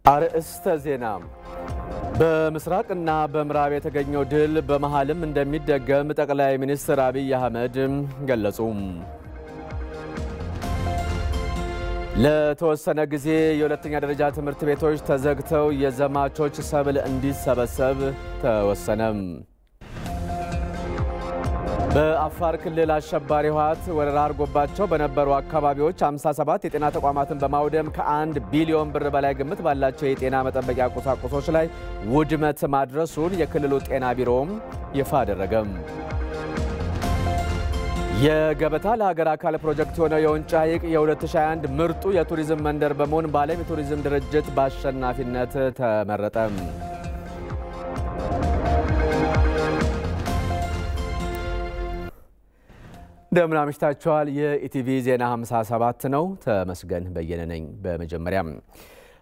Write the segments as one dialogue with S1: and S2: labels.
S1: አርእስተ ዜና በምስራቅና በምዕራብ የተገኘው ድል በመሃልም እንደሚደገም ጠቅላይ ሚኒስትር አብይ አህመድ ገለጹ። ለተወሰነ ጊዜ የሁለተኛ ደረጃ ትምህርት ቤቶች ተዘግተው የዘማቾች ሰብል እንዲሰበሰብ ተወሰነ። በአፋር ክልል አሸባሪ ህወሓት ወረራ አድርጎባቸው በነበሩ አካባቢዎች 57 የጤና ተቋማትን በማውደም ከ1 ቢሊዮን ብር በላይ ግምት ባላቸው የጤና መጠበቂያ ቁሳቁሶች ላይ ውድመት ማድረሱን የክልሉ ጤና ቢሮም ይፋ አደረገ። የገበታ ለሀገር አካል ፕሮጀክት የሆነው የወንጫ ሐይቅ የ2021 ምርጡ የቱሪዝም መንደር በመሆን በዓለም የቱሪዝም ድርጅት በአሸናፊነት ተመረጠ። እንደምን አምሽታችኋል። የኢቲቪ ዜና 57 ነው። ተመስገን በየነ ነኝ። በመጀመሪያም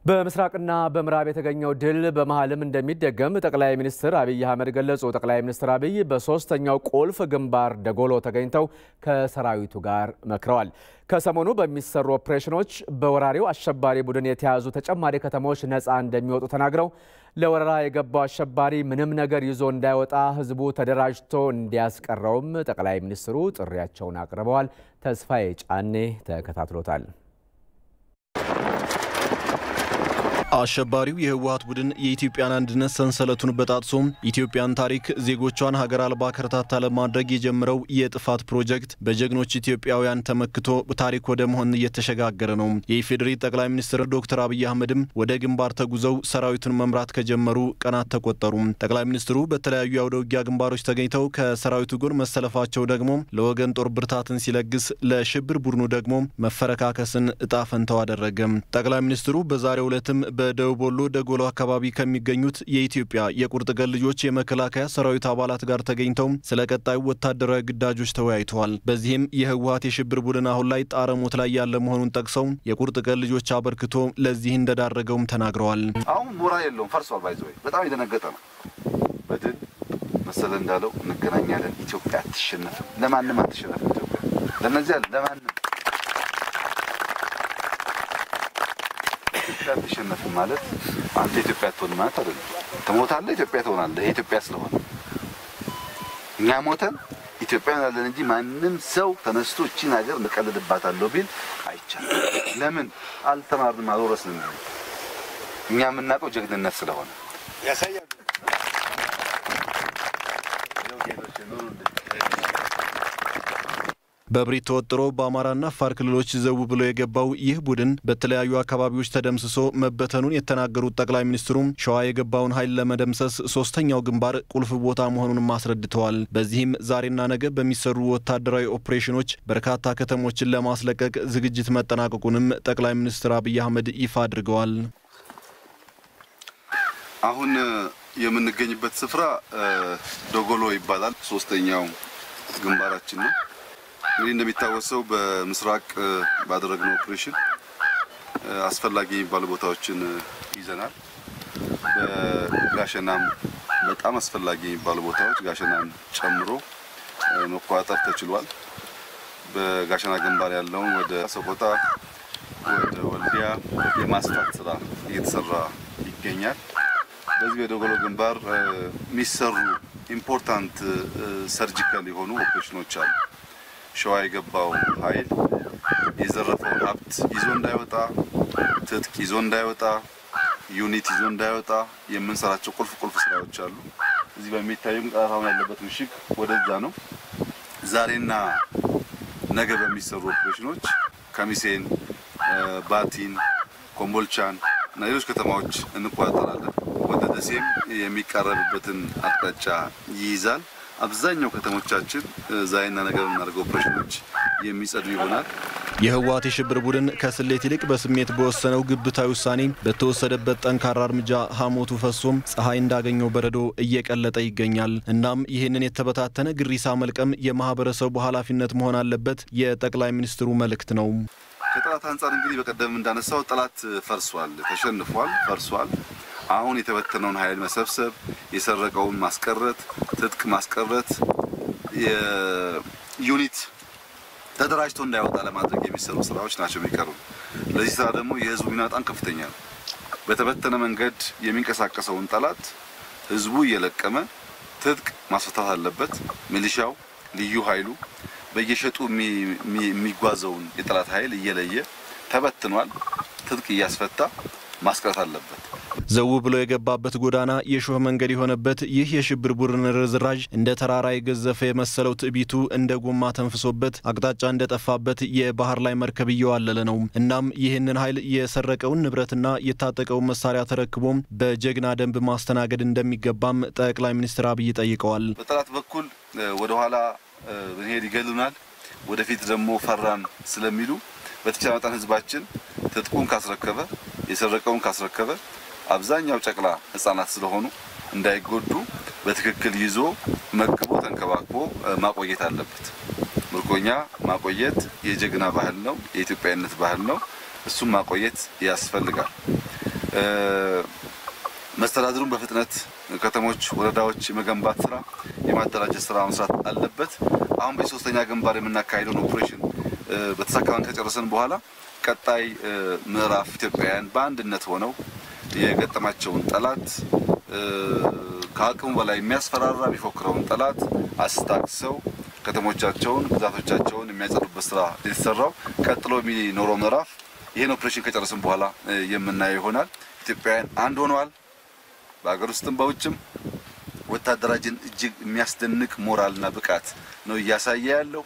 S1: በምስራቅና በምዕራብ የተገኘው ድል በመሃልም እንደሚደገም ጠቅላይ ሚኒስትር አብይ አህመድ ገለጹ። ጠቅላይ ሚኒስትር አብይ በሶስተኛው ቁልፍ ግንባር ደጎሎ ተገኝተው ከሰራዊቱ ጋር መክረዋል። ከሰሞኑ በሚሰሩ ኦፕሬሽኖች በወራሪው አሸባሪ ቡድን የተያዙ ተጨማሪ ከተሞች ነፃ እንደሚወጡ ተናግረው ለወረራ የገባው አሸባሪ ምንም ነገር ይዞ እንዳይወጣ ህዝቡ ተደራጅቶ እንዲያስቀረውም ጠቅላይ ሚኒስትሩ ጥሪያቸውን አቅርበዋል። ተስፋዬ ጫኔ ተከታትሎታል።
S2: አሸባሪው የህወሓት ቡድን የኢትዮጵያን አንድነት ሰንሰለቱን በጣጥሶ ኢትዮጵያን ታሪክ ዜጎቿን ሀገር አልባ ከርታታ ለማድረግ የጀመረው የጥፋት ፕሮጀክት በጀግኖች ኢትዮጵያውያን ተመክቶ ታሪክ ወደ መሆን እየተሸጋገረ ነው። የኢፌዴሪ ጠቅላይ ሚኒስትር ዶክተር አብይ አህመድም ወደ ግንባር ተጉዘው ሰራዊቱን መምራት ከጀመሩ ቀናት ተቆጠሩ። ጠቅላይ ሚኒስትሩ በተለያዩ የአውደ ውጊያ ግንባሮች ተገኝተው ከሰራዊቱ ጎን መሰለፋቸው ደግሞ ለወገን ጦር ብርታትን ሲለግስ፣ ለሽብር ቡድኑ ደግሞ መፈረካከስን እጣ ፈንታው አደረገ። ጠቅላይ ሚኒስትሩ በዛሬው ዕለትም በደቡብ ወሎ ደጎሎ አካባቢ ከሚገኙት የኢትዮጵያ የቁርጥ ቀን ልጆች የመከላከያ ሰራዊት አባላት ጋር ተገኝተው ስለ ቀጣዩ ወታደራዊ ግዳጆች ተወያይተዋል። በዚህም የህወሓት የሽብር ቡድን አሁን ላይ ጣረሞት ላይ ያለ መሆኑን ጠቅሰው የቁርጥ ቀን ልጆች አበርክቶ ለዚህ እንደዳረገውም ተናግረዋል።
S3: አሁን ሞራል የለውም፣ ፈርሷል። ባይዘው በጣም የደነገጠ ነው። በድል መሰለ እንዳለው እንገናኛለን። ኢትዮጵያ አትሸነፍም፣ ለማንም አትሸነፍም። ኢትዮጵያ ለነዚያ ለማንም ተሸነፈ ማለት አንተ ኢትዮጵያ ትሆን ማለት አይደለም። ተሞታለህ፣ ኢትዮጵያ ትሆናለህ። ይሄ ኢትዮጵያ ስለሆነ እኛ ሞተን ኢትዮጵያ ያለን እንጂ ማንንም ሰው ተነስቶ እቺን ሀገር እንቀልድባታለሁ ቢል አይቻልም። ለምን አልተማርንም፣ አልወረስንም። እኛ የምናውቀው ጀግንነት ስለሆነ ያሳያል።
S2: በብሪት ተወጥሮ በአማራና አፋር ክልሎች ዘው ብሎ የገባው ይህ ቡድን በተለያዩ አካባቢዎች ተደምስሶ መበተኑን የተናገሩት ጠቅላይ ሚኒስትሩ ሸዋ የገባውን ኃይል ለመደምሰስ ሶስተኛው ግንባር ቁልፍ ቦታ መሆኑን አስረድተዋል። በዚህም ዛሬና ነገ በሚሰሩ ወታደራዊ ኦፕሬሽኖች በርካታ ከተሞችን ለማስለቀቅ ዝግጅት መጠናቀቁንም ጠቅላይ ሚኒስትር አብይ አህመድ ይፋ አድርገዋል።
S3: አሁን የምንገኝበት ስፍራ ደጎሎ ይባላል። ሶስተኛው ግንባራችን ነው። እንግዲህ እንደሚታወሰው በምስራቅ ባደረግነው ኦፕሬሽን አስፈላጊ የሚባሉ ቦታዎችን ይዘናል። በጋሸናም በጣም አስፈላጊ የሚባሉ ቦታዎች ጋሸናን ጨምሮ መቆጣጠር ተችሏል። በጋሸና ግንባር ያለውን ወደ ሰቆጣ ወደ ወልዲያ የማስፋት ስራ እየተሰራ ይገኛል። በዚህ በደጎሎ ግንባር የሚሰሩ ኢምፖርታንት ሰርጂካል የሆኑ ኦፕሬሽኖች አሉ። ሸዋ የገባው ኃይል የዘረፈውን ሀብት ይዞ እንዳይወጣ፣ ትጥቅ ይዞ እንዳይወጣ፣ ዩኒት ይዞ እንዳይወጣ የምንሰራቸው ቁልፍ ስራዎች አሉ። እዚህ በሚታየው ጣራው ያለበት ምሽግ ወደዛ ነው። ዛሬና ነገ በሚሰሩ ኦፕሬሽኖች ከሚሴን፣ ባቲን፣ ኮምቦልቻን እና ሌሎች ከተማዎች እንቆጣጠራለን። ወደ ደሴም የሚቀርብበትን አቅጣጫ ይይዛል። አብዛኛው ከተሞቻችን ዛይና ነገር እናደርገው ኦፕሬሽኖች የሚጸዱ ይሆናል።
S2: የህወሓት የሽብር ቡድን ከስሌት ይልቅ በስሜት በወሰነው ግብታዊ ውሳኔ በተወሰደበት ጠንካራ እርምጃ ሐሞቱ ፈሶም ፀሐይ እንዳገኘው በረዶ እየቀለጠ ይገኛል። እናም ይህንን የተበታተነ ግሪሳ መልቀም የማህበረሰቡ ኃላፊነት መሆን አለበት የጠቅላይ ሚኒስትሩ መልእክት ነው።
S3: ከጠላት አንፃር እንግዲህ በቀደም እንዳነሳው ጠላት ፈርሷል፣ ተሸንፏል፣ ፈርሷል። አሁን የተበተነውን ኃይል መሰብሰብ፣ የሰረቀውን ማስቀረት፣ ትጥቅ ማስቀረት፣ የዩኒት ተደራጅቶ እንዳይወጣ ለማድረግ የሚሰሩ ስራዎች ናቸው የሚቀሩ። ለዚህ ስራ ደግሞ የህዝቡ ሚና በጣም ከፍተኛ ነው። በተበተነ መንገድ የሚንቀሳቀሰውን ጠላት ህዝቡ እየለቀመ ትጥቅ ማስፈታት አለበት። ሚሊሻው ልዩ ኃይሉ በየሸጡ የሚጓዘውን የጠላት ኃይል እየለየ ተበትኗል። ትጥቅ እያስፈታ ማስቀረት አለበት።
S2: ዘው ብሎ የገባበት ጎዳና የሾህ መንገድ የሆነበት ይህ የሽብር ቡድን ርዝራዥ እንደ ተራራ የገዘፈ የመሰለው ትዕቢቱ እንደ ጎማ ተንፍሶበት አቅጣጫ እንደጠፋበት የባህር ላይ መርከብ እየዋለለ ነው። እናም ይህንን ኃይል የሰረቀውን ንብረትና የታጠቀውን መሳሪያ ተረክቦ በጀግና ደንብ ማስተናገድ እንደሚገባም ጠቅላይ ሚኒስትር አብይ ጠይቀዋል።
S3: በጠላት በኩል ወደ ኋላ ብንሄድ ይገሉናል፣ ወደፊት ደግሞ ፈራን ስለሚሉ በተቻለ መጠን ህዝባችን ትጥቁን ካስረከበ የሰረቀውን ካስረከበ አብዛኛው ጨቅላ ህፃናት ስለሆኑ እንዳይጎዱ በትክክል ይዞ መግቦ ተንከባክቦ ማቆየት አለበት። ምርኮኛ ማቆየት የጀግና ባህል ነው፣ የኢትዮጵያዊነት ባህል ነው። እሱም ማቆየት ያስፈልጋል። መስተዳድሩን በፍጥነት ከተሞች፣ ወረዳዎች የመገንባት ስራ የማደራጀት ስራ መስራት አለበት። አሁን በሶስተኛ ግንባር የምናካሄደው ኦፕሬሽን በተሳካውን ከጨረሰን በኋላ ቀጣይ ምዕራፍ ኢትዮጵያውያን በአንድነት ሆነው የገጠማቸውን ጠላት ከአቅሙ በላይ የሚያስፈራራ ቢፎክረውን ጠላት አስታክሰው ከተሞቻቸውን ግዛቶቻቸውን የሚያጸዱበት ስራ የተሰራው ቀጥሎ የሚኖረው ምዕራፍ ይሄን ኦፕሬሽን ከጨረስን በኋላ የምናየው ይሆናል። ኢትዮጵያውያን አንድ ሆነዋል። በአገር ውስጥም በውጭም ወታደራችን እጅግ የሚያስደንቅ ሞራልና ብቃት ነው እያሳየ ያለው።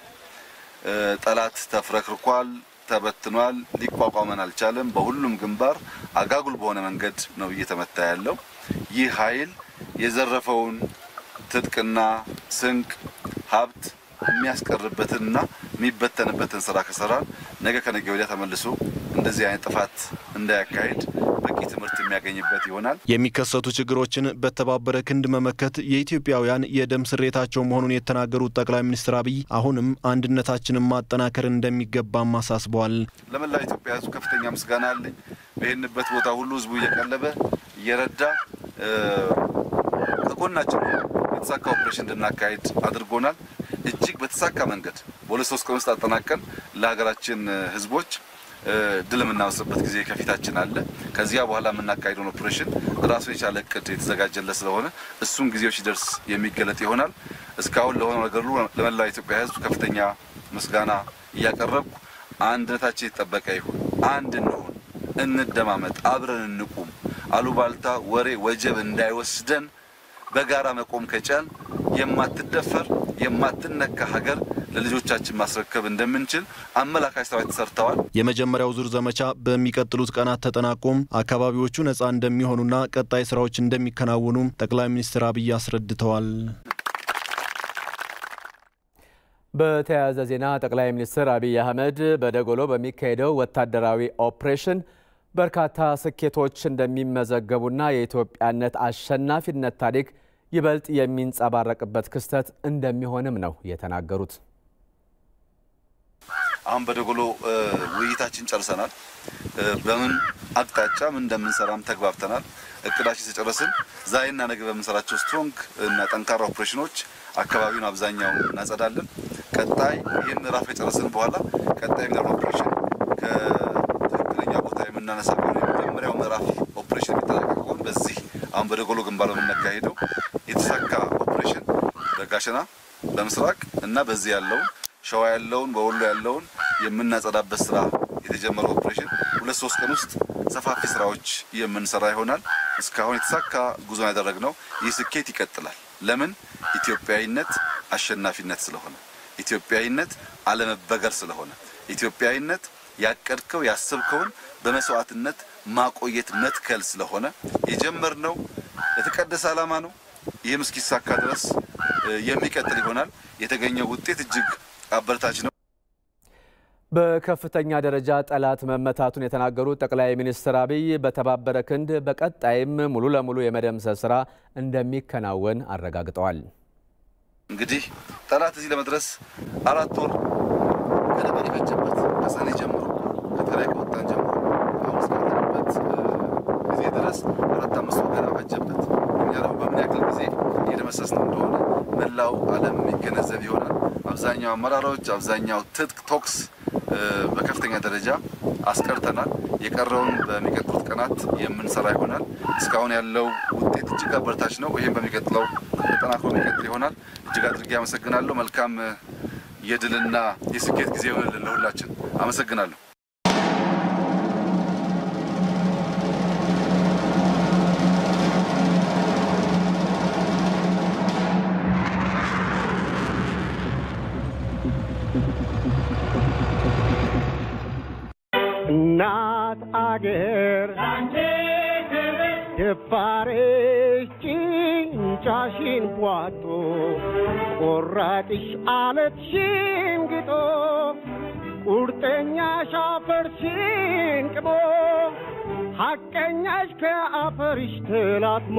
S3: ጠላት ተፍረክርኳል፣ ተበትኗል፣ ሊቋቋመን አልቻለም። በሁሉም ግንባር አጋጉል በሆነ መንገድ ነው እየተመታ ያለው። ይህ ኃይል የዘረፈውን ትጥቅና ስንቅ ሀብት የሚያስቀርበትና የሚበተንበትን ስራ ከሰራን ነገ ከነገ ወዲያ ተመልሶ እንደዚህ አይነት ጥፋት እንዳያካሂድ በቂ ትምህርት የሚያገኝበት ይሆናል።
S2: የሚከሰቱ ችግሮችን በተባበረ ክንድ መመከት የኢትዮጵያውያን የደም ስሬታቸው መሆኑን የተናገሩት ጠቅላይ ሚኒስትር አብይ አሁንም አንድነታችንን ማጠናከር እንደሚገባም አሳስበዋል።
S3: ለመላው ኢትዮጵያ ሕዝብ ከፍተኛ ምስጋና አለኝ። በሄንበት ቦታ ሁሉ ሕዝቡ እየቀለበ እየረዳ ከጎናችን የተሳካ ኦፕሬሽን እንድናካሂድ አድርጎናል። እጅግ በተሳካ መንገድ በ2-3 ቀን ውስጥ አጠናቀን ለሀገራችን ሕዝቦች ድል የምናወስበት ጊዜ ከፊታችን አለ። ከዚያ በኋላ የምናካሂደው ኦፕሬሽን ራሱን የቻለ እቅድ የተዘጋጀለት ስለሆነ እሱን ጊዜው ሲደርስ የሚገለጥ ይሆናል። እስካሁን ለሆነው ነገር ሁሉ ለመላው ኢትዮጵያ ሕዝብ ከፍተኛ ምስጋና እያቀረብኩ አንድነታችን የተጠበቀ ይሁን፣ አንድ እንሁን፣ እንደማመጥ፣ አብረን እንቁም፣ አሉባልታ ወሬ ወጀብ እንዳይወስደን በጋራ መቆም ከቻል የማትደፈር የማትነካ ሀገር ለልጆቻችን ማስረከብ እንደምንችል አመላካች ስራዎች ተሰርተዋል።
S2: የመጀመሪያው ዙር ዘመቻ በሚቀጥሉት ቀናት ተጠናቆም አካባቢዎቹ ነፃ እንደሚሆኑና ቀጣይ ስራዎች እንደሚከናወኑ ጠቅላይ ሚኒስትር አብይ አስረድተዋል።
S1: በተያያዘ ዜና ጠቅላይ ሚኒስትር አብይ አህመድ በደጎሎ በሚካሄደው ወታደራዊ ኦፕሬሽን በርካታ ስኬቶች እንደሚመዘገቡና የኢትዮጵያነት አሸናፊነት ታሪክ ይበልጥ የሚንጸባረቅበት ክስተት እንደሚሆንም ነው የተናገሩት።
S3: አሁን በደጎሎ ውይይታችን ጨርሰናል። በምን አቅጣጫ ምን እንደምንሰራም ተግባብተናል። እቅዳችን ተጨረስን። ዛሬና ነገ በምንሰራቸው ስትሮንግ እና ጠንካራ ኦፕሬሽኖች አካባቢውን አብዛኛውን እናጸዳለን። ቀጣይ ይህን ምዕራፍ ከጨረስን በኋላ ቀጣይ ምዕራፍ ኦፕሬሽን ከትክክለኛ ቦታ የምናነሳው የመጀመሪያው ምዕራፍ ኦፕሬሽን የተጠናቀቀውን በዚህ አሁን በደጎሎ ግንባር የምናካሄደው የተሳካ ኦፕሬሽን በጋሸና በምስራቅ እና በዚህ ያለውን ሸዋ ያለውን በወሎ ያለውን የምናጸዳበት ስራ የተጀመረው ኦፕሬሽን 2-3 ቀን ውስጥ ሰፋፊ ስራዎች የምንሰራ ይሆናል። እስካሁን የተሳካ ጉዞ ያደረግነው ይህ ስኬት ይቀጥላል። ለምን? ኢትዮጵያዊነት አሸናፊነት ስለሆነ፣ ኢትዮጵያዊነት አለመበገር ስለሆነ፣ ኢትዮጵያዊነት ያቀድከው ያሰብከውን በመስዋዕትነት ማቆየት መትከል ስለሆነ የጀመርነው ለተቀደሰ ዓላማ ነው። ይህም እስኪሳካ ድረስ የሚቀጥል ይሆናል። የተገኘው ውጤት እጅግ አበረታች ነው።
S1: በከፍተኛ ደረጃ ጠላት መመታቱን የተናገሩት ጠቅላይ ሚኒስትር አብይ በተባበረ ክንድ በቀጣይም ሙሉ ለሙሉ የመደምሰስ ስራ እንደሚከናወን አረጋግጠዋል።
S3: እንግዲህ ጠላት እዚህ ለመድረስ 4 ወር ከነበረ ፈጀበት። ከሰኔ ጀምሮ ከትግራይ ከወጣን ጀምሮ አሁን እስካለበት ጊዜ ድረስ 4-5 ወር ገና ፈጀበት። እኛ ደግሞ በምን ያክል ጊዜ እየደመሰስነው እንደሆነ መላው ዓለም የሚገነዘብ ይሆናል። አብዛኛው አመራሮች አብዛኛው ትጥቅ ቶክስ በከፍተኛ ደረጃ አስቀርተናል። የቀረውን በሚቀጥሉት ቀናት የምንሰራ ይሆናል። እስካሁን ያለው ውጤት እጅግ አበረታች ነው። ይሄን በሚቀጥለው ተጠናክሮ የሚቀጥል ይሆናል። እጅግ አድርጌ አመሰግናለሁ። መልካም የድልና የስኬት ጊዜ ይሁንልን ለሁላችን። አመሰግናለሁ።
S4: እናት አገር ደፋርሽ ጭንጫሽን ቧጦ ቆራጥሽ አለትሽን ግጦ ቁርጠኛሽ አፈርሽን ቅቦ ሐቀኛሽ ከአፈርሽ ተላትሞ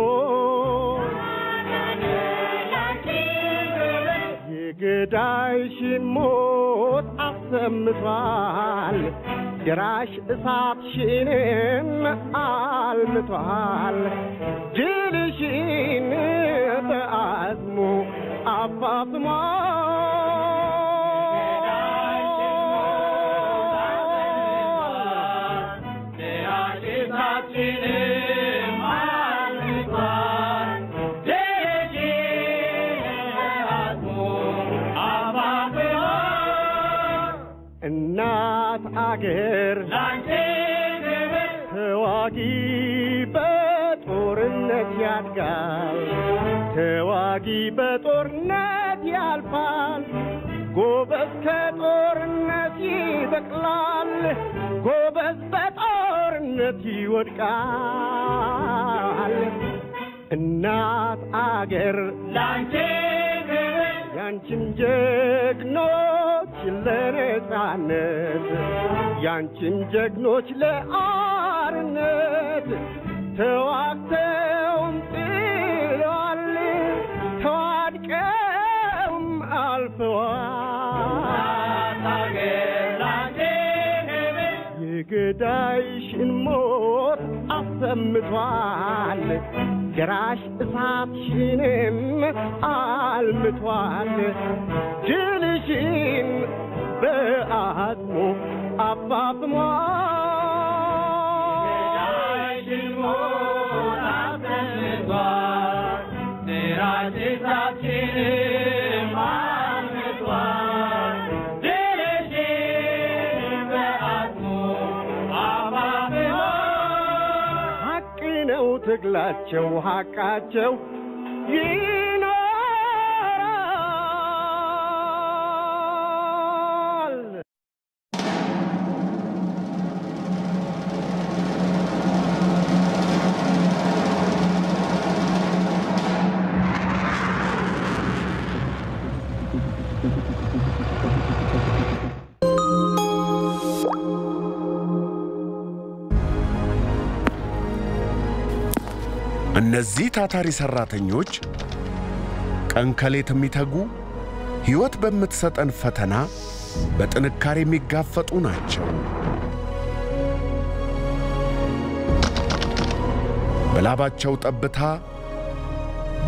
S4: የገዳይሽን ሞት አሰምቷል ድራሽ እሳትሽንም አልምቷል ድልሽን በአዝሙ አፋፍሟል ድራሽ እሳትሽንም አልምቷል ድልሽን በአዝሙ አፋፍሟል እናት አገር ተዋጊ በጦርነት ያድጋል ተዋጊ በጦርነት ያልፋል ጎበዝ ከጦርነት ይበቅላል ጎበዝ በጦርነት ይወድቃል እናት አገር ላንቺ ያንቺን ጀግኖች ለነጻነት ያንቺን ጀግኖች ለአርነት ተዋግተውም ጥለዋል ተዋድቀውም አልፈዋል የገዳይሽን ሞት አሰምቷል ድራሽ እሳትሽንም አልምቷል ድልሽን በአጽሙ አፋፍሟል የገዳይሽን ሞት አሰምቷል ድራሽ እሳትሽንም አልምቷል ድልሽን በአጽሙ አፋፍሟል ሐቅ ነው ትግላቸው ሐቃቸው ይኖራል
S5: እነዚህ ታታሪ ሰራተኞች ቀን ከሌት የሚተጉ ሕይወት በምትሰጠን ፈተና በጥንካሬ የሚጋፈጡ ናቸው። በላባቸው ጠብታ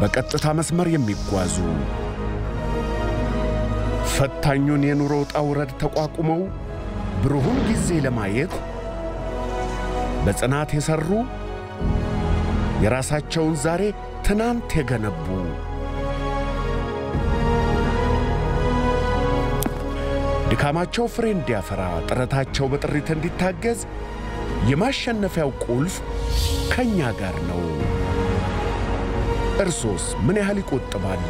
S5: በቀጥታ መስመር የሚጓዙ ፈታኙን የኑሮ ውጣ ውረድ ተቋቁመው ብሩህን ጊዜ ለማየት በጽናት የሰሩ የራሳቸውን ዛሬ ትናንት የገነቡ ድካማቸው ፍሬ እንዲያፈራ ጥረታቸው በጥሪት እንዲታገዝ የማሸነፊያው ቁልፍ ከኛ ጋር ነው። እርሶስ ምን ያህል ይቆጥባሉ?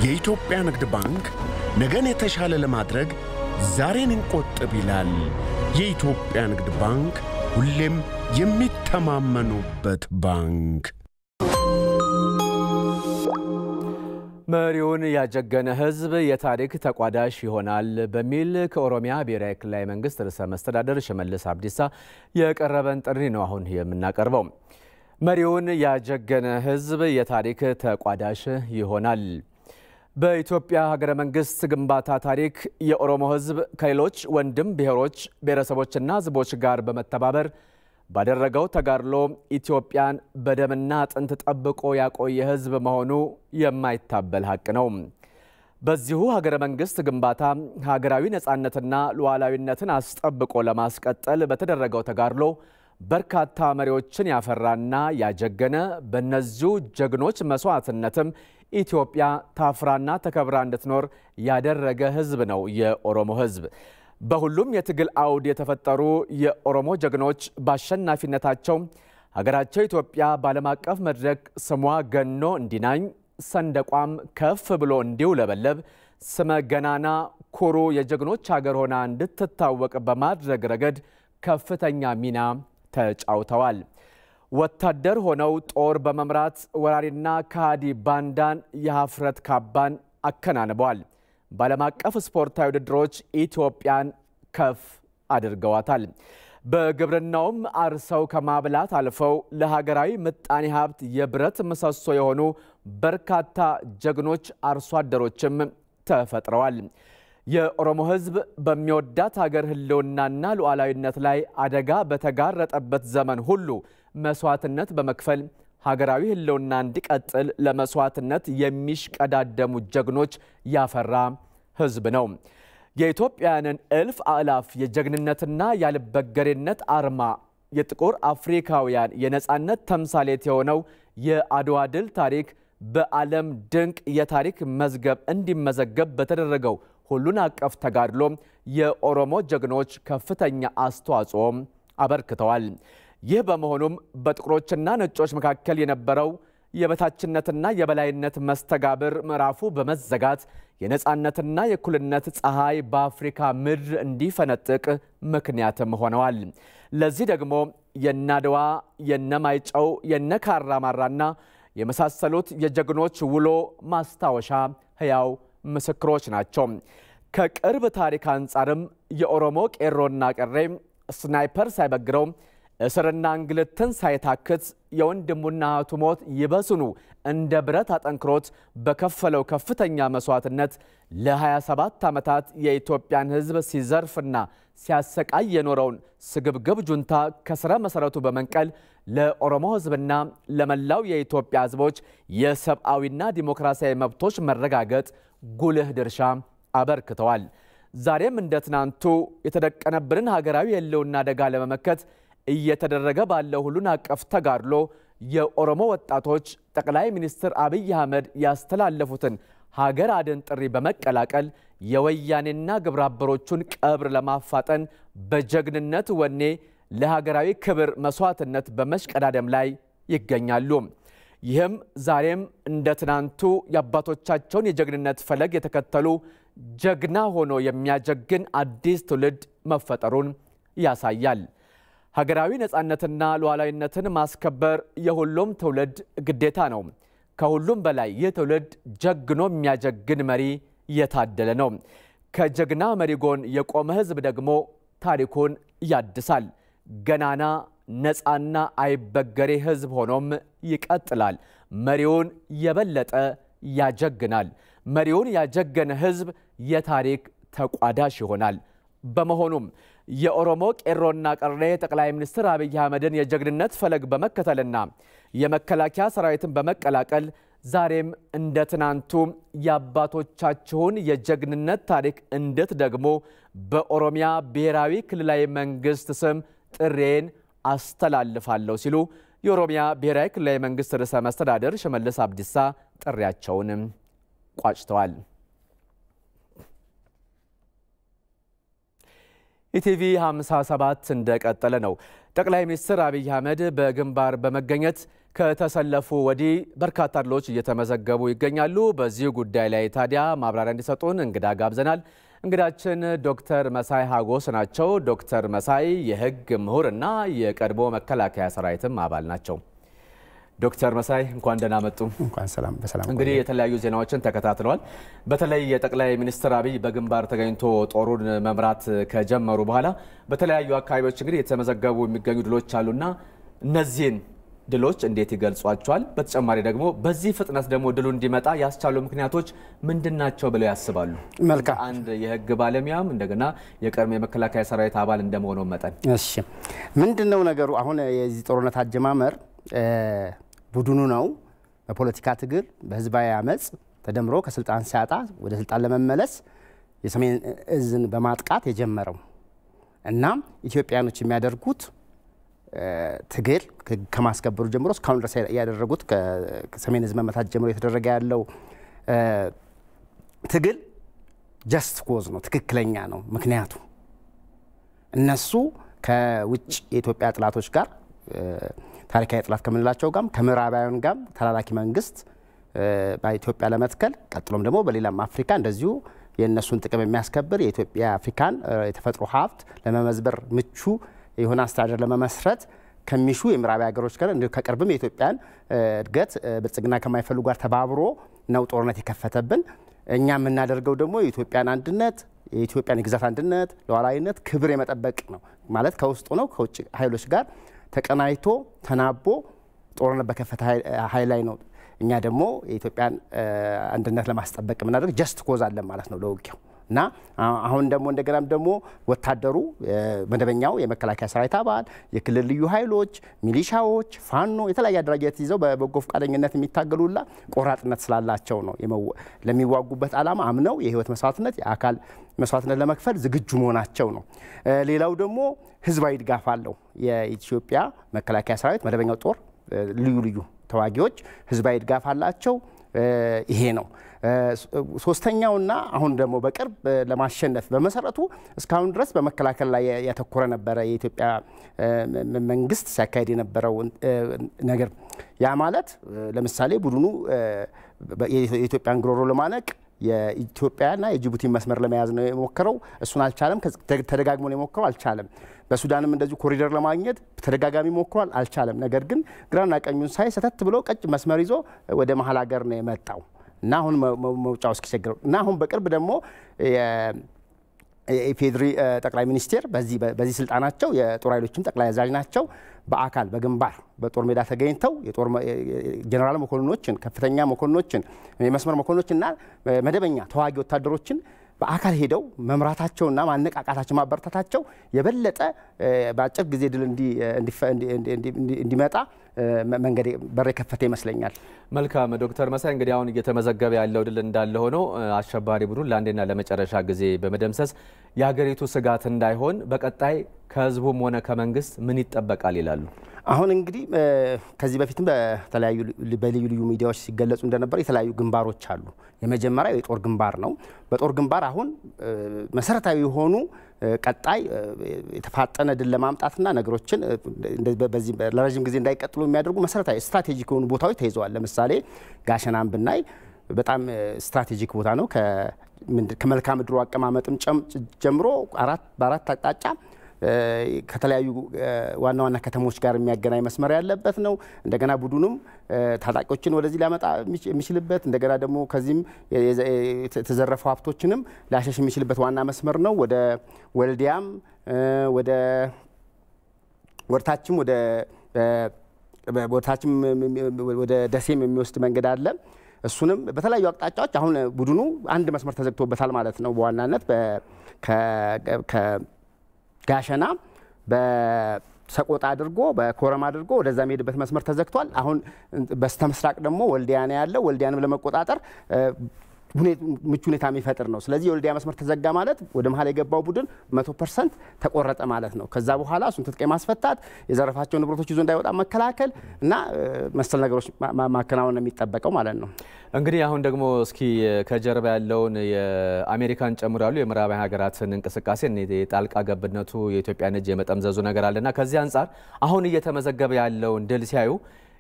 S5: የኢትዮጵያ ንግድ ባንክ ነገን የተሻለ ለማድረግ ዛሬን እንቆጥብ ይላል። የኢትዮጵያ ንግድ ባንክ ሁሌም የሚተማመኑበት ባንክ።
S1: መሪውን ያጀገነ ህዝብ የታሪክ ተቋዳሽ ይሆናል በሚል ከኦሮሚያ ብሔራዊ ክልላዊ መንግስት ርዕሰ መስተዳድር ሽመልስ አብዲሳ የቀረበን ጥሪ ነው አሁን የምናቀርበው። መሪውን ያጀገነ ህዝብ የታሪክ ተቋዳሽ ይሆናል። በኢትዮጵያ ሀገረ መንግስት ግንባታ ታሪክ የኦሮሞ ህዝብ ከሌሎች ወንድም ብሔሮች ብሔረሰቦችና ህዝቦች ጋር በመተባበር ባደረገው ተጋድሎ ኢትዮጵያን በደምና አጥንት ጠብቆ ያቆየ ህዝብ መሆኑ የማይታበል ሀቅ ነው። በዚሁ ሀገረ መንግስት ግንባታ ሀገራዊ ነጻነትና ሉዓላዊነትን አስጠብቆ ለማስቀጠል በተደረገው ተጋድሎ በርካታ መሪዎችን ያፈራና ያጀገነ በነዚሁ ጀግኖች መስዋዕትነትም ኢትዮጵያ ታፍራና ተከብራ እንድትኖር ያደረገ ህዝብ ነው የኦሮሞ ህዝብ። በሁሉም የትግል አውድ የተፈጠሩ የኦሮሞ ጀግኖች ባሸናፊነታቸው ሀገራቸው ኢትዮጵያ በዓለም አቀፍ መድረክ ስሟ ገኖ እንዲናኝ ሰንደቋም ከፍ ብሎ እንዲውለበለብ ስመ ገናና ኩሩ የጀግኖች ሀገር ሆና እንድትታወቅ በማድረግ ረገድ ከፍተኛ ሚና ተጫውተዋል። ወታደር ሆነው ጦር በመምራት ወራሪና ካዲ ባንዳን የሀፍረት ካባን አከናንበዋል። በዓለም አቀፍ ስፖርታዊ ውድድሮች ኢትዮጵያን ከፍ አድርገዋታል። በግብርናውም አርሰው ከማብላት አልፈው ለሀገራዊ ምጣኔ ሀብት የብረት ምሰሶ የሆኑ በርካታ ጀግኖች አርሶ አደሮችም ተፈጥረዋል። የኦሮሞ ህዝብ በሚወዳት ሀገር ህልውናና ሉዓላዊነት ላይ አደጋ በተጋረጠበት ዘመን ሁሉ መስዋዕትነት በመክፈል ሀገራዊ ህልውና እንዲቀጥል ለመስዋዕትነት የሚሽቀዳደሙ ጀግኖች ያፈራ ህዝብ ነው። የኢትዮጵያውያንን እልፍ አእላፍ የጀግንነትና ያልበገሬነት አርማ የጥቁር አፍሪካውያን የነጻነት ተምሳሌት የሆነው የአድዋ ድል ታሪክ በዓለም ድንቅ የታሪክ መዝገብ እንዲመዘገብ በተደረገው ሁሉን አቀፍ ተጋድሎ የኦሮሞ ጀግኖች ከፍተኛ አስተዋጽኦ አበርክተዋል። ይህ በመሆኑም በጥቁሮችና ነጮች መካከል የነበረው የበታችነትና የበላይነት መስተጋብር ምዕራፉ በመዘጋት የነጻነትና የእኩልነት ፀሐይ በአፍሪካ ምድር እንዲፈነጥቅ ምክንያትም ሆነዋል። ለዚህ ደግሞ የናድዋ የነማይጨው የነካራማራና የመሳሰሉት የጀግኖች ውሎ ማስታወሻ ህያው ምስክሮች ናቸው። ከቅርብ ታሪክ አንጻርም የኦሮሞ ቄሮና ቀሬ ስናይፐር ሳይበግረው እስርና እንግልትን ሳይታክት የወንድሙና እህቱ ሞት ይበስኑ እንደ ብረት አጠንክሮት በከፈለው ከፍተኛ መስዋዕትነት ለ27 ዓመታት የኢትዮጵያን ህዝብ ሲዘርፍና ሲያሰቃይ የኖረውን ስግብግብ ጁንታ ከስረ መሰረቱ በመንቀል ለኦሮሞ ህዝብና ለመላው የኢትዮጵያ ህዝቦች የሰብአዊና ዲሞክራሲያዊ መብቶች መረጋገጥ ጉልህ ድርሻ አበርክተዋል። ዛሬም እንደ ትናንቱ የተደቀነብንን ሀገራዊ የህልውና አደጋ ለመመከት እየተደረገ ባለው ሁሉን አቀፍ ተጋድሎ የኦሮሞ ወጣቶች ጠቅላይ ሚኒስትር አብይ አህመድ ያስተላለፉትን ሀገር አድን ጥሪ በመቀላቀል የወያኔና ግብረአበሮቹን ቀብር ለማፋጠን በጀግንነት ወኔ ለሀገራዊ ክብር መስዋዕትነት በመሽቀዳደም ላይ ይገኛሉ። ይህም ዛሬም እንደ ትናንቱ የአባቶቻቸውን የጀግንነት ፈለግ የተከተሉ ጀግና ሆኖ የሚያጀግን አዲስ ትውልድ መፈጠሩን ያሳያል። ሀገራዊ ነጻነትና ሉዓላዊነትን ማስከበር የሁሉም ትውልድ ግዴታ ነው። ከሁሉም በላይ ይህ ትውልድ ጀግኖ የሚያጀግን መሪ የታደለ ነው። ከጀግና መሪ ጎን የቆመ ህዝብ ደግሞ ታሪኩን ያድሳል። ገናና ነጻና አይበገሬ ህዝብ ሆኖም ይቀጥላል። መሪውን የበለጠ ያጀግናል። መሪውን ያጀገነ ህዝብ የታሪክ ተቋዳሽ ይሆናል። በመሆኑም የኦሮሞ ቄሮና ቀሬ ጠቅላይ ሚኒስትር አብይ አህመድን የጀግንነት ፈለግ በመከተልና የመከላከያ ሰራዊትን በመቀላቀል ዛሬም እንደ ትናንቱ የአባቶቻችሁን የጀግንነት ታሪክ እንድትደግሙ በኦሮሚያ ብሔራዊ ክልላዊ መንግስት ስም ጥሬን አስተላልፋለሁ ሲሉ የኦሮሚያ ብሔራዊ ክልላዊ መንግስት ርዕሰ መስተዳድር ሽመልስ አብዲሳ ጥሪያቸውን ቋጭተዋል። ኢቲቪ 57 እንደቀጠለ ነው። ጠቅላይ ሚኒስትር አብይ አህመድ በግንባር በመገኘት ከተሰለፉ ወዲህ በርካታ ድሎች እየተመዘገቡ ይገኛሉ። በዚህ ጉዳይ ላይ ታዲያ ማብራሪያ እንዲሰጡን እንግዳ ጋብዘናል። እንግዳችን ዶክተር መሳይ ሀጎስ ናቸው። ዶክተር መሳይ የህግ ምሁርና የቀድሞ መከላከያ ሰራዊትም አባል ናቸው። ዶክተር መሳይ እንኳን ደህና መጡ።
S6: እንኳን ሰላም በሰላም።
S1: እንግዲህ የተለያዩ ዜናዎችን ተከታትለዋል። በተለይ የጠቅላይ ሚኒስትር አብይ በግንባር ተገኝቶ ጦሩን መምራት ከጀመሩ በኋላ በተለያዩ አካባቢዎች እንግዲህ የተመዘገቡ የሚገኙ ድሎች አሉና እነዚህን ድሎች እንዴት ይገልጿቸዋል? በተጨማሪ ደግሞ በዚህ ፍጥነት ደግሞ ድሉ እንዲመጣ ያስቻሉ ምክንያቶች ምንድናቸው ብለው ያስባሉ?
S6: መልካም።
S1: አንድ የህግ ባለሙያም እንደገና የቀድሞ የመከላከያ ሰራዊት አባል እንደመሆኑ መጠን
S6: እሺ፣ ምንድነው ነገሩ? አሁን የዚህ ጦርነት አጀማመር ቡድኑ ነው በፖለቲካ ትግል በህዝባዊ አመጽ ተደምሮ ከስልጣን ሲያጣ ወደ ስልጣን ለመመለስ የሰሜን እዝን በማጥቃት የጀመረው እና ኢትዮጵያኖች የሚያደርጉት ትግል ከማስከበሩ ጀምሮ እስካሁን ድረስ ያደረጉት ከሰሜን እዝ መመታት ጀምሮ የተደረገ ያለው ትግል ጀስት ኮዝ ነው፣ ትክክለኛ ነው። ምክንያቱ እነሱ ከውጭ የኢትዮጵያ ጥላቶች ጋር ታሪካዊ ጥላት ከምንላቸው ጋር ከምዕራባውያን ጋር ተላላኪ መንግስት በኢትዮጵያ ለመትከል ቀጥሎም ደግሞ በሌላም አፍሪካ እንደዚሁ የነሱን ጥቅም የሚያስከብር የኢትዮጵያ አፍሪካን የተፈጥሮ ሀብት ለመመዝበር ምቹ የሆነ አስተዳደር ለመመስረት ከሚሹ የምዕራባዊ ሀገሮች ጋር እንደ ከቅርብም የኢትዮጵያን እድገት ብልጽግና ከማይፈልጉ ጋር ተባብሮ ነው ጦርነት የከፈተብን። እኛ የምናደርገው ደግሞ የኢትዮጵያን አንድነት የኢትዮጵያን የግዛት አንድነት ሉዓላዊነት ክብር የመጠበቅ ነው ማለት ከውስጡ ነው ከውጭ ኃይሎች ጋር ተቀናይቶ ተናቦ ጦርነት በከፈተ ኃይል ላይ ነው። እኛ ደግሞ የኢትዮጵያን አንድነት ለማስጠበቅ የምናደርግ ጀስት ኮዝ አለን ማለት ነው ለውጊያው እና አሁን ደግሞ እንደገናም ደግሞ ወታደሩ መደበኛው የመከላከያ ሰራዊት አባል የክልል ልዩ ኃይሎች ሚሊሻዎች ፋኖ የተለያየ አደረጃጀት ይዘው በበጎ ፈቃደኝነት የሚታገሉላ ቆራጥነት ስላላቸው ነው ለሚዋጉበት ዓላማ አምነው የህይወት መስዋዕትነት የአካል መስዋዕትነት ለመክፈል ዝግጁ መሆናቸው ነው። ሌላው ደግሞ ህዝባዊ ድጋፍ አለው። የኢትዮጵያ መከላከያ ሰራዊት መደበኛው ጦር ልዩ ልዩ ተዋጊዎች ህዝባዊ ድጋፍ አላቸው። ይሄ ነው ሶስተኛውና አሁን ደግሞ በቅርብ ለማሸነፍ በመሰረቱ እስካሁን ድረስ በመከላከል ላይ ያተኮረ ነበር የኢትዮጵያ መንግስት ሲያካሄድ የነበረው ነገር። ያ ማለት ለምሳሌ ቡድኑ የኢትዮጵያን ግሮሮ ለማነቅ የኢትዮጵያና የጅቡቲ መስመር ለመያዝ ነው የሞከረው። እሱን አልቻለም። ተደጋግሞ ነው የሞከረው፣ አልቻለም። በሱዳንም እንደዚሁ ኮሪደር ለማግኘት ተደጋጋሚ ሞክሯል፣ አልቻለም። ነገር ግን ግራና ቀኙን ሳይ ሰተት ብሎ ቀጭ መስመር ይዞ ወደ መሀል ሀገር ነው የመጣው እና አሁን መውጫው እስኪቸግረው እና አሁን በቅርብ ደግሞ የኢፌድሪ ጠቅላይ ሚኒስቴር በዚህ ስልጣናቸው የጦር ኃይሎችም ጠቅላይ አዛዥ ናቸው። በአካል በግንባር በጦር ሜዳ ተገኝተው የጦር ጀነራል መኮንኖችን ከፍተኛ መኮንኖችን የመስመር መኮንኖችና መደበኛ ተዋጊ ወታደሮችን በአካል ሄደው መምራታቸውና ማነቃቃታቸው ማበረታታቸው የበለጠ በአጭር ጊዜ ድል እንዲመጣ መንገድ በር ከፈተ ይመስለኛል።
S1: መልካም ዶክተር መሳይ እንግዲህ አሁን እየተመዘገበ ያለው ድል እንዳለ ሆኖ አሸባሪ ቡድን ለአንዴና ለመጨረሻ ጊዜ በመደምሰስ የሀገሪቱ ስጋት እንዳይሆን በቀጣይ ከህዝቡም ሆነ ከመንግስት ምን ይጠበቃል ይላሉ?
S6: አሁን እንግዲህ ከዚህ በፊትም በተለያዩ በልዩ ልዩ ሚዲያዎች ሲገለጹ እንደነበር የተለያዩ ግንባሮች አሉ። የመጀመሪያው የጦር ግንባር ነው። በጦር ግንባር አሁን መሰረታዊ የሆኑ ቀጣይ የተፋጠነ ድል ለማምጣትና ነገሮችን በዚህ ለረጅም ጊዜ እንዳይቀጥሉ የሚያደርጉ መሰረታዊ ስትራቴጂክ የሆኑ ቦታዎች ተይዘዋል። ለምሳሌ ጋሸናን ብናይ በጣም ስትራቴጂክ ቦታ ነው። ከመልክዓ ምድሩ አቀማመጥም ጀምሮ በአራት አቅጣጫ ከተለያዩ ዋና ዋና ከተሞች ጋር የሚያገናኝ መስመር ያለበት ነው። እንደገና ቡድኑም ታጣቂዎችን ወደዚህ ሊያመጣ የሚችልበት እንደገና ደግሞ ከዚህም የተዘረፉ ሀብቶችንም ሊያሸሽ የሚችልበት ዋና መስመር ነው። ወደ ወልዲያም ወደ ወርታችም ወደ ደሴም የሚወስድ መንገድ አለ። እሱንም በተለያዩ አቅጣጫዎች አሁን ቡድኑ አንድ መስመር ተዘግቶበታል ማለት ነው። በዋናነት ጋሸና በሰቆጣ አድርጎ በኮረማ አድርጎ ወደዛ የሚሄድበት መስመር ተዘግቷል። አሁን በስተምስራቅ ደግሞ ወልዲያ ነው ያለው። ወልዲያንም ለመቆጣጠር ምቹ ሁኔታ የሚፈጥር ነው። ስለዚህ የወልዲያ መስመር ተዘጋ ማለት ወደ መሀል የገባው ቡድን 100% ተቆረጠ ማለት ነው። ከዛ በኋላ እሱን ትጥቅ ማስፈታት፣ የዘረፋቸው ንብረቶች ይዞ እንዳይወጣ መከላከል እና መሰል ነገሮች ማከናወን የሚጠበቀው ማለት ነው።
S1: እንግዲህ አሁን ደግሞ እስኪ ከጀርባ ያለውን የአሜሪካን ጨምሮ ያሉ የምዕራባዊ ሀገራትን እንቅስቃሴ የጣልቃ ገብነቱ የኢትዮጵያን እጅ የመጠምዘዙ ነገር አለና ከዚህ አንጻር አሁን እየተመዘገበ ያለውን ድል ሲያዩ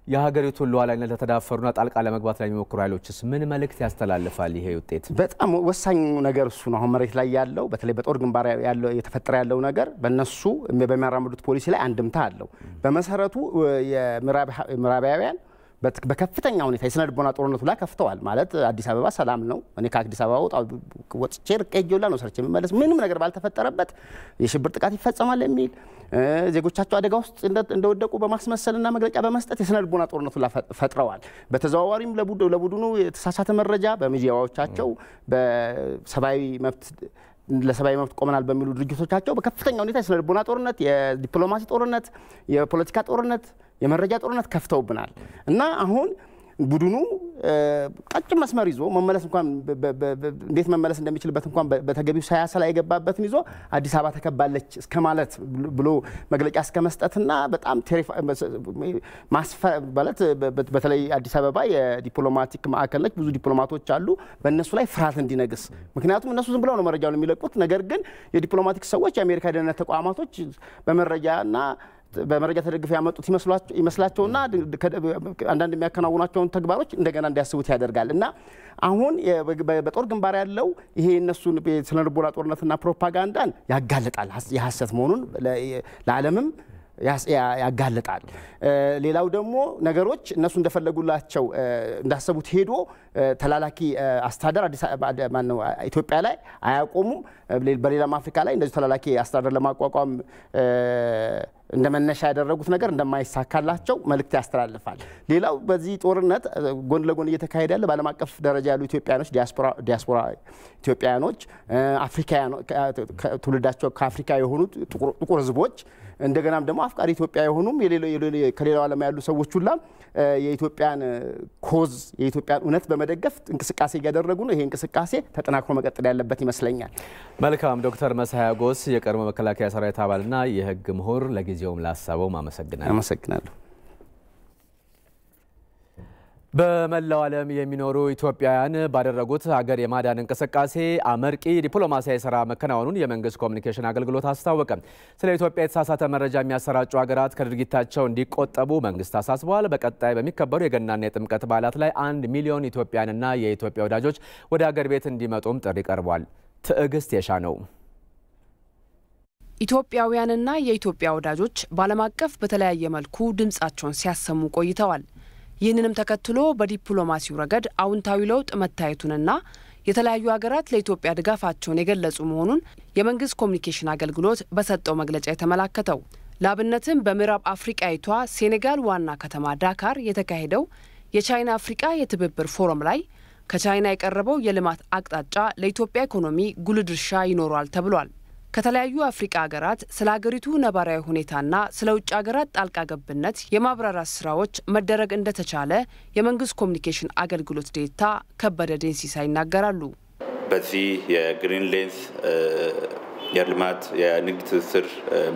S1: የሀገሪቱን ሉዓላዊነት ለተዳፈሩና ጣልቃ ለመግባት ላይ የሚሞክሩ ኃይሎችስ ምን መልእክት ያስተላልፋል? ይሄ ውጤት በጣም
S6: ወሳኝ ነገር እሱ ነው። አሁን መሬት ላይ ያለው በተለይ በጦር ግንባር ያለው የተፈጠረ ያለው ነገር በእነሱ በሚያራምዱት ፖሊሲ ላይ አንድምታ አለው። በመሰረቱ የምዕራባውያን በከፍተኛ ሁኔታ የስነ ልቦና ጦርነቱ ላይ ከፍተዋል። ማለት አዲስ አበባ ሰላም ነው፣ እኔ ከአዲስ አበባ ወጥቼ ርቄጆላ ነው ሰርቼ የምመለስ ምንም ነገር ባልተፈጠረበት የሽብር ጥቃት ይፈጸማል የሚል ዜጎቻቸው አደጋ ውስጥ እንደወደቁ በማስመሰልና መግለጫ በመስጠት የስነ ልቦና ጦርነቱ ላይ ፈጥረዋል። በተዘዋዋሪም ለቡድኑ የተሳሳተ መረጃ በሚዲያዎቻቸው በሰብአዊ መብት ለሰብአዊ መብት ቆመናል በሚሉ ድርጅቶቻቸው በከፍተኛ ሁኔታ የስነ ልቦና ጦርነት፣ የዲፕሎማሲ ጦርነት፣ የፖለቲካ ጦርነት፣ የመረጃ ጦርነት ከፍተውብናል እና አሁን ቡድኑ ቀጭን መስመር ይዞ መመለስ እንኳን እንዴት መመለስ እንደሚችልበት እንኳን በተገቢው ሳያሰላ የገባበትን ይዞ አዲስ አበባ ተከባለች እስከማለት ብሎ መግለጫ እስከመስጠትና በጣም ማለት በተለይ አዲስ አበባ የዲፕሎማቲክ ማዕከል ነች ብዙ ዲፕሎማቶች አሉ በእነሱ ላይ ፍርሃት እንዲነግስ ምክንያቱም እነሱ ዝም ብለው ነው መረጃውን የሚለቁት ነገር ግን የዲፕሎማቲክ ሰዎች የአሜሪካ ደህንነት ተቋማቶች በመረጃና በመረጃ ተደግፈው ያመጡት ይመስላቸውና አንዳንድ የሚያከናውናቸውን ተግባሮች እንደገና እንዲያስቡት ያደርጋል እና አሁን በጦር ግንባር ያለው ይሄ እነሱን ስለልቦና ጦርነትና ፕሮፓጋንዳን ያጋለጣል የሐሰት መሆኑን ለዓለምም ያጋለጣል ሌላው ደግሞ ነገሮች እነሱ እንደፈለጉላቸው እንዳሰቡት ሄዶ ተላላኪ አስተዳደር አዲስ ማነው ኢትዮጵያ ላይ አያቆሙም በሌላም አፍሪካ ላይ እንደዚህ ተላላኪ አስተዳደር ለማቋቋም እንደመነሻ ያደረጉት ነገር እንደማይሳካላቸው መልእክት ያስተላልፋል ሌላው በዚህ ጦርነት ጎን ለጎን እየተካሄደ ያለ በዓለም አቀፍ ደረጃ ያሉ ኢትዮጵያኖች ዲያስፖራ ኢትዮጵያኖች አፍሪካውያኖች ትውልዳቸው ከአፍሪካ የሆኑት ጥቁር ህዝቦች እንደገናም ደግሞ አፍቃሪ ኢትዮጵያ የሆኑም ከሌላው ዓለም ያሉ ሰዎች ሁላ የኢትዮጵያን ኮዝ የኢትዮጵያን እውነት በመደገፍ እንቅስቃሴ ያደረጉ ነው ይሄ እንቅስቃሴ ተጠናክሮ መቀጠል ያለበት ይመስለኛል
S1: መልካም ዶክተር መሳይ አጎስ የቀድሞ መከላከያ ሰራዊት አባልና የህግ ምሁር ለጊዜውም ላሳበው አመሰግናለሁ በመላው ዓለም የሚኖሩ ኢትዮጵያውያን ባደረጉት ሀገር የማዳን እንቅስቃሴ አመርቂ ዲፕሎማሲያዊ ስራ መከናወኑን የመንግስት ኮሚኒኬሽን አገልግሎት አስታወቀ። ስለ ኢትዮጵያ የተሳሳተ መረጃ የሚያሰራጩ ሀገራት ከድርጊታቸው እንዲቆጠቡ መንግስት አሳስቧል። በቀጣይ በሚከበሩ የገናና የጥምቀት በዓላት ላይ 1 ሚሊዮን ኢትዮጵያውያንና የኢትዮጵያ ወዳጆች ወደ ሀገር ቤት እንዲመጡም ጥሪ ቀርቧል። ትዕግስት የሻነው
S7: ኢትዮጵያውያንና የኢትዮጵያ ወዳጆች በዓለም አቀፍ በተለያየ መልኩ ድምጻቸውን ሲያሰሙ ቆይተዋል። ይህንንም ተከትሎ በዲፕሎማሲው ረገድ አውንታዊ ለውጥ መታየቱንና የተለያዩ ሀገራት ለኢትዮጵያ ድጋፋቸውን የገለጹ መሆኑን የመንግስት ኮሚኒኬሽን አገልግሎት በሰጠው መግለጫ የተመላከተው ላብነትም በምዕራብ አፍሪካዊቷ ሴኔጋል ዋና ከተማ ዳካር የተካሄደው የቻይና አፍሪካ የትብብር ፎረም ላይ ከቻይና የቀረበው የልማት አቅጣጫ ለኢትዮጵያ ኢኮኖሚ ጉልህ ድርሻ ይኖራል ተብሏል። ከተለያዩ አፍሪካ ሀገራት ስለ ሀገሪቱ ነባራዊ ሁኔታና ስለ ውጭ ሀገራት ጣልቃ ገብነት የማብራራት ስራዎች መደረግ እንደተቻለ የመንግስት ኮሚኒኬሽን አገልግሎት ዴታ ከበደ ዴንሲሳ ይናገራሉ።
S8: በዚህ የግሪን ሌንስ የልማት የንግድ ትስስር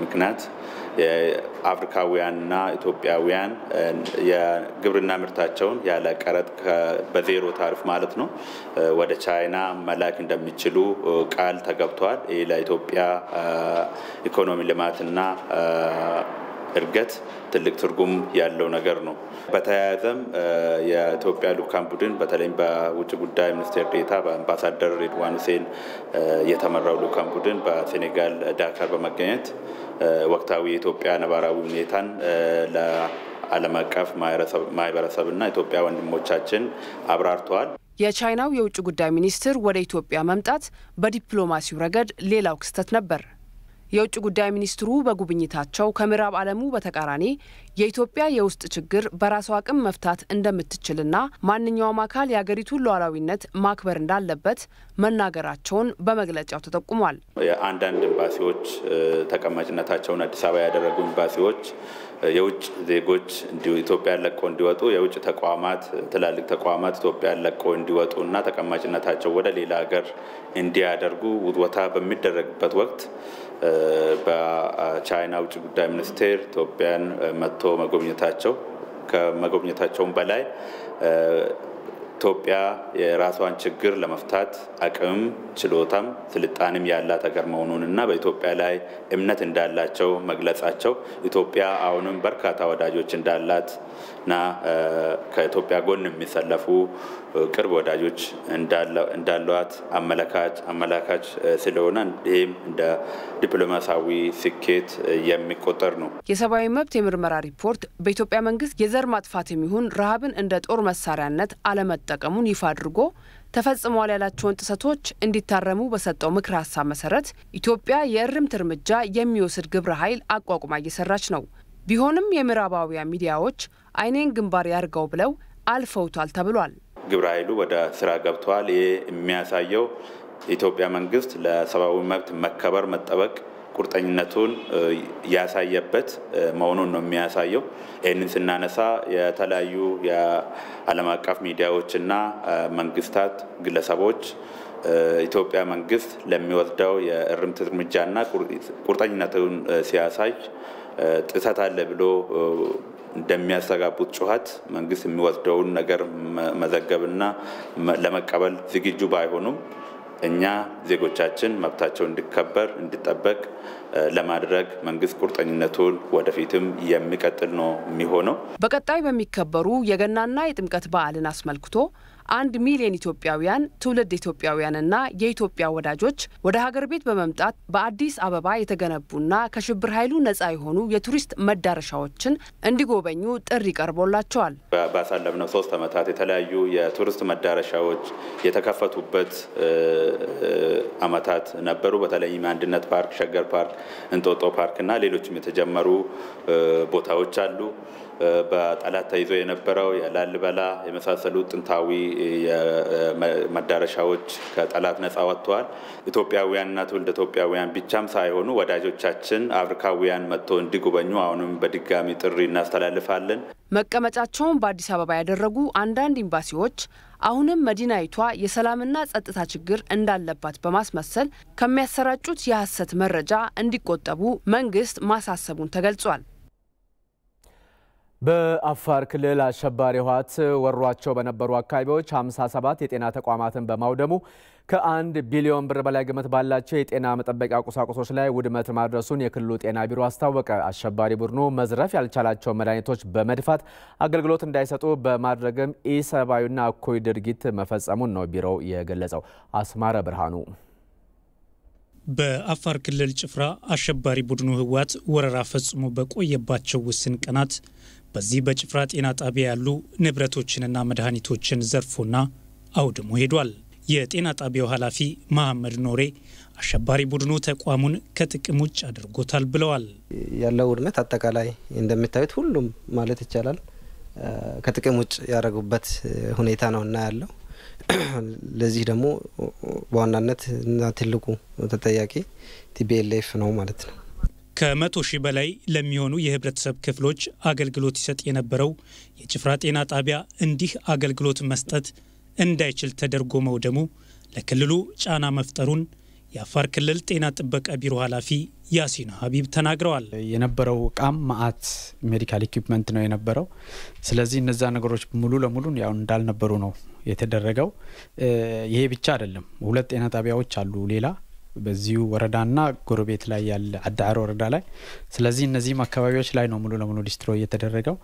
S8: ምክንያት የአፍሪካውያንና ኢትዮጵያውያን የግብርና ምርታቸውን ያለ ቀረጥ በዜሮ ታሪፍ ማለት ነው ወደ ቻይና መላክ እንደሚችሉ ቃል ተገብቷል። ይህ ለኢትዮጵያ ኢኮኖሚ ልማትና እድገት ትልቅ ትርጉም ያለው ነገር ነው። በተያያዘም የኢትዮጵያ ልኡካን ቡድን በተለይም በውጭ ጉዳይ ሚኒስቴር ዴኤታ በአምባሳደር ሬድዋን ሁሴን የተመራው ልኡካን ቡድን በሴኔጋል ዳካር በመገኘት ወቅታዊ የኢትዮጵያ ነባራዊ ሁኔታን ለዓለም አቀፍ ማህበረሰብና ኢትዮጵያ ወንድሞቻችን አብራርተዋል።
S7: የቻይናው የውጭ ጉዳይ ሚኒስትር ወደ ኢትዮጵያ መምጣት በዲፕሎማሲው ረገድ ሌላው ክስተት ነበር። የውጭ ጉዳይ ሚኒስትሩ በጉብኝታቸው ከምዕራብ ዓለሙ በተቃራኒ የኢትዮጵያ የውስጥ ችግር በራሷ አቅም መፍታት እንደምትችልና ማንኛውም አካል የሀገሪቱን ሉዓላዊነት ማክበር እንዳለበት መናገራቸውን በመግለጫው ተጠቁሟል።
S8: አንዳንድ ኤምባሲዎች ተቀማጭነታቸውን አዲስ አበባ ያደረጉ ኤምባሲዎች የውጭ ዜጎች ኢትዮጵያ ለቀው እንዲወጡ የውጭ ተቋማት ትላልቅ ተቋማት ኢትዮጵያ ለቀው እንዲወጡና ተቀማጭነታቸው ወደ ሌላ ሀገር እንዲያደርጉ ውትወታ በሚደረግበት ወቅት በቻይና ውጭ ጉዳይ ሚኒስቴር ኢትዮጵያን መጥቶ ከመጎብኘታቸውም በላይ ኢትዮጵያ የራሷን ችግር ለመፍታት አቅም ችሎታም ስልጣንም ያላት ሀገር መሆኑንና በኢትዮጵያ ላይ እምነት እንዳላቸው መግለጻቸው ኢትዮጵያ አሁንም በርካታ ወዳጆች እንዳላትና ከኢትዮጵያ ጎን የሚሰለፉ ቅርብ ወዳጆች እንዳሏት አመላካች ስለሆነ ይህም እንደ ዲፕሎማሲያዊ ስኬት የሚቆጠር ነው።
S7: የሰብአዊ መብት የምርመራ ሪፖርት በኢትዮጵያ መንግስት የዘር ማጥፋት የሚሆን ረሃብን እንደ ጦር መሳሪያነት አለመጠቀሙን ይፋ አድርጎ ተፈጽሟል ያላቸውን ጥሰቶች እንዲታረሙ በሰጠው ምክር ሀሳብ መሰረት ኢትዮጵያ የእርምት እርምጃ የሚወስድ ግብረ ኃይል አቋቁማ እየሰራች ነው። ቢሆንም የምዕራባውያን ሚዲያዎች አይኔን ግንባር ያርገው ብለው አልፈውታል ተብሏል።
S8: ግብረ ኃይሉ ወደ ስራ ገብቷል። ይህ የሚያሳየው ኢትዮጵያ መንግስት ለሰብአዊ መብት መከበር መጠበቅ ቁርጠኝነቱን ያሳየበት መሆኑን ነው የሚያሳየው። ይህንን ስናነሳ የተለያዩ የዓለም አቀፍ ሚዲያዎችና መንግስታት፣ ግለሰቦች ኢትዮጵያ መንግስት ለሚወስደው የእርምት እርምጃና ቁርጠኝነቱን ሲያሳይ ጥሰት አለ ብሎ እንደሚያስተጋቡት ጩኸት መንግስት የሚወስደውን ነገር መዘገብና ለመቀበል ዝግጁ ባይሆኑም እኛ ዜጎቻችን መብታቸው እንዲከበር እንዲጠበቅ ለማድረግ መንግስት ቁርጠኝነቱን ወደፊትም የሚቀጥል ነው የሚሆነው።
S7: በቀጣይ በሚከበሩ የገናና የጥምቀት በዓልን አስመልክቶ 1 ሚሊዮን ኢትዮጵያውያን ትውልድ ኢትዮጵያውያንና የኢትዮጵያ ወዳጆች ወደ ሀገር ቤት በመምጣት በአዲስ አበባ የተገነቡና ከሽብር ኃይሉ ነፃ የሆኑ የቱሪስት መዳረሻዎችን እንዲጎበኙ ጥሪ ቀርቦላቸዋል።
S8: ባሳለፍነው 3 ዓመታት የተለያዩ የቱሪስት መዳረሻዎች የተከፈቱበት ዓመታት ነበሩ። በተለይም አንድነት ፓርክ፣ ሸገር ፓርክ፣ እንጦጦ ፓርክ እና ሌሎችም የተጀመሩ ቦታዎች አሉ። በጠላት ተይዞ የነበረው የላሊበላ የመሳሰሉ ጥንታዊ መዳረሻዎች ከጠላት ነፃ ወጥተዋል። ኢትዮጵያውያንና ትውልደ ኢትዮጵያውያን ብቻም ሳይሆኑ ወዳጆቻችን አፍሪካውያን መጥቶ እንዲጎበኙ አሁንም በድጋሚ ጥሪ እናስተላልፋለን። መቀመጫቸውን በአዲስ አበባ ያደረጉ አንዳንድ ኤምባሲዎች አሁንም መዲናይቷ የሰላምና ጸጥታ ችግር እንዳለባት በማስመሰል ከሚያሰራጩት የሐሰት መረጃ እንዲቆጠቡ መንግስት ማሳሰቡን ተገልጿል።
S1: በአፋር ክልል አሸባሪ ህወሓት ወሯቸው በነበሩ አካባቢዎች 57 የጤና ተቋማትን በማውደሙ ከ1 ቢሊዮን ብር በላይ ግምት ባላቸው የጤና መጠበቂያ ቁሳቁሶች ላይ ውድመት ማድረሱን የክልሉ ጤና ቢሮ አስታወቀ። አሸባሪ ቡድኑ መዝረፍ ያልቻላቸው መድኃኒቶች በመድፋት አገልግሎት እንዳይሰጡ በማድረግም ኢሰብአዊና እኩይ ድርጊት መፈጸሙን ነው ቢሮው የገለጸው። አስማረ ብርሃኑ
S9: በአፋር ክልል ጭፍራ አሸባሪ ቡድኑ ህወሓት ወረራ ፈጽሞ በቆየባቸው ውስን ቀናት በዚህ በጭፍራ ጤና ጣቢያ ያሉ ንብረቶችንና መድኃኒቶችን ዘርፎና አውድሞ ሄዷል። የጤና ጣቢያው ኃላፊ መሐመድ ኖሬ አሸባሪ ቡድኑ ተቋሙን ከጥቅም ውጭ አድርጎታል ብለዋል።
S10: ያለው ውድመት አጠቃላይ እንደምታዩት ሁሉም ማለት ይቻላል ከጥቅም ውጭ ያደረጉበት ሁኔታ ነውና ያለው ለዚህ ደግሞ በዋናነት እና ትልቁ ተጠያቂ ቲቢኤልኤፍ ነው ማለት ነው።
S9: ከ100 ሺህ በላይ ለሚሆኑ የህብረተሰብ ክፍሎች አገልግሎት ይሰጥ የነበረው የጭፍራ ጤና ጣቢያ እንዲህ አገልግሎት መስጠት እንዳይችል ተደርጎ መውደሙ ለክልሉ ጫና መፍጠሩን የአፋር ክልል ጤና ጥበቃ ቢሮ ኃላፊ ያሲን ሀቢብ ተናግረዋል።
S11: የነበረው ቃም ማአት ሜዲካል ኢኩዊፕመንት ነው የነበረው። ስለዚህ እነዛ ነገሮች ሙሉ ለሙሉ ያው እንዳልነበሩ ነው የተደረገው። ይሄ ብቻ አይደለም፣ 2 ጤና ጣቢያዎች አሉ ሌላ በዚሁ ወረዳና ጎረቤት ላይ ያለ አዳዕሮ ወረዳ ላይ። ስለዚህ እነዚህም አካባቢዎች ላይ ነው ሙሉ ለሙሉ ዲስትሮይ የተደረገው።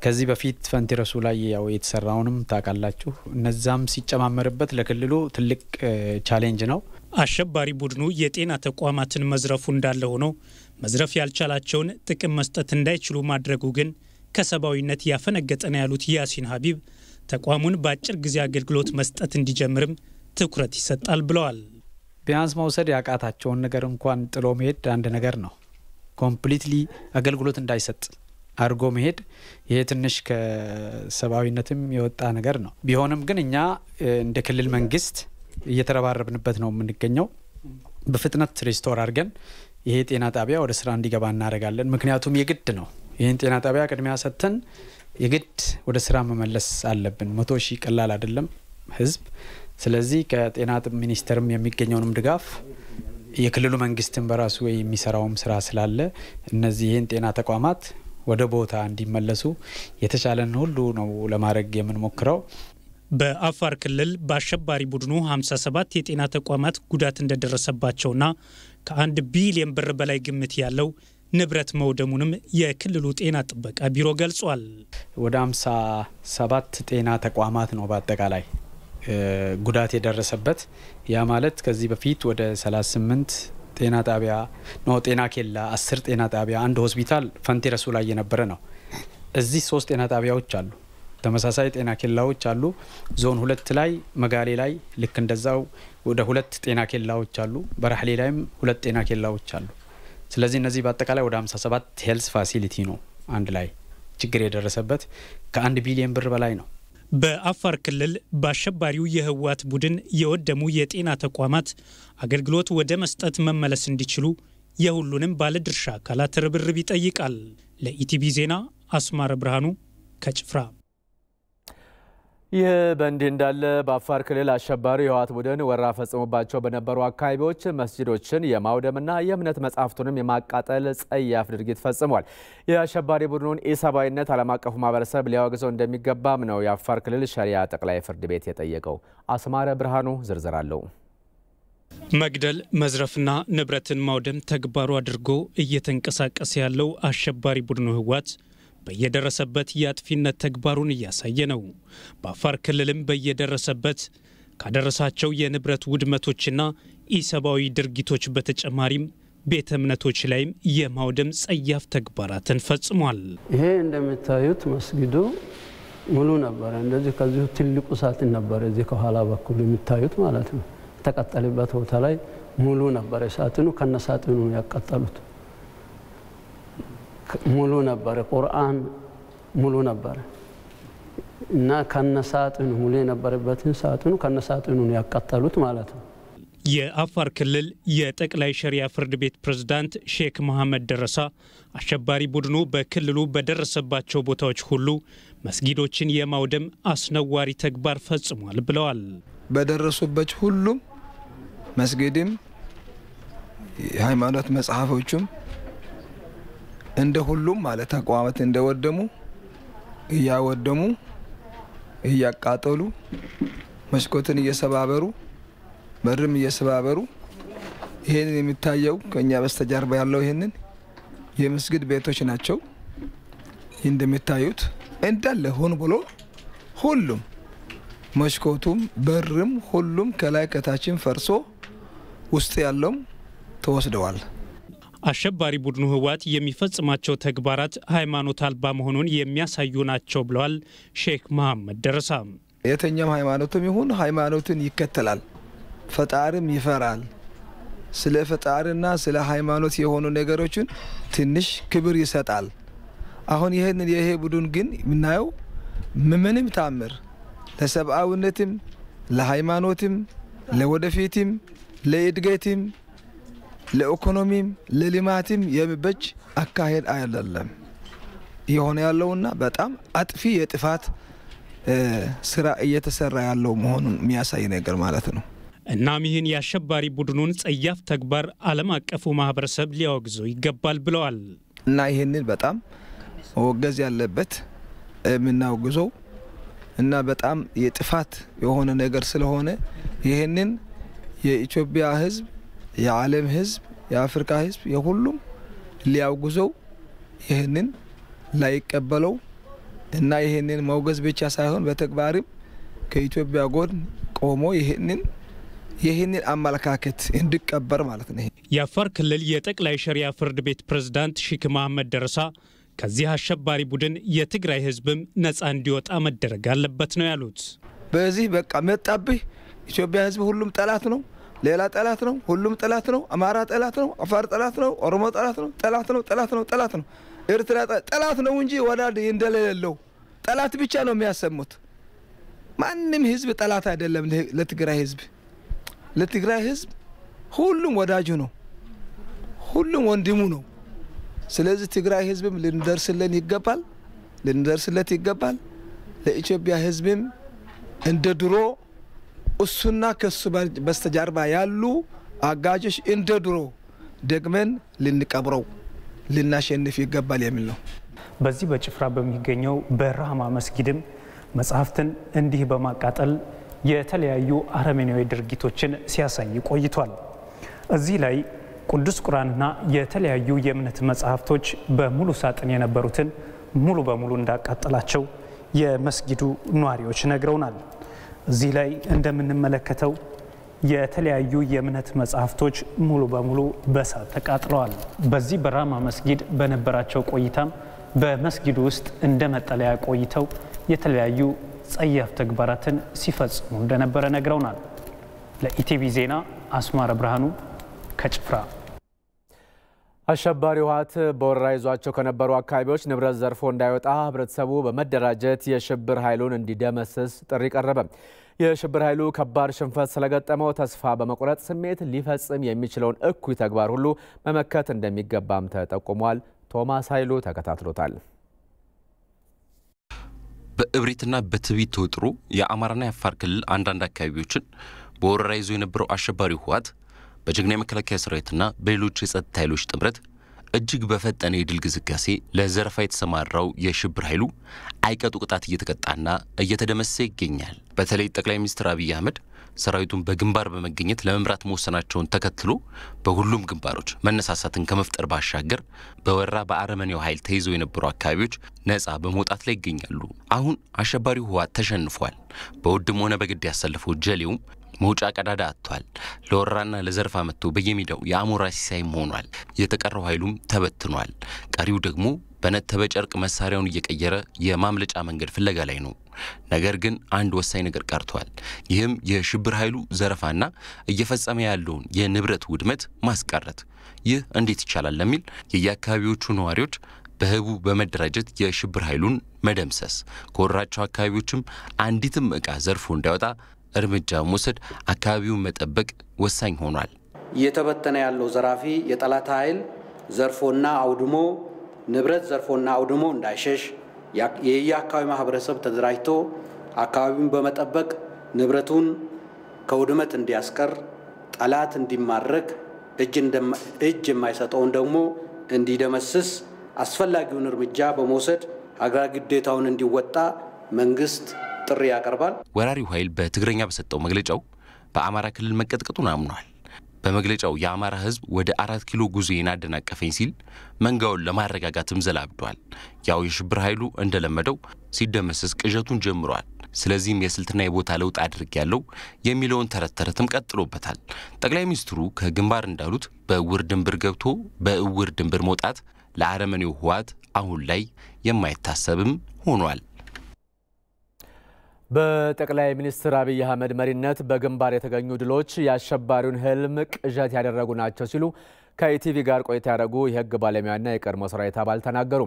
S11: ከዚህ በፊት ፈንቲረሱ ላይ ያው የተሰራውንም ታውቃላችሁ። እነዛም ሲጨማመርበት ለክልሉ ትልቅ ቻሌንጅ ነው።
S9: አሸባሪ ቡድኑ የጤና ተቋማትን መዝረፉ እንዳለ ሆኖ መዝረፍ ያልቻላቸውን ጥቅም መስጠት እንዳይችሉ ማድረጉ ግን ከሰብአዊነት ያፈነገጠ ነው ያሉት ያሲን ሀቢብ ተቋሙን በአጭር ጊዜ አገልግሎት መስጠት እንዲጀምርም ትኩረት ይሰጣል ብለዋል።
S11: ቢያንስ መውሰድ ያቃታቸውን ነገር እንኳን ጥሎ መሄድ አንድ ነገር ነው። ኮምፕሊትሊ አገልግሎት እንዳይሰጥ አርጎ መሄድ ይሄ ትንሽ ከሰብአዊነትም የወጣ ነገር ነው። ቢሆንም ግን እኛ እንደ ክልል መንግስት እየተረባረብንበት ነው የምንገኘው። በፍጥነት ሪስቶር አድርገን ይሄ ጤና ጣቢያ ወደ ስራ እንዲገባ እናደርጋለን። ምክንያቱም የግድ ነው ይሄን ጤና ጣቢያ ቅድሚያ ሰጥተን የግድ ወደ ስራ መመለስ አለብን። 100 ሺህ ቀላል አይደለም ህዝብ። ስለዚህ ከጤና ሚኒስቴርም የሚገኘውንም ድጋፍ የክልሉ መንግስትን በራሱ የሚሰራውም ስራ ስላለ እነዚህን ጤና ተቋማት ወደ ቦታ እንዲመለሱ የተቻለን ሁሉ ነው ለማድረግ የምንሞክረው።
S9: በአፋር ክልል በአሸባሪ ቡድኑ 57 የጤና ተቋማት ጉዳት እንደደረሰባቸውና ከ1 ቢሊዮን ብር በላይ ግምት ያለው ንብረት መውደሙንም የክልሉ ጤና ጥበቃ ቢሮ ገልጿል።
S11: ወደ 57 ጤና ተቋማት ነው በአጠቃላይ ጉዳት የደረሰበት። ያ ማለት ከዚህ በፊት ወደ 38 ጤና ጣቢያ ነው ጤና ኬላ 10 ጤና ጣቢያ አንድ ሆስፒታል ፈንቲረሱ ላይ የነበረ ነው። እዚህ 3 ጤና ጣቢያዎች አሉ። ተመሳሳይ ጤና ኬላዎች አሉ። ዞን 2 ላይ መጋሌ ላይ ልክ እንደዛው ወደ 2 ጤና ኬላዎች አሉ። በራህሌ ላይም 2 ጤና ኬላዎች አሉ። ስለዚህ እነዚህ በአጠቃላይ ወደ 57 ሄልዝ ፋሲሊቲ ነው አንድ ላይ ችግር የደረሰበት ከ1 ቢሊዮን ብር በላይ ነው።
S9: በአፋር ክልል በአሸባሪው የህወሓት ቡድን የወደሙ የጤና ተቋማት አገልግሎት ወደ መስጠት መመለስ እንዲችሉ የሁሉንም ባለድርሻ አካላት ርብርብ ይጠይቃል። ለኢቲቪ ዜና አስማረ ብርሃኑ ከጭፍራ።
S1: ይህ በእንዲህ እንዳለ በአፋር ክልል አሸባሪ የህወሓት ቡድን ወረራ ፈጽሞባቸው በነበሩ አካባቢዎች መስጂዶችን የማውደምና የእምነት መጻሕፍቱንም የማቃጠል ጸያፍ ድርጊት ፈጽሟል። የአሸባሪ ቡድኑን ኢሰብአዊነት ዓለም አቀፉ ማህበረሰብ ሊያወግዘው እንደሚገባም ነው የአፋር ክልል ሸሪዓ ጠቅላይ ፍርድ ቤት የጠየቀው። አስማረ ብርሃኑ ዝርዝር አለው።
S9: መግደል፣ መዝረፍና ንብረትን ማውደም ተግባሩ አድርጎ እየተንቀሳቀሰ ያለው አሸባሪ ቡድኑ ህወሓት በየደረሰበት የአጥፊነት ተግባሩን እያሳየ ነው። በአፋር ክልልም በየደረሰበት ካደረሳቸው የንብረት ውድመቶችና ኢሰብአዊ ድርጊቶች በተጨማሪም ቤተ እምነቶች ላይም የማውደም ጸያፍ ተግባራትን ፈጽሟል።
S12: ይሄ እንደምታዩት መስጊዱ ሙሉ ነበር። እንደዚህ ከዚሁ ትልቁ ሳጥን ነበር እዚህ ከኋላ በኩል የምታዩት ማለት ነው። ተቀጠለበት ቦታ ላይ ሙሉ ነበር። ሳጥኑ ከነሳጥኑ ያቀጠሉት ሙሉ ነበር። ቁርአን ሙሉ ነበር እና ከነሳጥኑ ሙሉ የነበረበትን ሳጥኑ ከነሳጥኑ ያቀጠሉት ማለት ነው።
S9: የአፋር ክልል የጠቅላይ ሸሪዓ ፍርድ ቤት ፕሬዝዳንት ሼክ መሐመድ ደረሳ አሸባሪ ቡድኑ በክልሉ በደረሰባቸው ቦታዎች ሁሉ መስጊዶችን የማውደም አስነዋሪ ተግባር ፈጽሟል ብለዋል።
S13: በደረሱበት ሁሉም መስጊድም የሃይማኖት መጽሐፎችም እንደ ሁሉም ማለት ተቋማት እንደወደሙ እያወደሙ እያቃጠሉ መስኮትን እየሰባበሩ በርም እየሰባበሩ ይሄን የሚታየው ከኛ በስተጀርባ ያለው ይሄንን የመስጊድ ቤቶች ናቸው። እንደሚታዩት እንዳለ ሆን ብሎ ሁሉም መስኮቱም በርም ሁሉም ከላይ ከታችን ፈርሶ ውስጥ ያለው ተወስደዋል።
S9: አሸባሪ ቡድኑ ህወሓት የሚፈጽማቸው ተግባራት ሃይማኖት አልባ መሆኑን የሚያሳዩ ናቸው ብለዋል ሼክ መሐመድ ደረሳ።
S13: የትኛው ሃይማኖትም ይሁን ሃይማኖትን ይከተላል፣ ፈጣሪም ይፈራል። ስለ ፈጣሪና ስለ ሃይማኖት የሆኑ ነገሮችን ትንሽ ክብር ይሰጣል። አሁን ይሄ ቡድን ግን ምናየው ምንም ታምር ለሰብአዊነትም ለሃይማኖትም ለወደፊትም ለእድገትም ለኢኮኖሚም ለልማትም የሚበጅ አካሄድ አይደለም የሆነ ያለውና በጣም አጥፊ የጥፋት ስራ እየተሰራ ያለው መሆኑን የሚያሳይ ነገር ማለት ነው።
S9: እናም ይህን የአሸባሪ ቡድኑን ጸያፍ ተግባር ዓለም አቀፉ ማህበረሰብ ሊያወግዘው ይገባል ብለዋል።
S13: እና ይሄንን በጣም መወገዝ ያለበት የምናወግዘው እና በጣም የጥፋት የሆነ ነገር ስለሆነ ይሄንን የኢትዮጵያ ህዝብ የዓለም ህዝብ የአፍሪካ ህዝብ የሁሉም ሊያውግዘው ይሄንን ላይቀበለው እና ይሄንን መውገዝ ብቻ ሳይሆን በተግባርም ከኢትዮጵያ ጎን ቆሞ ይሄንን አመለካከት እንዲቀበር ማለት ነው።
S9: የአፋር ክልል የጠቅላይ ሸሪዓ ፍርድ ቤት ፕሬዝዳንት ሼክ መሐመድ ደረሳ ከዚህ አሸባሪ ቡድን የትግራይ ህዝብም ነፃ እንዲወጣ መደረግ አለበት ነው ያሉት።
S13: በዚህ በቃ መጣብህ ኢትዮጵያ ህዝብ ሁሉም ጠላት ነው፣ ሌላ ጠላት ነው፣ ሁሉም ጠላት ነው፣ አማራ ጠላት ነው፣ አፋር ጠላት ነው፣ ኦሮሞ ጠላት ነው፣ ጠላት ነው፣ ኤርትራ ጠላት ነው እንጂ ወዳድ እንደሌለው ጠላት ብቻ ነው የሚያሰሙት። ማንም ህዝብ ጠላት አይደለም ለትግራይ ህዝብ ሁሉም ወዳጁ ነው፣ ሁሉም ወንድሙ ነው። ስለዚህ ትግራይ ህዝብም ልንደርስለት ይገባል። ለኢትዮጵያ ህዝብም እንደ ድሮ እሱና ከሱ በስተጀርባ ያሉ አጋጆች እንደ ድሮ ደግመን ልንቀብረው ልናሸንፍ ይገባል የሚል ነው።
S9: በዚህ በጭፍራ በሚገኘው በራህማ መስጊድም መጽሐፍትን እንዲህ በማቃጠል የተለያዩ አረመኔያዊ ድርጊቶችን ሲያሳይ ቆይቷል። እዚህ ላይ ቅዱስ ቁርአንና የተለያዩ የእምነት መጽሐፍቶች በሙሉ ሳጥን የነበሩትን ሙሉ በሙሉ እንዳቃጠላቸው የመስጊዱ ኗሪዎች ነግረውናል። እዚህ ላይ እንደምንመለከተው የተለያዩ የእምነት መጽሐፍቶች ሙሉ በሙሉ በእሳት ተቃጥለዋል። በዚህ በራህማ መስጊድ በነበራቸው ቆይታም በመስጊዱ ውስጥ እንደ መጠለያ ቆይተው የተለያዩ ጸያፍ ተግባራትን ሲፈጽሙ እንደነበረ ነግረውናል። ለኢቲቪ ዜና አስማረ ብርሃኑ ከጭፍራ።
S1: አሸባሪ ህወሓት በወረራ ይዟቸው ከነበሩ አካባቢዎች ንብረት ዘርፎ እንዳይወጣ ህብረተሰቡ በመደራጀት የሽብር ኃይሉን እንዲደመስስ ጥሪ ቀረበ። የሽብር ኃይሉ ከባድ ሽንፈት ስለገጠመው ተስፋ በመቁረጥ ስሜት ሊፈጽም የሚችለውን እኩይ ተግባር ሁሉ መመከት እንደሚገባም ተጠቁሟል። ቶማስ ኃይሉ ተከታትሎታል።
S14: በእብሪትና በትዕቢት ተወጥሮ የአማራና የአፋር ክልል አንዳንድ አካባቢዎችን በወረራ ይዞ የነበረው አሸባሪው ህወሓት በጀግና የመከላከያ ሰራዊትና በሌሎች የጸጥታ ኃይሎች ጥምረት እጅግ በፈጠነ የድል ግስጋሴ ለዘረፋ የተሰማራው የሽብር ኃይሉ አይቀጡ ቅጣት እየተቀጣና እየተደመሰሰ ይገኛል። በተለይ ጠቅላይ ሚኒስትር አብይ አህመድ ሰራዊቱን በግንባር በመገኘት ለመምራት መወሰናቸውን ተከትሎ በሁሉም ግንባሮች መነሳሳትን ከመፍጠር ባሻገር በወረራ በአረመኔው ኃይል ተይዘው የነበሩ አካባቢዎች ነፃ በመውጣት ላይ ይገኛሉ። አሁን አሸባሪው ህወሓት ተሸንፏል። በውድም ሆነ በግድ ያሰለፈው ጀሌውም መውጫ ቀዳዳ አጥቷል። ለወራና ለዘርፋ መጥቶ በየሜዳው የአሞራ ሲሳይም ሆኗል። የተቀረው ኃይሉም ተበትኗል። ቀሪው ደግሞ በነተበ ጨርቅ መሳሪያውን እየቀየረ የማምለጫ መንገድ ፍለጋ ላይ ነው። ነገር ግን አንድ ወሳኝ ነገር ቀርቷል። ይህም የሽብር ኃይሉ ዘረፋና እየፈጸመ ያለውን የንብረት ውድመት ማስቀረት። ይህ እንዴት ይቻላል ለሚል የየአካባቢዎቹ ነዋሪዎች በህቡ በመደራጀት የሽብር ኃይሉን መደምሰስ፣ ከወራቸው አካባቢዎችም አንዲትም ዕቃ ዘርፎ እንዳይወጣ እርምጃ መውሰድ፣ አካባቢውን መጠበቅ ወሳኝ ሆኗል።
S15: እየተበተነ ያለው ዘራፊ የጠላት ኃይል ዘርፎና አውድሞ ንብረት ዘርፎና አውድሞ እንዳይሸሽ የየአካባቢ ማህበረሰብ ተደራጅቶ አካባቢውን በመጠበቅ ንብረቱን ከውድመት እንዲያስቀር፣ ጠላት እንዲማረክ፣ እጅ የማይሰጠውን ደግሞ እንዲደመስስ አስፈላጊውን እርምጃ በመውሰድ ሀገራዊ ግዴታውን እንዲወጣ መንግስት ጥሪ ያቀርባል።
S14: ወራሪው ኃይል በትግረኛ በሰጠው መግለጫው በአማራ ክልል መቀጥቀጡን አምኗል። በመግለጫው የአማራ ህዝብ ወደ 4 ኪሎ ጉዞዬን አደናቀፈኝ ሲል መንጋውን ለማረጋጋትም ዘላብዷል። ያው የሽብር ኃይሉ እንደለመደው ሲደመሰስ ቅዠቱን ጀምሯል። ስለዚህም የስልትና የቦታ ለውጥ አድርጌያለሁ የሚለውን ተረተረትም ቀጥሎበታል። ጠቅላይ ሚኒስትሩ ከግንባር እንዳሉት በእውር ድንብር ገብቶ በእውር ድንብር መውጣት ለአረመኔው ህወሓት አሁን ላይ የማይታሰብም ሆኗል።
S1: በጠቅላይ ሚኒስትር አብይ አህመድ መሪነት በግንባር የተገኙ ድሎች የአሸባሪውን ህልም ቅዠት ያደረጉ ናቸው ሲሉ ከኢቲቪ ጋር ቆይታ ያደረጉ የህግ ባለሙያና የቀድሞ ሰራዊት አባል ተናገሩ።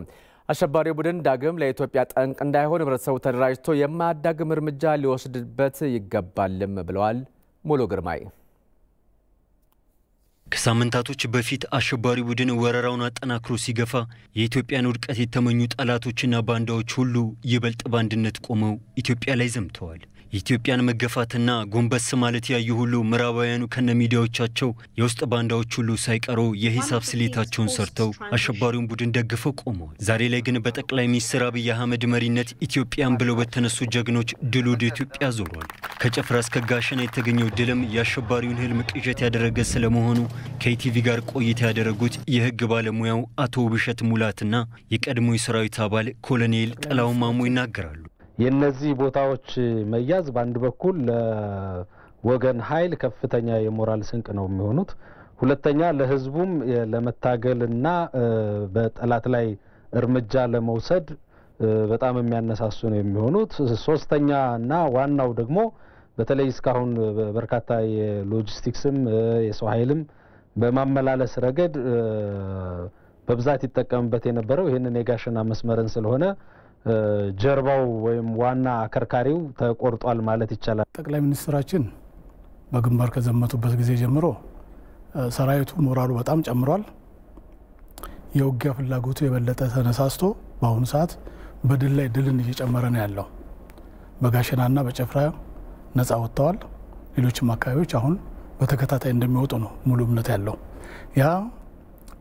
S1: አሸባሪው ቡድን ዳግም ለኢትዮጵያ ጠንቅ እንዳይሆን ህብረተሰቡ ተደራጅቶ የማያዳግም እርምጃ ሊወስድበት ይገባልም ብለዋል። ሙሉ ግርማይ
S16: ከሳምንታቶች በፊት አሸባሪ ቡድን ወረራውን አጠናክሮ ሲገፋ የኢትዮጵያን ውድቀት የተመኙ ጠላቶችና ባንዳዎች ሁሉ ይበልጥ ባንድነት ቆመው ኢትዮጵያ ላይ ዘምተዋል። የኢትዮጵያን መገፋትና ጎንበስ ማለት ያዩ ሁሉ ምዕራባውያኑ ከነሚዲያዎቻቸው የውስጥ ባንዳዎች ሁሉ ሳይቀሩ የሂሳብ ስሌታቸውን ሰርተው አሸባሪውን ቡድን ደግፈው ቆመዋል። ዛሬ ላይ ግን በጠቅላይ ሚኒስትር አብይ አህመድ መሪነት ኢትዮጵያን ብለው በተነሱ ጀግኖች ድሉ ወደ ኢትዮጵያ ዞሯል። ከጨፍራ እስከ ጋሸና የተገኘው ድልም የአሸባሪውን ህልም ቅዠት ያደረገ ስለመሆኑ ከኢቲቪ ጋር ቆይታ ያደረጉት የህግ ባለሙያው አቶ ውብሸት ሙላትና የቀድሞ የሰራዊት አባል ኮሎኔል ጥላውን ማሞ ይናገራሉ።
S17: የነዚህ ቦታዎች መያዝ በአንድ በኩል ለወገን ኃይል ከፍተኛ የሞራል ስንቅ ነው የሚሆኑት። ሁለተኛ ለህዝቡም ለመታገልና በጠላት ላይ እርምጃ ለመውሰድ በጣም የሚያነሳሱ ነው የሚሆኑት። ሶስተኛና ዋናው ደግሞ በተለይ እስካሁን በርካታ የሎጂስቲክስም የሰው ኃይልም በማመላለስ ረገድ በብዛት ይጠቀምበት የነበረው ይሄንን የጋሸና መስመርን ስለሆነ ጀርባው ወይም ዋና አከርካሪው ተቆርጧል ማለት ይቻላል።
S18: ጠቅላይ ሚኒስትራችን በግንባር ከዘመቱበት ጊዜ ጀምሮ ሰራዊቱ ሞራሉ በጣም ጨምሯል። የውጊያ ፍላጎቱ የበለጠ ተነሳስቶ በአሁኑ ሰዓት በድል ላይ ድልን እየጨመረ ነው ያለው። በጋሸናና በጨፍራ ነፃ ወጥተዋል። ሌሎችም አካባቢዎች አሁን በተከታታይ እንደሚወጡ ነው ሙሉ እምነት ያለው። ያ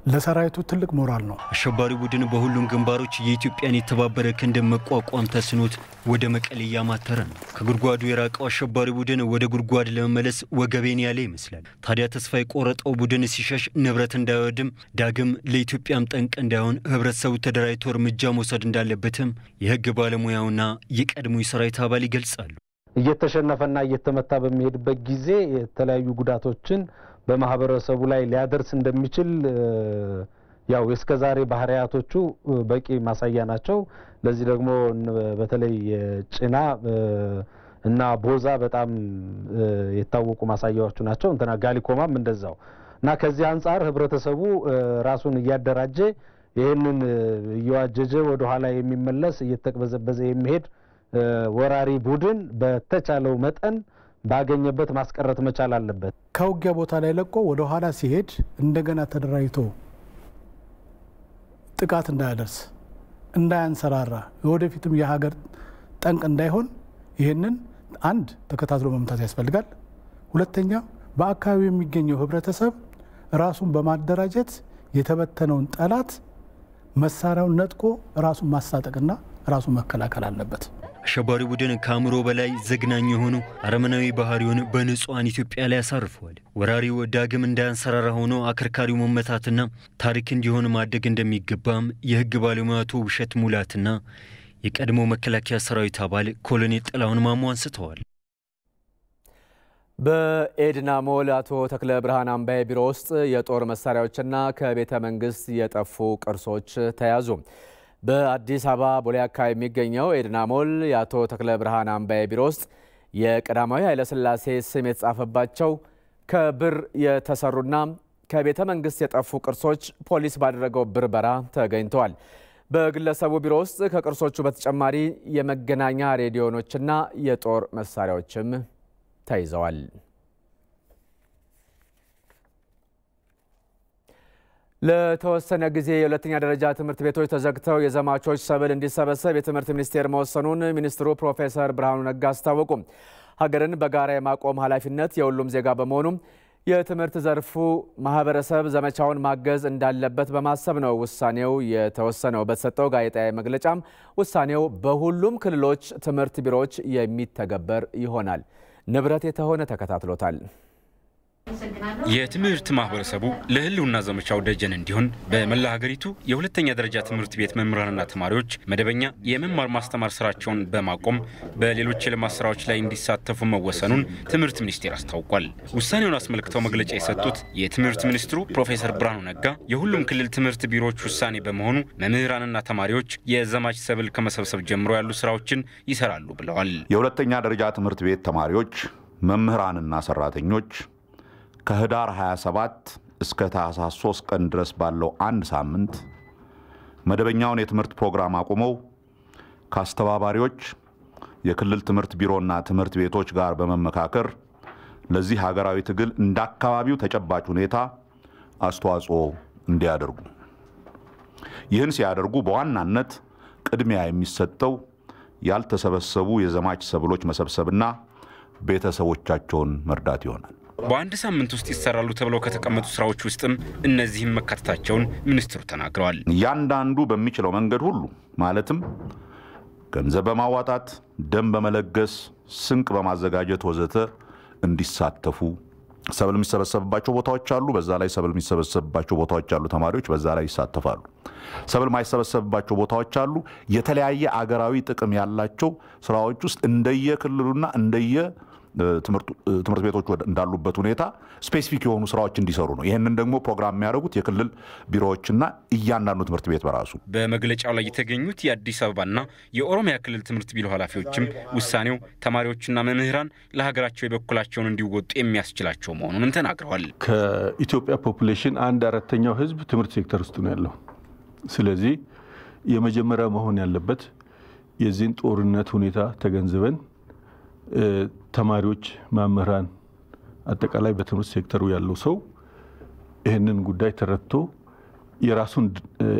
S18: ለሰራዊቱ ትልቅ ሞራል ነው።
S16: አሸባሪ ቡድን በሁሉም ግንባሮች የኢትዮጵያን የተባበረ ክንድ መቋቋም ተስኖት ወደ መቀሌ ያማተረ ነው። ከጉድጓዱ የራቀው አሸባሪ ቡድን ወደ ጉድጓድ ለመመለስ ወገቤን ያለ ይመስላል። ታዲያ ተስፋ የቆረጠው ቡድን ሲሸሽ ንብረት እንዳይወድም ዳግም ለኢትዮጵያም ጠንቅ እንዳይሆን ህብረተሰቡ ተደራጅቶ እርምጃ መውሰድ እንዳለበትም የህግ ባለሙያውና የቀድሞ የሰራዊት አባል ይገልጻሉ።
S17: እየተሸነፈና እየተመታ በሚሄድበት ጊዜ የተለያዩ ጉዳቶችን በማህበረሰቡ ላይ ሊያደርስ እንደሚችል ያው እስከዛሬ ባህሪያቶቹ በቂ ማሳያ ናቸው። ለዚህ ደግሞ በተለይ ጭና እና ቦዛ በጣም የታወቁ ማሳያዎቹ ናቸው። እንትና ጋሊኮማም እንደዛው እና ከዚህ አንፃር ህብረተሰቡ ራሱን እያደራጀ ይሄንን እየዋጀጀ ወደ ኋላ የሚመለስ እየተቀበዘበዘ የሚሄድ ወራሪ ቡድን በተቻለው መጠን ባገኘበት ማስቀረት መቻል አለበት።
S18: ከውጊያ ቦታ ላይ ለቆ ወደ ኋላ ሲሄድ እንደገና ተደራጅቶ ጥቃት እንዳያደርስ እንዳያንሰራራ ወደፊትም የሀገር ጠንቅ እንዳይሆን ይሄንን አንድ ተከታትሎ መምታት ያስፈልጋል። ሁለተኛ በአካባቢው የሚገኘው ህብረተሰብ ራሱን በማደራጀት የተበተነውን ጠላት መሳሪያውን ነጥቆ ራሱን ማስታጠቅና ራሱን መከላከል አለበት።
S16: አሸባሪ ቡድን ከአእምሮ በላይ ዘግናኝ የሆኑ አረመናዊ ባህሪውን በንጹሃን ኢትዮጵያ ላይ ያሳርፈዋል። ወራሪው ዳግም እንዳያንሰራራ ሆኖ አከርካሪው መመታትና ታሪክ እንዲሆን ማድረግ እንደሚገባም የህግ ባለሙያ አቶ ውብሸት ሙላትና የቀድሞ መከላከያ ሰራዊት አባል ኮሎኔል ጥላሁን ማሞ አንስተዋል።
S1: በኤድና ሞል አቶ ተክለ ብርሃን አምባዬ ቢሮ ውስጥ የጦር መሳሪያዎችና ከቤተ መንግስት የጠፉ ቅርሶች ተያዙ። በአዲስ አበባ ቦሌ አካባቢ የሚገኘው ኤድና ሞል የአቶ ተክለ ብርሃን አምባዬ ቢሮ ውስጥ የቀዳማዊ ኃይለ ሥላሴ ስም የተጻፈባቸው ከብር የተሰሩና ከቤተ መንግስት የጠፉ ቅርሶች ፖሊስ ባደረገው ብርበራ ተገኝተዋል። በግለሰቡ ቢሮ ውስጥ ከቅርሶቹ በተጨማሪ የመገናኛ ሬዲዮኖችና የጦር መሳሪያዎችም ተይዘዋል። ለተወሰነ ጊዜ የሁለተኛ ደረጃ ትምህርት ቤቶች ተዘግተው የዘማቾች ሰብል እንዲሰበሰብ የትምህርት ሚኒስቴር መወሰኑን ሚኒስትሩ ፕሮፌሰር ብርሃኑ ነጋ አስታወቁ። ሀገርን በጋራ የማቆም ኃላፊነት የሁሉም ዜጋ በመሆኑ የትምህርት ዘርፉ ማህበረሰብ ዘመቻውን ማገዝ እንዳለበት በማሰብ ነው ውሳኔው የተወሰነው። በተሰጠው ጋዜጣዊ መግለጫም ውሳኔው በሁሉም ክልሎች ትምህርት ቢሮዎች የሚተገበር ይሆናል። ንብረት የተሆነ ተከታትሎታል።
S19: የትምህርት ማህበረሰቡ ለህልውና ዘመቻው ደጀን እንዲሆን በመላ ሀገሪቱ የሁለተኛ ደረጃ ትምህርት ቤት መምህራንና ተማሪዎች መደበኛ የመማር ማስተማር ስራቸውን በማቆም በሌሎች የልማት ስራዎች ላይ እንዲሳተፉ መወሰኑን ትምህርት ሚኒስቴር አስታውቋል። ውሳኔውን አስመልክተው መግለጫ የሰጡት የትምህርት ሚኒስትሩ ፕሮፌሰር ብርሃኑ ነጋ የሁሉም ክልል ትምህርት ቢሮዎች ውሳኔ በመሆኑ መምህራንና ተማሪዎች የዘማች ሰብል ከመሰብሰብ ጀምሮ ያሉ ስራዎችን ይሰራሉ ብለዋል።
S20: የሁለተኛ ደረጃ ትምህርት ቤት ተማሪዎች፣ መምህራንና ሰራተኞች ከህዳር 27 እስከ ታህሳስ 3 ቀን ድረስ ባለው አንድ ሳምንት መደበኛውን የትምህርት ፕሮግራም አቁመው ከአስተባባሪዎች የክልል ትምህርት ቢሮና ትምህርት ቤቶች ጋር በመመካከር ለዚህ ሀገራዊ ትግል እንደ አካባቢው ተጨባጭ ሁኔታ አስተዋጽኦ እንዲያደርጉ ይህን ሲያደርጉ በዋናነት ቅድሚያ የሚሰጠው ያልተሰበሰቡ የዘማች ሰብሎች መሰብሰብና ቤተሰቦቻቸውን መርዳት ይሆናል።
S19: በአንድ ሳምንት ውስጥ ይሰራሉ ተብለው ከተቀመጡ ስራዎች ውስጥም እነዚህም መካተታቸውን ሚኒስትሩ ተናግረዋል።
S20: ያንዳንዱ በሚችለው መንገድ ሁሉ ማለትም ገንዘብ በማዋጣት ደም በመለገስ ስንቅ በማዘጋጀት ወዘተ እንዲሳተፉ ሰብል የሚሰበሰብባቸው ቦታዎች አሉ። በዛ ላይ ሰብል የሚሰበሰብባቸው ቦታዎች አሉ። ተማሪዎች በዛ ላይ ይሳተፋሉ። ሰብል ማይሰበሰብባቸው ቦታዎች አሉ። የተለያየ አገራዊ ጥቅም ያላቸው ስራዎች ውስጥ እንደየክልሉና እንደየ ትምህርት ቤቶች እንዳሉበት ሁኔታ ስፔሲፊክ የሆኑ ስራዎች እንዲሰሩ ነው። ይሄንን ደግሞ ፕሮግራም የሚያደርጉት የክልል ቢሮዎችና እያንዳንዱ ትምህርት ቤት በራሱ።
S19: በመግለጫው ላይ የተገኙት የአዲስ አበባና የኦሮሚያ ክልል ትምህርት ቢሮ ኃላፊዎችም ውሳኔው ተማሪዎችና መምህራን ለሀገራቸው የበኩላቸውን እንዲወጡ የሚያስችላቸው መሆኑንም ተናግረዋል።
S21: ከኢትዮጵያ ፖፑሌሽን 1/4 ህዝብ ትምህርት ሴክተር ውስጥ ነው ያለው። ስለዚህ የመጀመሪያ መሆን ያለበት የዚህን ጦርነት ሁኔታ ተገንዝበን ተማሪዎች፣ መምህራን፣ አጠቃላይ በትምህርት ሴክተሩ ያለው ሰው ይህንን ጉዳይ ተረድቶ የራሱን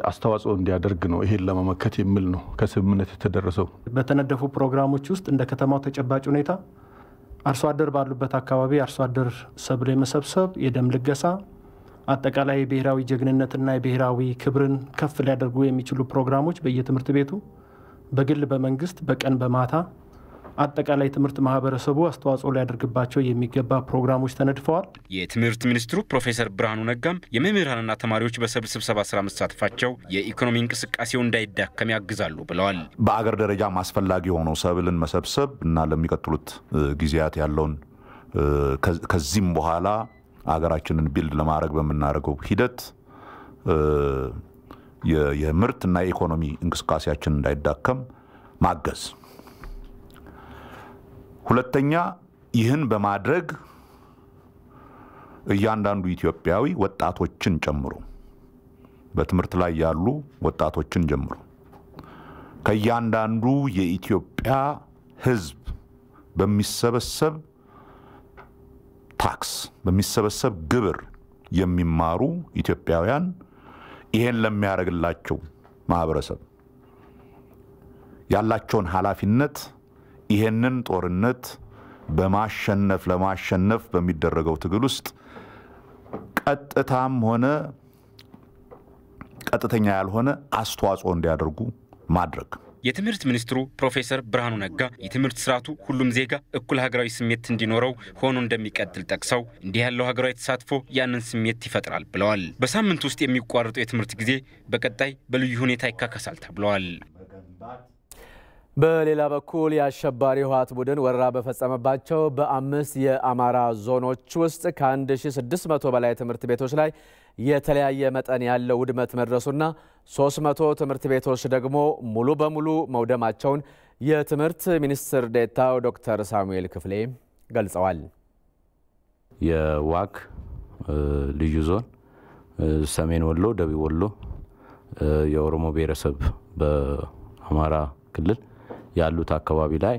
S21: አስተዋጽኦ እንዲያደርግ ነው። ይሄን ለመመከት የሚል ነው ከስምምነት የተደረሰው።
S22: በተነደፉ ፕሮግራሞች ውስጥ እንደ ከተማው ተጨባጭ ሁኔታ አርሶ አደር ባሉበት አካባቢ አርሶ አደር ሰብል የመሰብሰብ፣ የደም ልገሳ፣ አጠቃላይ የብሔራዊ ጀግንነትና የብሔራዊ ክብርን ከፍ ሊያደርጉ የሚችሉ ፕሮግራሞች በየትምህርት ቤቱ በግል በመንግስት በቀን በማታ አጠቃላይ ትምህርት ማህበረሰቡ አስተዋጽኦ ሊያደርግባቸው የሚገባ ፕሮግራሞች ተነድፈዋል።
S19: የትምህርት ሚኒስትሩ ፕሮፌሰር ብርሃኑ ነጋም የመምህራንና ተማሪዎች በሰብል ስብሰባ ስራ መሳተፋቸው የኢኮኖሚ እንቅስቃሴው እንዳይዳከም ያግዛሉ ብለዋል።
S20: በአገር ደረጃ አስፈላጊ ሆኖ ሰብልን መሰብሰብ እና ለሚቀጥሉት ጊዜያት ያለውን ከዚህም በኋላ አገራችንን ቢልድ ለማድረግ በመናረገው ሂደት የምርትና የኢኮኖሚ እንቅስቃሴያችን እንዳይዳከም ማገዝ። ሁለተኛ ይህን በማድረግ እያንዳንዱ ኢትዮጵያዊ ወጣቶችን ጨምሮ በትምህርት ላይ ያሉ ወጣቶችን ጨምሮ ከያንዳንዱ የኢትዮጵያ ህዝብ በሚሰበሰብ ታክስ በሚሰበሰብ ግብር የሚማሩ ኢትዮጵያውያን ይሄን ለሚያረግላቸው ማህበረሰብ ያላቸውን ኃላፊነት ይሄንን ጦርነት ለማሸነፍ በሚደረገው ትግል ውስጥ ቀጥታም ሆነ ቀጥተኛ ያልሆነ አስተዋጽኦ እንዲያደርጉ ማድረግ።
S19: የትምህርት ሚኒስትሩ ፕሮፌሰር ብርሃኑ ነጋ የትምህርት ስርዓቱ ሁሉም ዜጋ እኩል ሀገራዊ ስሜት እንዲኖረው ሆኖ እንደሚቀጥል ጠቅሰው እንዲህ ያለው ሀገራዊ ተሳትፎ ያንን ስሜት ይፈጥራል ብለዋል። በሳምንት ውስጥ የሚቋረጠው የትምህርት ጊዜ በቀጣይ በልዩ ሁኔታ ይካከሳል ተብለዋል።
S1: በሌላ በኩል የአሸባሪ ህወሓት ቡድን ወረራ በፈጸመባቸው በ5 የአማራ ዞኖች ውስጥ ከ1600 በላይ ትምህርት ቤቶች ላይ የተለያየ መጠን ያለው ውድመት መድረሱና 300 ትምህርት ቤቶች ደግሞ ሙሉ በሙሉ መውደማቸውን የትምህርት ሚኒስትር ዴኤታው ዶክተር ሳሙኤል ክፍሌ ገልጸዋል።
S2: የዋግ ልዩ ዞን፣ ሰሜን ወሎ፣ ደቡብ ወሎ፣ የኦሮሞ ብሔረሰብ በአማራ ክልል ያሉት አካባቢ ላይ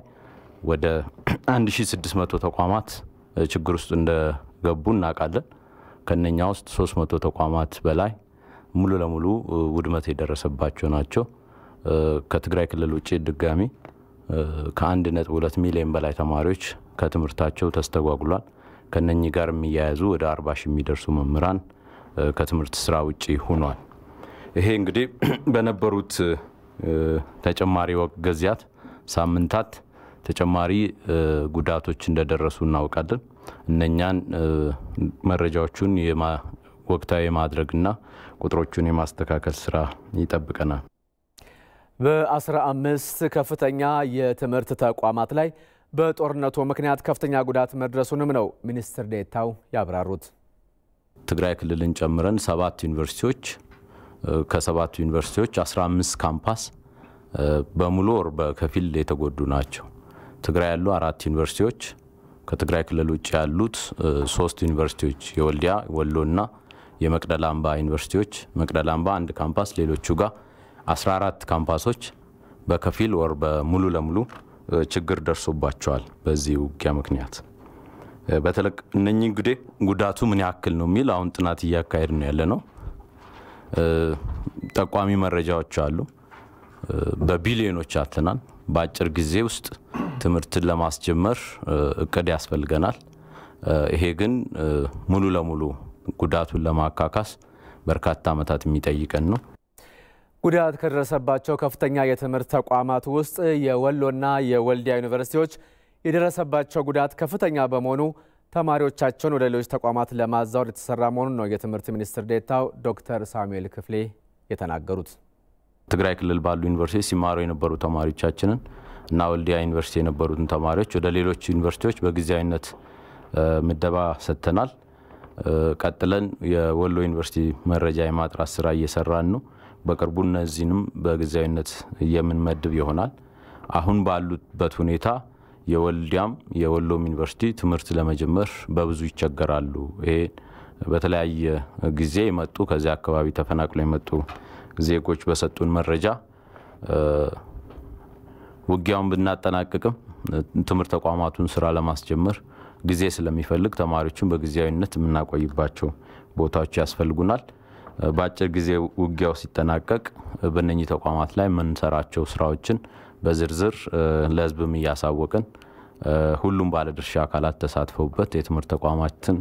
S2: ወደ 1600 ተቋማት ችግር ውስጥ እንደገቡ እናውቃለን። ከነኛ ውስጥ 300 ተቋማት በላይ ሙሉ ለሙሉ ውድመት የደረሰባቸው ናቸው። ከትግራይ ክልል ውጪ ድጋሚ ከ1.2 ሚሊዮን በላይ ተማሪዎች ከትምህርታቸው ተስተጓጉሏል። ከነኚህ ጋር የሚያያዙ ወደ 40 ሺህ የሚደርሱ መምህራን ከትምህርት ስራ ውጪ ሆኗል። ይሄ እንግዲህ በነበሩት ተጨማሪ ጊዜያት ሳምንታት ተጨማሪ ጉዳቶች እንደደረሱ እናውቃለን። እነኛን መረጃዎቹን ወቅታዊ ማድረግና ቁጥሮቹን የማስተካከል ስራ ይጠብቀናል።
S1: በ15 ከፍተኛ የትምህርት ተቋማት ላይ በጦርነቱ ምክንያት ከፍተኛ ጉዳት መድረሱንም ነው ሚኒስትር ዴኤታው ያብራሩት።
S2: ትግራይ ክልልን ጨምረን 7 ዩኒቨርሲቲዎች ከ7 ዩኒቨርሲቲዎች 15 ካምፓስ በሙሉ ወር በከፊል የተጎዱ ናቸው። ትግራይ ያሉ 4 ዩኒቨርሲቲዎች፣ ከትግራይ ክልል ውጭ ያሉት 3 ዩኒቨርሲቲዎች የወልዲያ ወሎና የመቅደላ አምባ ዩኒቨርሲቲዎች፣ መቅደላ አምባ 1 ካምፓስ፣ ሌሎቹ ጋር 14 ካምፓሶች በከፊል ወር በሙሉ ለሙሉ ችግር ደርሶባቸዋል። በዚህ ውጊያ ምክንያት በተለቅ እነኚህ እንግዲህ ጉዳቱ ምን ያክል ነው የሚል አሁን ጥናት እያካሄድን ያለነው ጠቋሚ መረጃዎች አሉ። በቢሊዮኖች አትናል። በአጭር ጊዜ ውስጥ ትምህርትን ለማስጀመር እቅድ ያስፈልገናል። ይሄ ግን ሙሉ ለሙሉ ጉዳቱን ለማካካስ በርካታ ዓመታት የሚጠይቀን ነው።
S1: ጉዳት ከደረሰባቸው ከፍተኛ የትምህርት ተቋማት ውስጥ የወሎና የወልዲያ ዩኒቨርሲቲዎች የደረሰባቸው ጉዳት ከፍተኛ በመሆኑ ተማሪዎቻቸውን ወደ ሌሎች ተቋማት ለማዛወር የተሰራ መሆኑን ነው የትምህርት ሚኒስትር ዴኤታው ዶክተር ሳሙኤል ክፍሌ የተናገሩት።
S2: ትግራይ ክልል ባሉ ዩኒቨርሲቲ ሲማሩ የነበሩ ተማሪዎቻችንን እና ወልዲያ ዩኒቨርሲቲ የነበሩትን ተማሪዎች ወደ ሌሎች ዩኒቨርሲቲዎች በጊዜያዊነት ምደባ ሰጥተናል። ቀጥለን የወሎ ዩኒቨርሲቲ መረጃ የማጥራት ስራ እየሰራን ነው። በቅርቡ እነዚህንም በጊዜያዊነት የምንመድብ ይሆናል። አሁን ባሉበት ሁኔታ የወልዲያም የወሎም ዩኒቨርሲቲ ትምህርት ለመጀመር በብዙ ይቸገራሉ። ይሄ በተለያየ ጊዜ የመጡ ከዚያ አካባቢ ተፈናቅለው የመጡ ዜጎች በሰጡን መረጃ ውጊያውን ብናጠናቅቅም ትምህርት ተቋማቱን ስራ ለማስጀመር ጊዜ ስለሚፈልግ ተማሪዎችን በጊዜያዊነት የምናቆይባቸው ቦታዎች ያስፈልጉናል። በአጭር ጊዜ ውጊያው ሲጠናቀቅ በእነኚህ ተቋማት ላይ የምንሰራቸው ስራዎችን በዝርዝር ለህዝብም እያሳወቅን ሁሉም ባለድርሻ አካላት ተሳትፈውበት የትምህርት ተቋማትን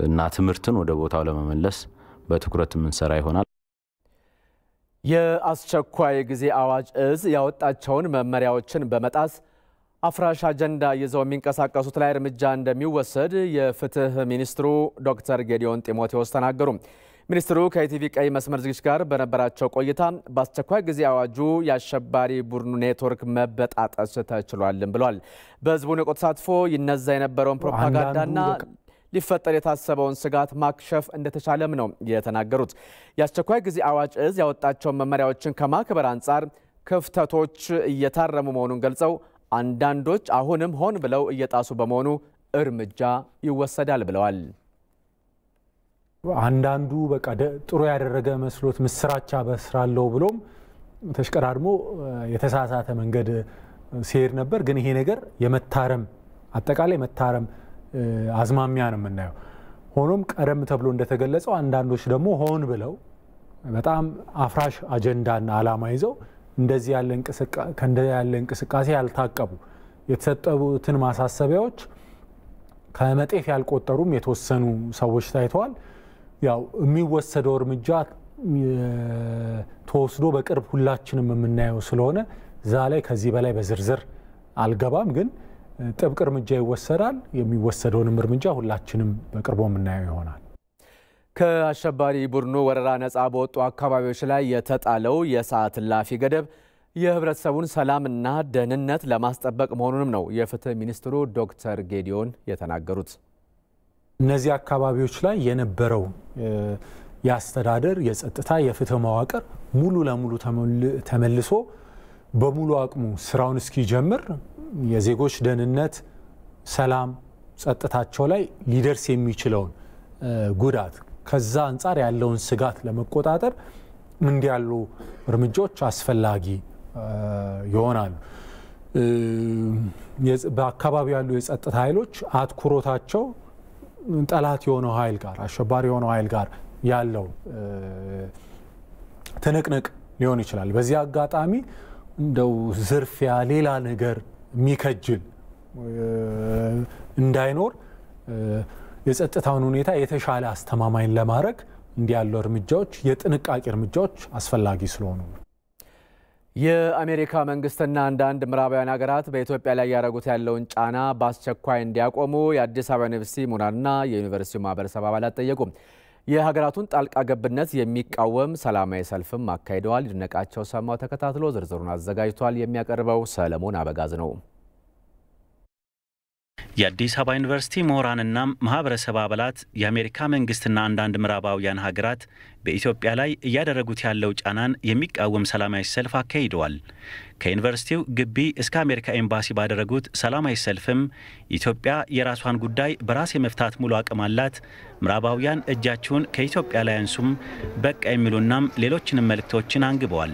S2: እና ትምህርትን ወደ ቦታው ለመመለስ በትኩረት የምንሰራ ይሆናል።
S1: የአስቸኳይ ጊዜ አዋጅ እዝ ያወጣቸውን መመሪያዎችን በመጣስ አፍራሽ አጀንዳ ይዘው የሚንቀሳቀሱት ላይ እርምጃ እንደሚወሰድ የፍትህ ሚኒስትሩ ዶክተር ጌዲዮን ጢሞቴዎስ ተናገሩ። ሚኒስትሩ ከኢቲቪ ቀይ መስመር ዝግጅት ጋር በነበራቸው ቆይታ በአስቸኳይ ጊዜ አዋጁ የአሸባሪ ቡድኑ ኔትወርክ መበጣጠስ ተችሏልም ብሏል። በህዝቡ ንቁ ተሳትፎ ይነዛ የነበረውን ፕሮፓጋንዳና ሊፈጠር የታሰበውን ስጋት ማክሸፍ እንደተቻለም ነው የተናገሩት። የአስቸኳይ ጊዜ አዋጅ እዝ ያወጣቸውን መመሪያዎችን ከማክበር አንጻር ክፍተቶች እየታረሙ መሆኑን ገልጸው አንዳንዶች አሁንም ሆን ብለው እየጣሱ በመሆኑ እርምጃ ይወሰዳል ብለዋል።
S3: አንዳንዱ በቃ ጥሩ ያደረገ መስሎት ምስራቻ በስራለው ብሎም ተሽቀዳድሞ የተሳሳተ መንገድ ሲሄድ ነበር። ግን ይሄ ነገር የመታረም አጠቃላይ መታረም አዝማሚያ ነው የምናየው። ሆኖም ቀደም ተብሎ እንደተገለጸው አንዳንዶች ደግሞ ሆን ብለው በጣም አፍራሽ አጀንዳና ዓላማ ይዘው እንደዚህ ያለ እንቅስቃሴ ያልታቀቡ የተሰጠቡትን ማሳሰቢያዎች ከመጤፍ ያልቆጠሩም የተወሰኑ ሰዎች ታይተዋል። ያው የሚወሰደው እርምጃ ተወስዶ በቅርብ ሁላችንም የምናየው ስለሆነ እዛ ላይ ከዚህ በላይ በዝርዝር አልገባም። ግን ጥብቅ እርምጃ ይወሰዳል። የሚወሰደውንም እርምጃ ሁላችንም በቅርቡ የምናየው ይሆናል።
S1: ከአሸባሪ ቡድኑ ወረራ ነፃ በወጡ አካባቢዎች ላይ የተጣለው የሰዓት እላፊ ገደብ የህብረተሰቡን ሰላምና ደህንነት ለማስጠበቅ መሆኑንም ነው የፍትህ ሚኒስትሩ ዶክተር ጌዲዮን የተናገሩት።
S3: እነዚህ አካባቢዎች ላይ የነበረው የአስተዳደር የጸጥታ የፍትህ መዋቅር ሙሉ ለሙሉ ተመልሶ በሙሉ አቅሙ ስራውን እስኪጀምር የዜጎች ደህንነት፣ ሰላም፣ ጸጥታቸው ላይ ሊደርስ የሚችለውን ጉዳት ከዛ አንፃር ያለውን ስጋት ለመቆጣጠር እንዲህ ያሉ እርምጃዎች አስፈላጊ ይሆናሉ። በአካባቢው ያሉ የጸጥታ ኃይሎች አትኩሮታቸው ጠላት የሆነው ኃይል ጋር አሸባሪ የሆነው ኃይል ጋር ያለው ትንቅንቅ ሊሆን ይችላል። በዚህ አጋጣሚ እንደው ዝርፊያ ሌላ ነገር የሚከጅል እንዳይኖር የጸጥታውን ሁኔታ የተሻለ አስተማማኝ ለማድረግ እንዲህ ያሉ እርምጃዎች የጥንቃቄ እርምጃዎች አስፈላጊ ስለሆኑ
S1: የአሜሪካ መንግስትና አንዳንድ ምዕራባውያን ሀገራት በኢትዮጵያ ላይ ያደረጉት ያለውን ጫና በአስቸኳይ እንዲያቆሙ የአዲስ አበባ ዩኒቨርሲቲ ምሁራንና የዩኒቨርሲቲው ማህበረሰብ አባላት ጠየቁ። የሀገራቱን ጣልቃ ገብነት የሚቃወም ሰላማዊ ሰልፍም አካሂደዋል። ይድነቃቸው ሰማው ተከታትሎ ዝርዝሩን አዘጋጅቷል። የሚያቀርበው ሰለሞን አበጋዝ ነው።
S4: የአዲስ አበባ ዩኒቨርሲቲ ምሁራንና ማህበረሰብ አባላት የአሜሪካ መንግስትና አንዳንድ ምዕራባውያን ሀገራት በኢትዮጵያ ላይ እያደረጉት ያለው ጫናን የሚቃወም ሰላማዊ ሰልፍ አካሂደዋል። ከዩኒቨርሲቲው ግቢ እስከ አሜሪካ ኤምባሲ ባደረጉት ሰላማዊ ሰልፍም ኢትዮጵያ የራሷን ጉዳይ በራስ የመፍታት ሙሉ አቅም አላት፣ ምዕራባውያን እጃቸውን ከኢትዮጵያ ላይ አንሱም፣ በቃ የሚሉናም ሌሎችንም መልእክቶችን አንግበዋል።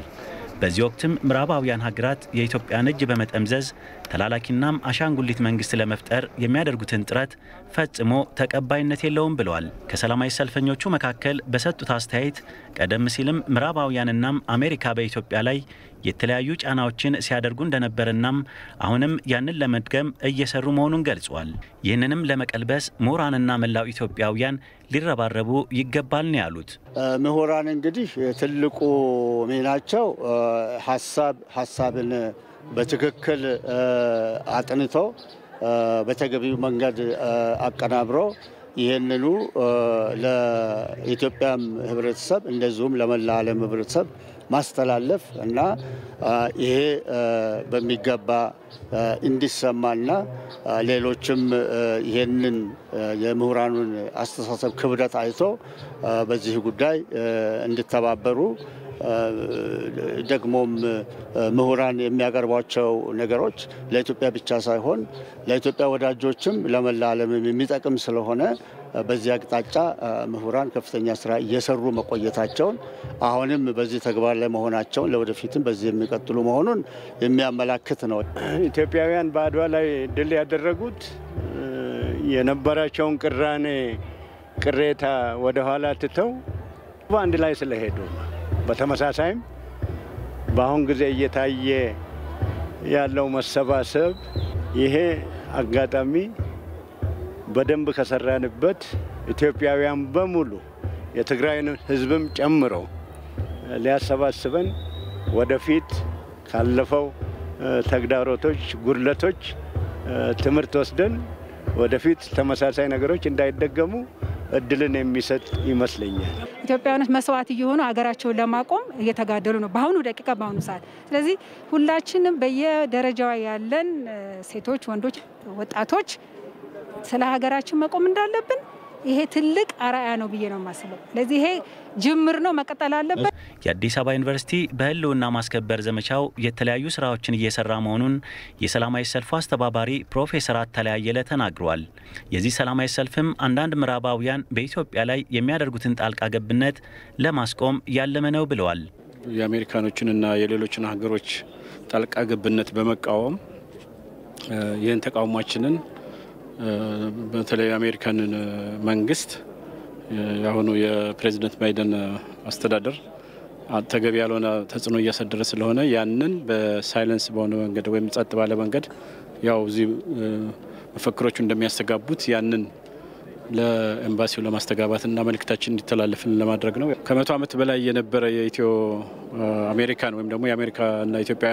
S4: በዚህ ወቅትም ምዕራባውያን ሀገራት የኢትዮጵያን እጅ በመጠምዘዝ ተላላኪናም አሻንጉሊት መንግስት ለመፍጠር የሚያደርጉትን ጥረት ፈጽሞ ተቀባይነት የለውም ብለዋል። ከሰላማዊ ሰልፈኞቹ መካከል በሰጡት አስተያየት ቀደም ሲልም ምዕራባውያንናም አሜሪካ በኢትዮጵያ ላይ የተለያዩ ጫናዎችን ሲያደርጉ እንደነበርናም አሁንም ያንን ለመድገም እየሰሩ መሆኑን ገልጿል። ይህንንም ለመቀልበስ ምሁራንና መላው ኢትዮጵያውያን ሊረባረቡ ይገባል ነው ያሉት።
S23: ምሁራን እንግዲህ ትልቁ ሚናቸው ሀሳብን በትክክል አጥንቶ በተገቢው መንገድ አቀናብሮ ይህንኑ ለኢትዮጵያም ህብረተሰብ እንደዚሁም ለመላ ዓለም ህብረተሰብ ማስተላለፍ እና ይሄ በሚገባ እንዲሰማና ሌሎችም ይህንን የምሁራኑን አስተሳሰብ ክብደት አይቶ በዚህ ጉዳይ እንዲተባበሩ ደግሞም ምሁራን የሚያቀርቧቸው ነገሮች ለኢትዮጵያ ብቻ ሳይሆን ለኢትዮጵያ ወዳጆችም ለመላ ዓለምም የሚጠቅም ስለሆነ በዚህ አቅጣጫ ምሁራን ከፍተኛ ስራ እየሰሩ መቆየታቸውን አሁንም በዚህ ተግባር ላይ መሆናቸውን ለወደፊትም በዚህ የሚቀጥሉ መሆኑን የሚያመላክት ነው።
S24: ኢትዮጵያውያን በአድዋ ላይ ድል ያደረጉት የነበራቸውን ቅሬታ ወደ ኋላ ትተው በአንድ ላይ ስለሄዱ ነው። በተመሳሳይም በአሁን ጊዜ እየታየ ያለው መሰባሰብ ይሄ አጋጣሚ በደንብ ከሰራንበት ኢትዮጵያውያን በሙሉ የትግራይን ህዝብም ጨምሮ ሊያሰባስበን ወደፊት ካለፈው ተግዳሮቶች፣ ጉድለቶች ትምህርት ወስደን ወደፊት ተመሳሳይ ነገሮች እንዳይደገሙ እድልን የሚሰጥ ይመስለኛል።
S25: ኢትዮጵያውያኖች መስዋዕት እየሆኑ ሀገራቸውን ለማቆም እየተጋደሉ ነው በአሁኑ ደቂቃ በአሁኑ ሰዓት። ስለዚህ ሁላችንም በየደረጃው ያለን ሴቶች፣ ወንዶች፣ ወጣቶች ስለ ሀገራችን መቆም እንዳለብን ይሄ ትልቅ አርአያ ነው ብዬ ነው የማስበው። ስለዚህ ይሄ ጅምር ነው፣ መቀጠል አለበት።
S4: የአዲስ አበባ ዩኒቨርሲቲ በህልውና ማስከበር ዘመቻው የተለያዩ ስራዎችን እየሰራ መሆኑን የሰላማዊ ሰልፉ አስተባባሪ ፕሮፌሰር አታላይ አየለ ተናግረዋል። የዚህ ሰላማዊ ሰልፍም አንዳንድ ምዕራባውያን በኢትዮጵያ ላይ የሚያደርጉትን ጣልቃ ገብነት ለማስቆም ያለመ ነው ብለዋል።
S5: የአሜሪካኖችንና የሌሎችን ሀገሮች ጣልቃ ገብነት በመቃወም ይህን ተቃውሟችንን በተለይ የአሜሪካን መንግስት ያሁኑ የፕሬዝዳንት ባይደን አስተዳደር ተገቢ ያልሆነ ተጽዕኖ እያሳደረ ስለሆነ ያንን በሳይለንስ በሆነ መንገድ ወይም ጸጥ ባለ መንገድ ያው እዚህ መፈክሮቹ እንደሚያስተጋቡት ያንን ለኤምባሲው ለማስተጋባትና መልእክታችን እንዲተላለፍልን ለማድረግ ነው። ከ100 ዓመት በላይ የነበረ የኢትዮ አሜሪካን ወይም ደግሞ የአሜሪካና ኢትዮጵያ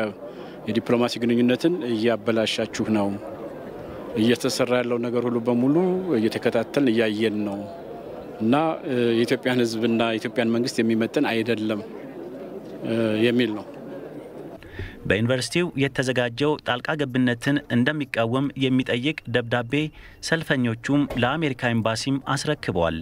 S5: የዲፕሎማሲ ግንኙነትን እያበላሻችሁ ነው። እየተሰራ ያለው ነገር ሁሉ በሙሉ እየተከታተልን እያየን ነው እና የኢትዮጵያን ሕዝብና የኢትዮጵያን መንግስት የሚመጥን አይደለም የሚል ነው።
S4: በዩኒቨርሲቲው የተዘጋጀው ጣልቃ ገብነትን እንደሚቃወም የሚጠይቅ ደብዳቤ ሰልፈኞቹም ለአሜሪካ ኤምባሲም አስረክበዋል።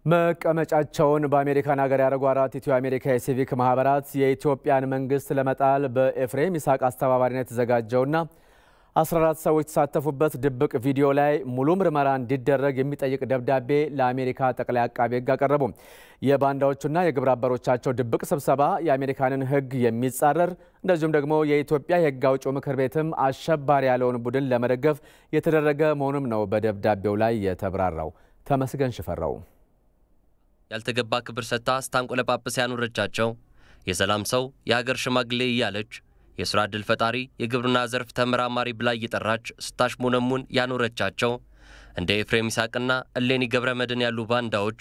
S1: መቀመጫቸውን በአሜሪካን ሀገር ያደረጉ 4 ኢትዮ አሜሪካ የሲቪክ ማህበራት የኢትዮጵያን መንግስት ለመጣል በኤፍሬም ይስሐቅ አስተባባሪነት የተዘጋጀውና 14 ሰዎች ተሳተፉበት ድብቅ ቪዲዮ ላይ ሙሉ ምርመራ እንዲደረግ የሚጠይቅ ደብዳቤ ለአሜሪካ ጠቅላይ አቃቤ ሕግ አቀረቡ። የባንዳዎቹና የግብረ አበሮቻቸው ድብቅ ስብሰባ የአሜሪካንን ሕግ የሚጻረር እንደዚሁም ደግሞ የኢትዮጵያ የሕግ አውጪው ምክር ቤትም አሸባሪ ያለውን ቡድን ለመደገፍ የተደረገ መሆኑም ነው በደብዳቤው ላይ የተብራራው። ተመስገን ሽፈራው
S6: ያልተገባ ክብር ሰጥታ ስታንቆለጳጵስ ያኖረቻቸው የሰላም ሰው የሀገር ሽማግሌ እያለች የሥራ ዕድል ፈጣሪ የግብርና ዘርፍ ተመራማሪ ብላ እየጠራች ስታሽሞነሙን ያኖረቻቸው እንደ ኤፍሬም ይስሐቅና እሌኒ ገብረመድህን ያሉ ባንዳዎች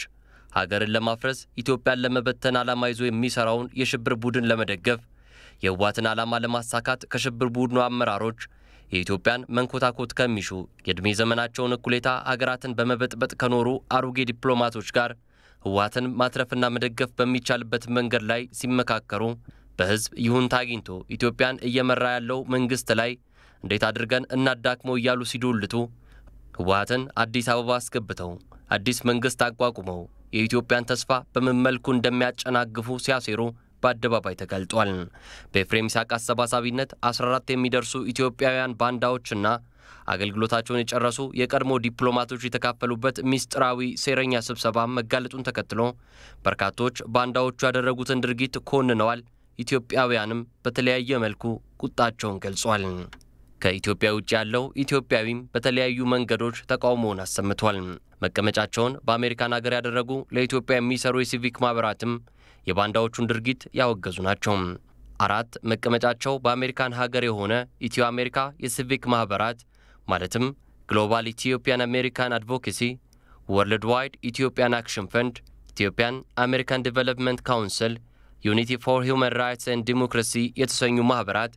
S6: ሀገርን ለማፍረስ ኢትዮጵያን ለመበተን ዓላማ ይዞ የሚሰራውን የሽብር ቡድን ለመደገፍ የህወሓትን ዓላማ ለማሳካት ከሽብር ቡድኑ አመራሮች የኢትዮጵያን መንኮታኮት ከሚሹ የዕድሜ ዘመናቸውን እኩሌታ ሀገራትን በመበጥበጥ ከኖሩ አሮጌ ዲፕሎማቶች ጋር ህወሓትን ማትረፍና መደገፍ በሚቻልበት መንገድ ላይ ሲመካከሩ በህዝብ ይሁንታ አግኝቶ ኢትዮጵያን እየመራ ያለው መንግስት ላይ እንዴት አድርገን እናዳክመው እያሉ ሲዶልቱ ህወሓትን አዲስ አበባ አስገብተው አዲስ መንግስት አቋቁመው የኢትዮጵያን ተስፋ በመመልኩ እንደሚያጨናግፉ ሲያሴሩ በአደባባይ ተገልጧል። በኤፍሬም ይስሐቅ አሰባሳቢነት 14 የሚደርሱ ኢትዮጵያውያን ባንዳዎችና አገልግሎታቸውን የጨረሱ የቀድሞ ዲፕሎማቶች የተካፈሉበት ሚስጥራዊ ሴረኛ ስብሰባ መጋለጡን ተከትሎ በርካቶች ባንዳዎቹ ያደረጉትን ድርጊት ኮንነዋል። ኢትዮጵያውያንም በተለያየ መልኩ ቁጣቸውን ገልጿል። ከኢትዮጵያ ውጭ ያለው ኢትዮጵያዊም በተለያዩ መንገዶች ተቃውሞውን አሰምቷል። መቀመጫቸውን በአሜሪካን ሀገር ያደረጉ ለኢትዮጵያ የሚሰሩ የሲቪክ ማህበራትም የባንዳዎቹን ድርጊት ያወገዙ ናቸው። 4 መቀመጫቸው በአሜሪካን ሀገር የሆነ ኢትዮ አሜሪካ የሲቪክ ማህበራት ማለትም ግሎባል ኢትዮጵያን አሜሪካን አድቮኬሲ፣ ወርልድ ዋይድ ኢትዮጵያን አክሽን ፈንድ፣ ኢትዮጵያን አሜሪካን ዲቨሎፕመንት ካውንስል፣ ዩኒቲ ፎር ሂውማን ራይትስ ኤንድ ዲሞክራሲ የተሰኙ ማህበራት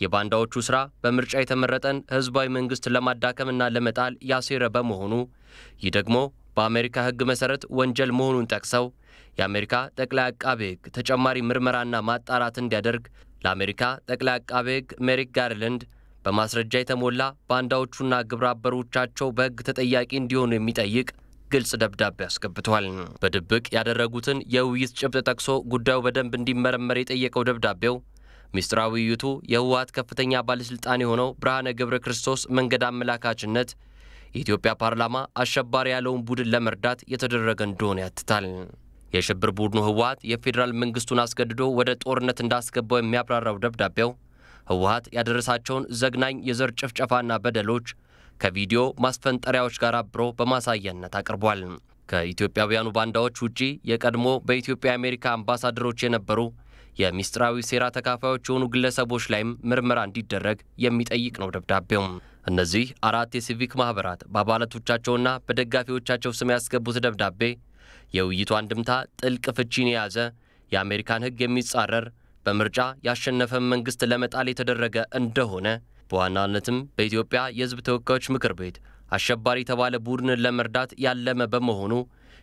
S6: የባንዳዎቹ ስራ በምርጫ የተመረጠን ህዝባዊ መንግስት ለማዳከምና ለመጣል ያሴረ በመሆኑ ይህ ደግሞ በአሜሪካ ህግ መሰረት ወንጀል መሆኑን ጠቅሰው የአሜሪካ ጠቅላይ አቃቤ ሕግ ተጨማሪ ምርመራና ማጣራት እንዲያደርግ ለአሜሪካ ጠቅላይ አቃቤ ሕግ ሜሪክ ጋርላንድ በማስረጃ የተሞላ ባንዳዎቹና ግብረ አበሮቻቸው በህግ ተጠያቂ እንዲሆኑ የሚጠይቅ ግልጽ ደብዳቤ አስገብቷል። በድብቅ ያደረጉትን የውይይት ጭብጥ ጠቅሶ ጉዳዩ በደንብ እንዲመረመር የጠየቀው ደብዳቤው ሚስጥራዊ ውይይቱ የህወሓት ከፍተኛ ባለስልጣን የሆነው ብርሃነ ገብረ ክርስቶስ መንገድ አመላካችነት የኢትዮጵያ ፓርላማ አሸባሪ ያለውን ቡድን ለመርዳት የተደረገ እንደሆነ ያትታል። የሽብር ቡድኑ ህወሓት የፌዴራል መንግስቱን አስገድዶ ወደ ጦርነት እንዳስገባው የሚያብራራው ደብዳቤው ህወሓት ያደረሳቸውን ዘግናኝ የዘር ጭፍጨፋና በደሎች ከቪዲዮ ማስፈንጠሪያዎች ጋር አብሮ በማሳያነት አቅርቧል። ከኢትዮጵያውያኑ ባንዳዎች ውጪ የቀድሞ በኢትዮጵያ አሜሪካ አምባሳደሮች የነበሩ የሚስጥራዊ ሴራ ተካፋዮች የሆኑ ግለሰቦች ላይም ምርመራ እንዲደረግ የሚጠይቅ ነው ደብዳቤው። እነዚህ 4 የሲቪክ ማህበራት በአባላቶቻቸውና በደጋፊዎቻቸው ስም ያስገቡት ደብዳቤ የውይይቱ አንድምታ ጥልቅ ፍቺን የያዘ የአሜሪካን ህግ የሚጻረር በምርጫ ያሸነፈ መንግስት ለመጣል የተደረገ እንደሆነ በዋናነትም በኢትዮጵያ የህዝብ ተወካዮች ምክር ቤት አሸባሪ የተባለ ቡድንን ለመርዳት ያለመ በመሆኑ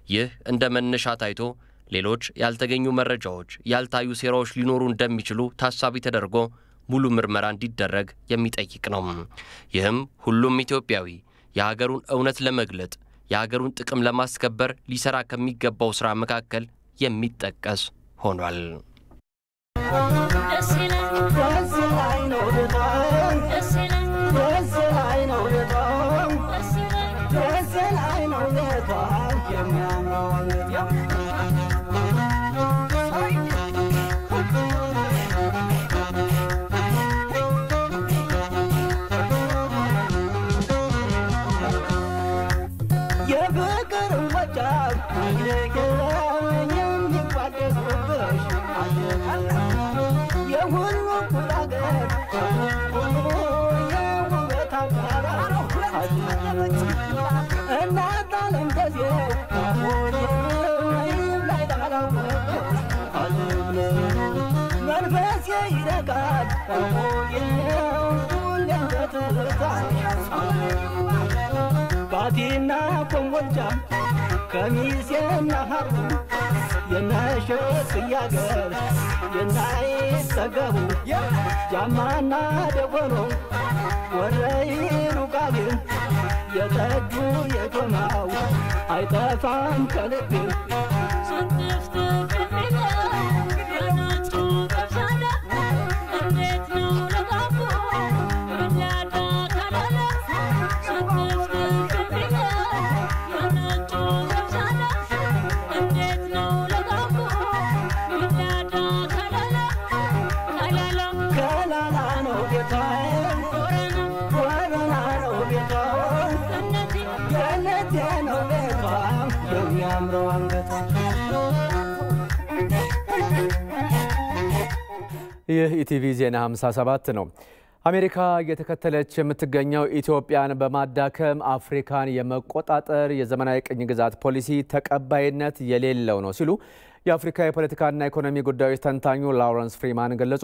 S6: ይህ እንደ መነሻ ታይቶ ሌሎች ያልተገኙ መረጃዎች ያልታዩ ሴራዎች ሊኖሩ እንደሚችሉ ታሳቢ ተደርጎ ሙሉ ምርመራ እንዲደረግ የሚጠይቅ ነው። ይህም ሁሉም ኢትዮጵያዊ የሀገሩን እውነት ለመግለጥ የሀገሩን ጥቅም ለማስከበር ሊሰራ ከሚገባው ስራ መካከል የሚጠቀስ ሆኗል።
S7: ባቲና ኮምቦልቻ ከሚሴና ሀሩ የናሸት ያገር የናይሰገቡ ጃማና ደጎኖ ወረይሩ ቃልን የጠጁ የቶማው አይጠፋም ከልብ
S1: ይህ ኢቲቪ ዜና 57 ነው። አሜሪካ የተከተለች የምትገኘው ኢትዮጵያን በማዳከም አፍሪካን የመቆጣጠር የዘመናዊ ቅኝ ግዛት ፖሊሲ ተቀባይነት የሌለው ነው ሲሉ የአፍሪካ የፖለቲካና ኢኮኖሚ ጉዳዮች ተንታኙ ላውረንስ ፍሪማን ገለጹ።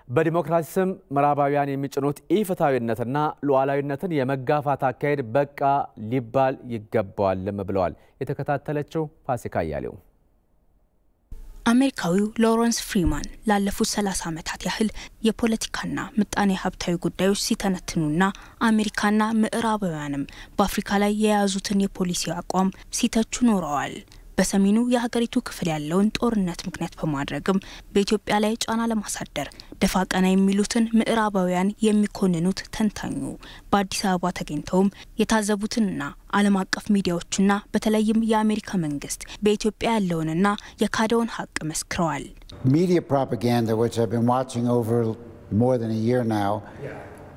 S1: በዲሞክራሲ ስም ምዕራባውያን የሚጭኑት ኢፍትሐዊነትና ሉዓላዊነትን የመጋፋት አካሄድ በቃ ሊባል ይገባዋልም ብለዋል። የተከታተለችው ፋሲካ አያሌው።
S8: አሜሪካዊው ላውረንስ ፍሪማን ላለፉት 30 ዓመታት ያህል የፖለቲካና ምጣኔ ሀብታዊ ጉዳዮች ሲተነትኑና አሜሪካና ምዕራባውያንም በአፍሪካ ላይ የያዙትን የፖሊሲ አቋም ሲተቹ ኖረዋል። በሰሜኑ የሀገሪቱ ክፍል ያለውን ጦርነት ምክንያት በማድረግም በኢትዮጵያ ላይ ጫና ለማሳደር ደፋ ቀና የሚሉትን ምዕራባውያን የሚኮንኑት ተንታኙ በአዲስ አበባ ተገኝተውም የታዘቡትንና ዓለም አቀፍ ሚዲያዎችና በተለይም የአሜሪካ መንግስት በኢትዮጵያ ያለውንና የካደውን ሀቅ መስክረዋል።
S10: Media propaganda, which I've been watching over more than a year now,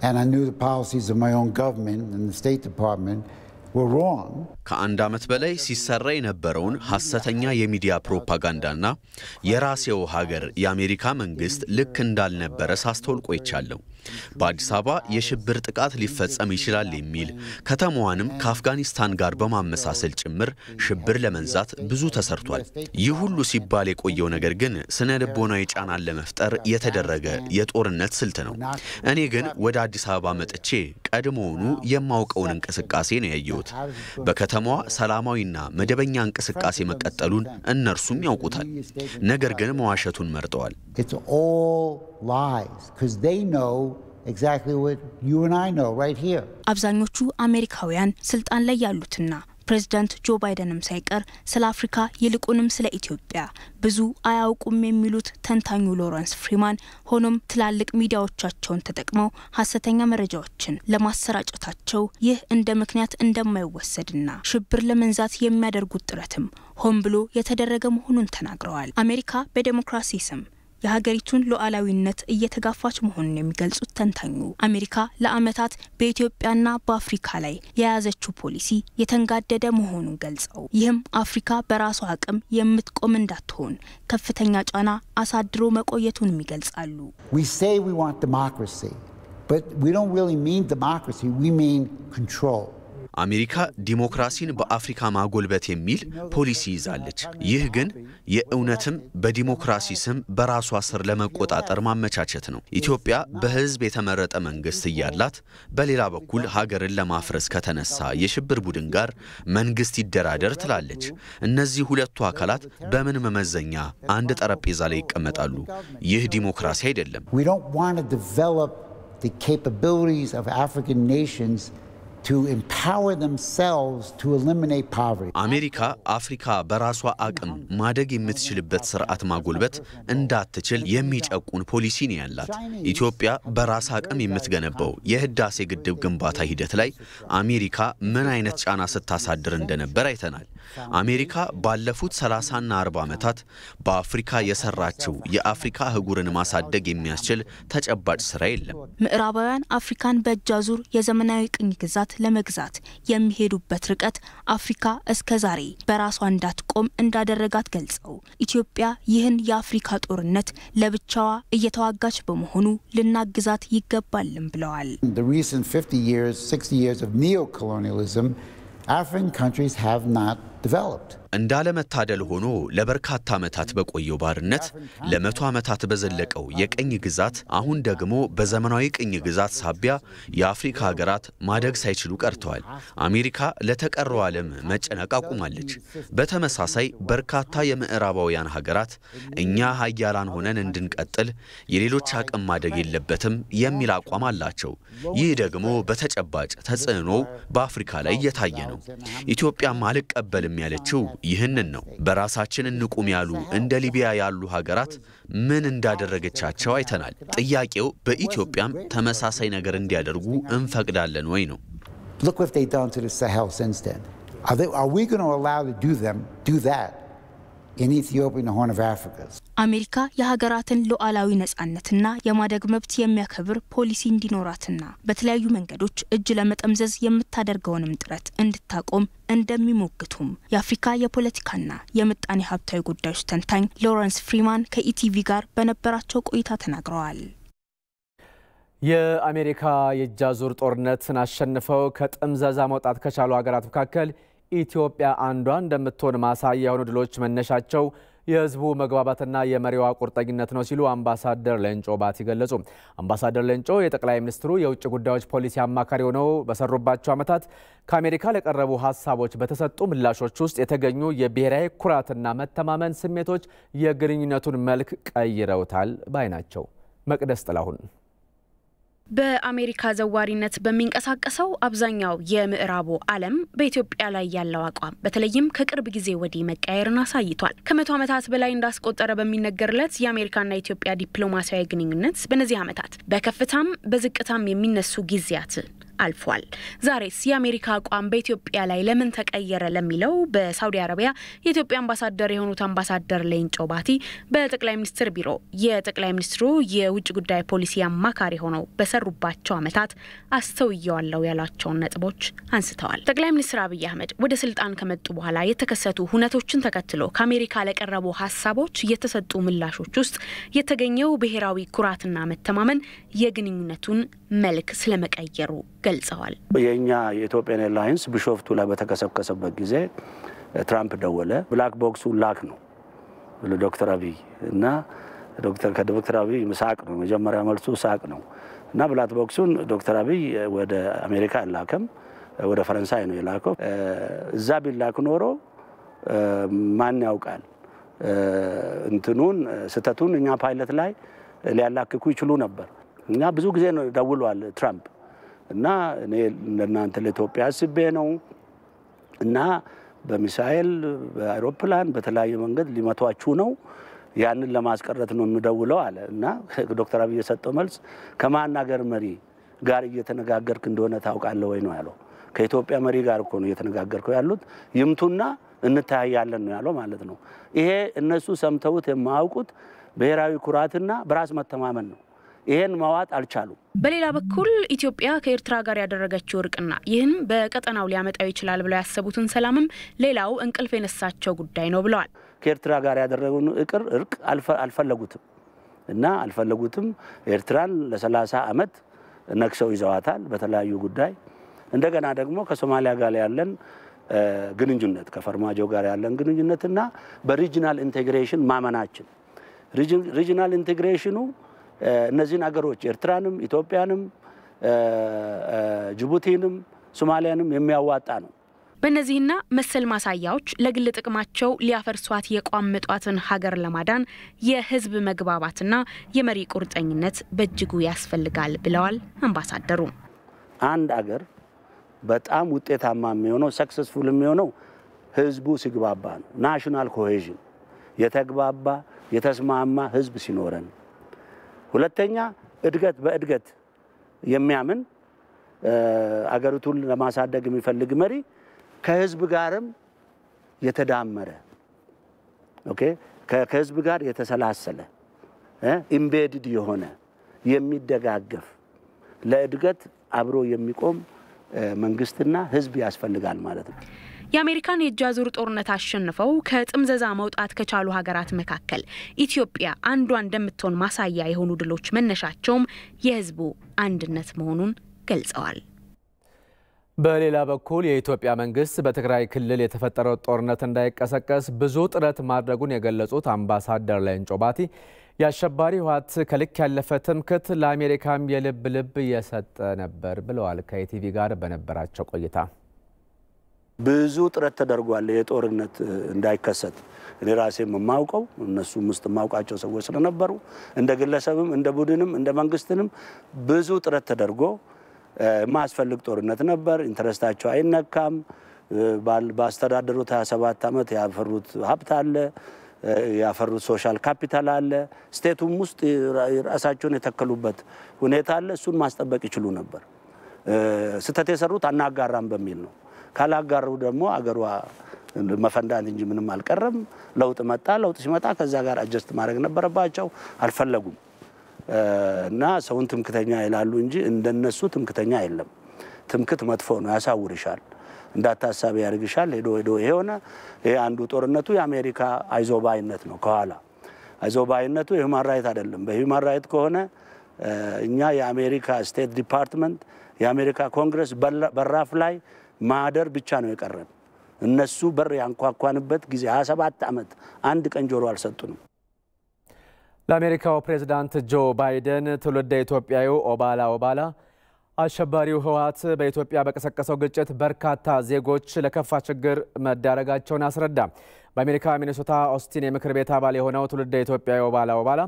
S10: and I knew the policies of my own government and the State Department were wrong.
S11: ከአንድ ዓመት በላይ ሲሰራ የነበረውን ሐሰተኛ የሚዲያ ፕሮፓጋንዳና የራሴው ሀገር የአሜሪካ መንግስት ልክ እንዳልነበረ ሳስተውል ቆይቻለሁ። በአዲስ አበባ የሽብር ጥቃት ሊፈጸም ይችላል የሚል ከተማዋንም ከአፍጋኒስታን ጋር በማመሳሰል ጭምር ሽብር ለመንዛት ብዙ ተሰርቷል። ይህ ሁሉ ሲባል የቆየው ነገር ግን ስነ ልቦናዊ ጫናን ለመፍጠር የተደረገ የጦርነት ስልት ነው። እኔ ግን ወደ አዲስ አበባ መጥቼ ቀድሞውኑ የማውቀውን እንቅስቃሴ ነው ያየሁት። በከተማዋ ሰላማዊና መደበኛ እንቅስቃሴ መቀጠሉን እነርሱም ያውቁታል። ነገር ግን መዋሸቱን መርጠዋል።
S10: It's all lies because they know exactly what you and I know right here.
S8: አብዛኞቹ አሜሪካውያን ስልጣን ላይ ያሉትና ፕሬዝዳንት ጆ ባይደንም ሳይቀር ስለ አፍሪካ ይልቁንም ስለ ኢትዮጵያ ብዙ አያውቁም የሚሉት ተንታኙ ላውረንስ ፍሪማን ሆኖም ትላልቅ ሚዲያዎቻቸውን ተጠቅመው ሐሰተኛ መረጃዎችን ለማሰራጨታቸው ይህ እንደ ምክንያት እንደማይወሰድና ሽብር ለመንዛት የሚያደርጉት ጥረትም ሆን ብሎ የተደረገ መሆኑን ተናግረዋል። አሜሪካ በዲሞክራሲ ስም የሀገሪቱን ሉዓላዊነት እየተጋፋች መሆኑን የሚገልጹት ተንታኙ አሜሪካ ለዓመታት በኢትዮጵያና በአፍሪካ ላይ የያዘችው ፖሊሲ የተንጋደደ መሆኑን ገልጸው ይህም አፍሪካ በራሷ አቅም የምትቆም እንዳትሆን ከፍተኛ ጫና አሳድሮ መቆየቱን ይገልጻሉ።
S10: We say we want democracy, but we don't really mean democracy, we mean control.
S11: አሜሪካ ዲሞክራሲን በአፍሪካ ማጎልበት የሚል ፖሊሲ ይዛለች። ይህ ግን የእውነትም በዲሞክራሲ ስም በራሷ ስር ለመቆጣጠር ማመቻቸት ነው። ኢትዮጵያ በህዝብ የተመረጠ መንግስት እያላት በሌላ በኩል ሀገርን ለማፍረስ ከተነሳ የሽብር ቡድን ጋር መንግስት ይደራደር ትላለች። እነዚህ ሁለቱ አካላት በምን መመዘኛ አንድ ጠረጴዛ ላይ ይቀመጣሉ? ይህ ዲሞክራሲ አይደለም።
S10: We don't want to develop the capabilities of African nations to empower themselves to eliminate poverty.
S11: አሜሪካ አፍሪካ በራሷ አቅም ማደግ የምትችልበት ስርዓት ማጎልበት እንዳትችል የሚጨቁን ፖሊሲ ነው ያላት። ኢትዮጵያ በራስ አቅም የምትገነባው የህዳሴ ግድብ ግንባታ ሂደት ላይ አሜሪካ ምን አይነት ጫና ስታሳድር እንደነበር አይተናል። አሜሪካ ባለፉት 30 እና 40 ዓመታት በአፍሪካ የሰራችው የአፍሪካ ህጉርን ማሳደግ የሚያስችል ተጨባጭ ስራ የለም።
S8: ምዕራባውያን አፍሪካን በእጃዙር የዘመናዊ ቅኝ ግዛት ለዘመናት ለመግዛት የሚሄዱበት ርቀት አፍሪካ እስከዛሬ በራሷ እንዳትቆም እንዳደረጋት ገልጸው ኢትዮጵያ ይህን የአፍሪካ ጦርነት ለብቻዋ እየተዋጋች በመሆኑ ልናግዛት ይገባልም ብለዋል።
S10: The recent 50 years, 60 years of neo-colonialism, African countries have not developed.
S11: እንዳለመታደል ሆኖ ለበርካታ ዓመታት በቆየው ባርነት ለመቶ ዓመታት በዘለቀው የቀኝ ግዛት አሁን ደግሞ በዘመናዊ ቀኝ ግዛት ሳቢያ የአፍሪካ ሀገራት ማደግ ሳይችሉ ቀርተዋል። አሜሪካ ለተቀረው ዓለም መጨነቅ አቁማለች። በተመሳሳይ በርካታ የምዕራባውያን ሀገራት እኛ ሀያላን ሆነን እንድንቀጥል የሌሎች አቅም ማደግ የለበትም የሚል አቋም አላቸው። ይህ ደግሞ በተጨባጭ ተጽዕኖ በአፍሪካ ላይ እየታየ ነው። ኢትዮጵያም አልቀበልም ያለችው ይህንን ነው። በራሳችን እንቁም ያሉ እንደ ሊቢያ ያሉ ሀገራት ምን እንዳደረገቻቸው አይተናል። ጥያቄው በኢትዮጵያም ተመሳሳይ ነገር እንዲያደርጉ እንፈቅዳለን ወይ ነው።
S10: Look what they've done to the Sahel since then. Are we going to allow to do that in Ethiopia and the Horn of Africa?
S8: አሜሪካ የሀገራትን ሉዓላዊ ነጻነትና የማደግ መብት የሚያከብር ፖሊሲ እንዲኖራትና በተለያዩ መንገዶች እጅ ለመጠምዘዝ የምታደርገውንም ጥረት እንድታቆም እንደሚሞግቱም የአፍሪካ የፖለቲካና የምጣኔ ሀብታዊ ጉዳዮች ተንታኝ ሎረንስ ፍሪማን ከኢቲቪ ጋር በነበራቸው ቆይታ ተናግረዋል።
S1: የአሜሪካ የእጅ አዙር ጦርነትን አሸንፈው ከጥምዘዛ መውጣት ከቻሉ ሀገራት መካከል ኢትዮጵያ አንዷ እንደምትሆን ማሳያ የሆኑ ድሎች መነሻቸው የህዝቡ መግባባትና የመሪዋ ቁርጠኝነት ነው ሲሉ አምባሳደር ሌንጮ ባቲ ገለጹ። አምባሳደር ሌንጮ የጠቅላይ ሚኒስትሩ የውጭ ጉዳዮች ፖሊሲ አማካሪ ሆነው በሰሩባቸው ዓመታት ከአሜሪካ ለቀረቡ ሀሳቦች በተሰጡ ምላሾች ውስጥ የተገኙ የብሔራዊ ኩራትና መተማመን ስሜቶች የግንኙነቱን መልክ ቀይረውታል ባይ ናቸው። መቅደስ ጥላሁን
S9: በአሜሪካ ዘዋሪነት በሚንቀሳቀሰው አብዛኛው የምዕራቡ ዓለም በኢትዮጵያ ላይ ያለው አቋም በተለይም ከቅርብ ጊዜ ወዲህ መቀየርን አሳይቷል። ከመቶ ዓመታት በላይ እንዳስቆጠረ በሚነገርለት የአሜሪካና የኢትዮጵያ ዲፕሎማሲያዊ ግንኙነት በእነዚህ ዓመታት በከፍታም በዝቅታም የሚነሱ ጊዜያት አልፏል። ዛሬስ የአሜሪካ አቋም በኢትዮጵያ ላይ ለምን ተቀየረ ለሚለው በሳውዲ አረቢያ የኢትዮጵያ አምባሳደር የሆኑት አምባሳደር ሌንጮ ባቲ በጠቅላይ ሚኒስትር ቢሮ የጠቅላይ ሚኒስትሩ የውጭ ጉዳይ ፖሊሲ አማካሪ ሆነው በሰሩባቸው ዓመታት አስተውየዋለው ያላቸውን ነጥቦች አንስተዋል። ጠቅላይ ሚኒስትር አብይ አህመድ ወደ ስልጣን ከመጡ በኋላ የተከሰቱ ሁነቶችን ተከትሎ ከአሜሪካ ለቀረቡ ሀሳቦች የተሰጡ ምላሾች ውስጥ የተገኘው ብሔራዊ ኩራትና መተማመን የግንኙነቱን መልክ ስለመቀየሩ ገልጸዋል።
S12: የኛ የኢትዮጵያን ኤርላይንስ ቢሾፍቱ ላይ በተከሰከሰበት ጊዜ ትራምፕ ደወለ። ብላክ ቦክሱ ላክ ነው ለዶክተር አብይ እና ዶክተር አብይ ምሳቅ ነው መጀመሪያ መልሱ ሳቅ ነው እና ብላክ ቦክሱን ዶክተር አብይ ወደ አሜሪካ ላከም ወደ ፈረንሳይ ነው የላከው። እዛ ቢላክ ኖሮ ማን ያውቃል እንትኑን ስተቱን እኛ ፓይለት ላይ ሊያላክኩ ይችሉ ነበር። እና ብዙ ጊዜ ነው ደውሏል ትራምፕ እና እኔ ለእናንተ ለኢትዮጵያ አስቤ ነው እና በሚሳኤል በአውሮፕላን በተለያየ መንገድ ሊመቷችሁ ነው ያንን ለማስቀረት ነው የምደውለው አለ እና ዶክተር አብይ የሰጠው መልስ ከማን ሀገር መሪ ጋር እየተነጋገርክ እንደሆነ ታውቃለህ ወይ ነው ያለው። ከኢትዮጵያ መሪ ጋር እኮ ነው እየተነጋገርከው ያሉት ይምቱና እንታያያለን ነው ያለው ማለት ነው። ይሄ እነሱ ሰምተውት የማያውቁት ብሔራዊ ኩራትና በራስ መተማመን ነው። ይሄን ማዋጥ አልቻሉም።
S9: በሌላ በኩል ኢትዮጵያ ከኤርትራ ጋር ያደረገችው እርቅና ይህን በቀጠናው ሊያመጣው ይችላል ብለው ያሰቡትን ሰላምም ሌላው እንቅልፍ የነሳቸው ጉዳይ ነው ብለዋል።
S12: ከኤርትራ ጋር ያደረጉን እርቅ አልፈለጉትም እና አልፈለጉትም። ኤርትራን ለ30 ዓመት ነክሰው ይዘዋታል በተለያዩ ጉዳይ። እንደገና ደግሞ ከሶማሊያ ጋር ያለን ግንኙነት ከፈርማጆ ጋር ያለን ግንኙነትና በሪጂናል ኢንቴግሬሽን ማመናችን ሪጂናል ኢንቴግሬሽኑ እነዚህን ሀገሮች ኤርትራንም ኢትዮጵያንም ጅቡቲንም ሶማሊያንም የሚያዋጣ ነው።
S9: በእነዚህና መሰል ማሳያዎች ለግል ጥቅማቸው ሊያፈርሷት የቋመጧትን ሀገር ለማዳን የህዝብ መግባባትና የመሪ ቁርጠኝነት በእጅጉ ያስፈልጋል ብለዋል አምባሳደሩ።
S12: አንድ ሀገር በጣም ውጤታማ የሚሆነው ሰክሰስፉል የሚሆነው ህዝቡ ሲግባባ ነው። ናሽናል ኮሄዥን የተግባባ የተስማማ ህዝብ ሲኖረን፣ ሁለተኛ እድገት በእድገት የሚያምን አገሪቱን ለማሳደግ የሚፈልግ መሪ ከህዝብ ጋርም የተዳመረ ከህዝብ ጋር የተሰላሰለ ኢምቤድድ የሆነ የሚደጋገፍ ለእድገት አብሮ የሚቆም መንግስትና ህዝብ ያስፈልጋል ማለት ነው።
S9: የአሜሪካን የእጅ አዙር ጦርነት አሸንፈው ከጥምዘዛ መውጣት ከቻሉ ሀገራት መካከል ኢትዮጵያ አንዷ እንደምትሆን ማሳያ የሆኑ ድሎች መነሻቸውም የህዝቡ አንድነት መሆኑን ገልጸዋል።
S1: በሌላ በኩል የኢትዮጵያ መንግስት በትግራይ ክልል የተፈጠረው ጦርነት እንዳይቀሰቀስ ብዙ ጥረት ማድረጉን የገለጹት አምባሳደር ሌንጮ ባቲ የአሸባሪ ህወሓት ከልክ ያለፈ ትምክህት ለአሜሪካም የልብ ልብ እየሰጠ ነበር ብለዋል። ከኢቲቪ ጋር በነበራቸው ቆይታ
S12: ብዙ ጥረት ተደርጓል የጦርነት እንዳይከሰት። እኔ ራሴም የማውቀው እነሱም ውስጥ የማውቃቸው ሰዎች ስለነበሩ እንደ ግለሰብም እንደ ቡድንም እንደ መንግስትንም ብዙ ጥረት ተደርጎ ማስፈልግ ጦርነት ነበር። ኢንተረስታቸው አይነካም። ባስተዳደሩት 27 ዓመት ያፈሩት ሀብት አለ፣ ያፈሩት ሶሻል ካፒታል አለ፣ ስቴቱም ውስጥ ራሳቸውን የተከሉበት ሁኔታ አለ። እሱን ማስጠበቅ ይችሉ ነበር። ስተት የሰሩት አናጋራም በሚል ነው። ካላጋሩ ደግሞ አገሯ መፈንዳት እንጂ ምንም አልቀረም። ለውጥ መጣ። ለውጥ ሲመጣ ከዛ ጋር አጀስት ማድረግ ነበረባቸው። አልፈለጉም እና ሰውን ትምክተኛ ይላሉ እንጂ እንደነሱ ትምክተኛ አይደለም። ትምክት መጥፎ ነው፣ ያሳውርሻል፣ እንዳታሳቢ ያርግሻል። ሄዶ ይሄውና ይሄ አንዱ ጦርነቱ የአሜሪካ አይዞባይነት ነው። ከኋላ አይዞባይነቱ የሁማን ራይት አይደለም። በሁማን ራይት ከሆነ እኛ የአሜሪካ ስቴት ዲፓርትመንት የአሜሪካ ኮንግረስ በራፍ ላይ ማደር ብቻ ነው የቀረን። እነሱ በር ያንኳኳንበት ጊዜ 27 ዓመት አንድ ቀን ጆሮ አልሰጡንም።
S1: ለአሜሪካው ፕሬዝዳንት ጆ ባይደን ትውልደ ኢትዮጵያዊው ኦባላ አሸባሪው ህወሓት በኢትዮጵያ በቀሰቀሰው ግጭት በርካታ ዜጎች ለከፋ ችግር መዳረጋቸውን አስረዳ። በአሜሪካ ሚኒሶታ ኦስቲን የምክር ቤት አባል የሆነው ትውልደ ኢትዮጵያዊው ኦባላ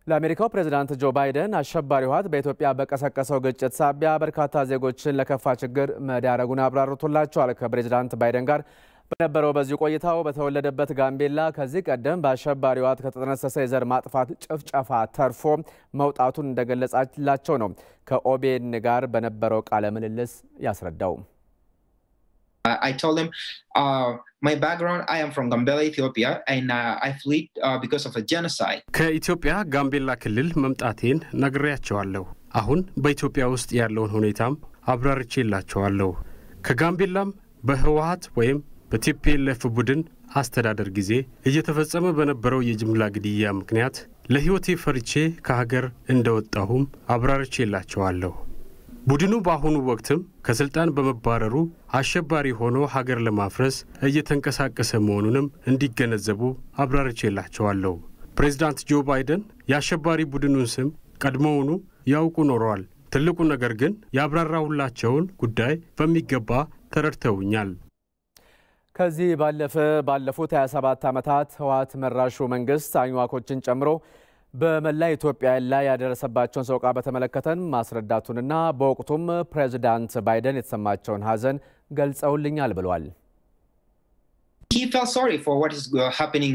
S1: ለአሜሪካው ፕሬዝዳንት ጆ ባይደን አሸባሪው ህወሓት በኢትዮጵያ በቀሰቀሰው ግጭት ሳቢያ በርካታ ዜጎችን ለከፋ ችግር መዳረጉን አብራርቶላቸዋል። ከፕሬዝዳንት ባይደን ጋር በነበረው በዚህ ቆይታው በተወለደበት ጋምቤላ ከዚህ ቀደም በአሸባሪው ህወሓት ከተጠነሰሰ የዘር ማጥፋት ጭፍጨፋ ተርፎ መውጣቱን እንደገለጻላቸው ነው ከኦቤን ጋር በነበረው ቃለ ምልልስ ያስረዳው።
S13: I told him, my background, I am from Gambela, Ethiopia, and I fled because of a genocide.
S14: ከኢትዮጵያ ጋምቤላ ክልል መምጣቴን ነግሬያቸዋለሁ። አሁን በኢትዮጵያ ውስጥ ያለውን ሁኔታም አብራርቼላቸዋለሁ። ከጋምቤላም በህወሓት ወይም በቲፒኤልኤፍ ቡድን አስተዳደር ጊዜ እየተፈጸመ በነበረው የጅምላ ግድያ ምክንያት ለህይወቴ ፈርቼ ከሀገር እንደወጣሁም አብራርቼላቸዋለሁ። ቡድኑ በአሁኑ ወቅትም ከስልጣን በመባረሩ አሸባሪ ሆኖ ሀገር ለማፍረስ እየተንቀሳቀሰ መሆኑንም እንዲገነዘቡ አብራርቼላቸዋለሁ። ፕሬዝዳንት ጆ ባይደን የአሸባሪ ቡድኑን ስም ቀድሞውኑ ያውቁ ኖረዋል። ትልቁ ነገር ግን ያብራራሁላቸውን ጉዳይ በሚገባ ተረድተውኛል።
S1: ከዚህ ባለፉት 27 ዓመታት ህወሓት መራሹ መንግስት አኝዋኮችን ጨምሮ በመላ ኢትዮጵያ ላይ ያደረሰባቸውን ሰቆቃ በተመለከተን ማስረዳቱንና በወቅቱም ፕሬዝዳንት ባይደን የተሰማቸውን ሀዘን ገልጸውልኛል ብለዋል።
S13: He felt sorry for what is happening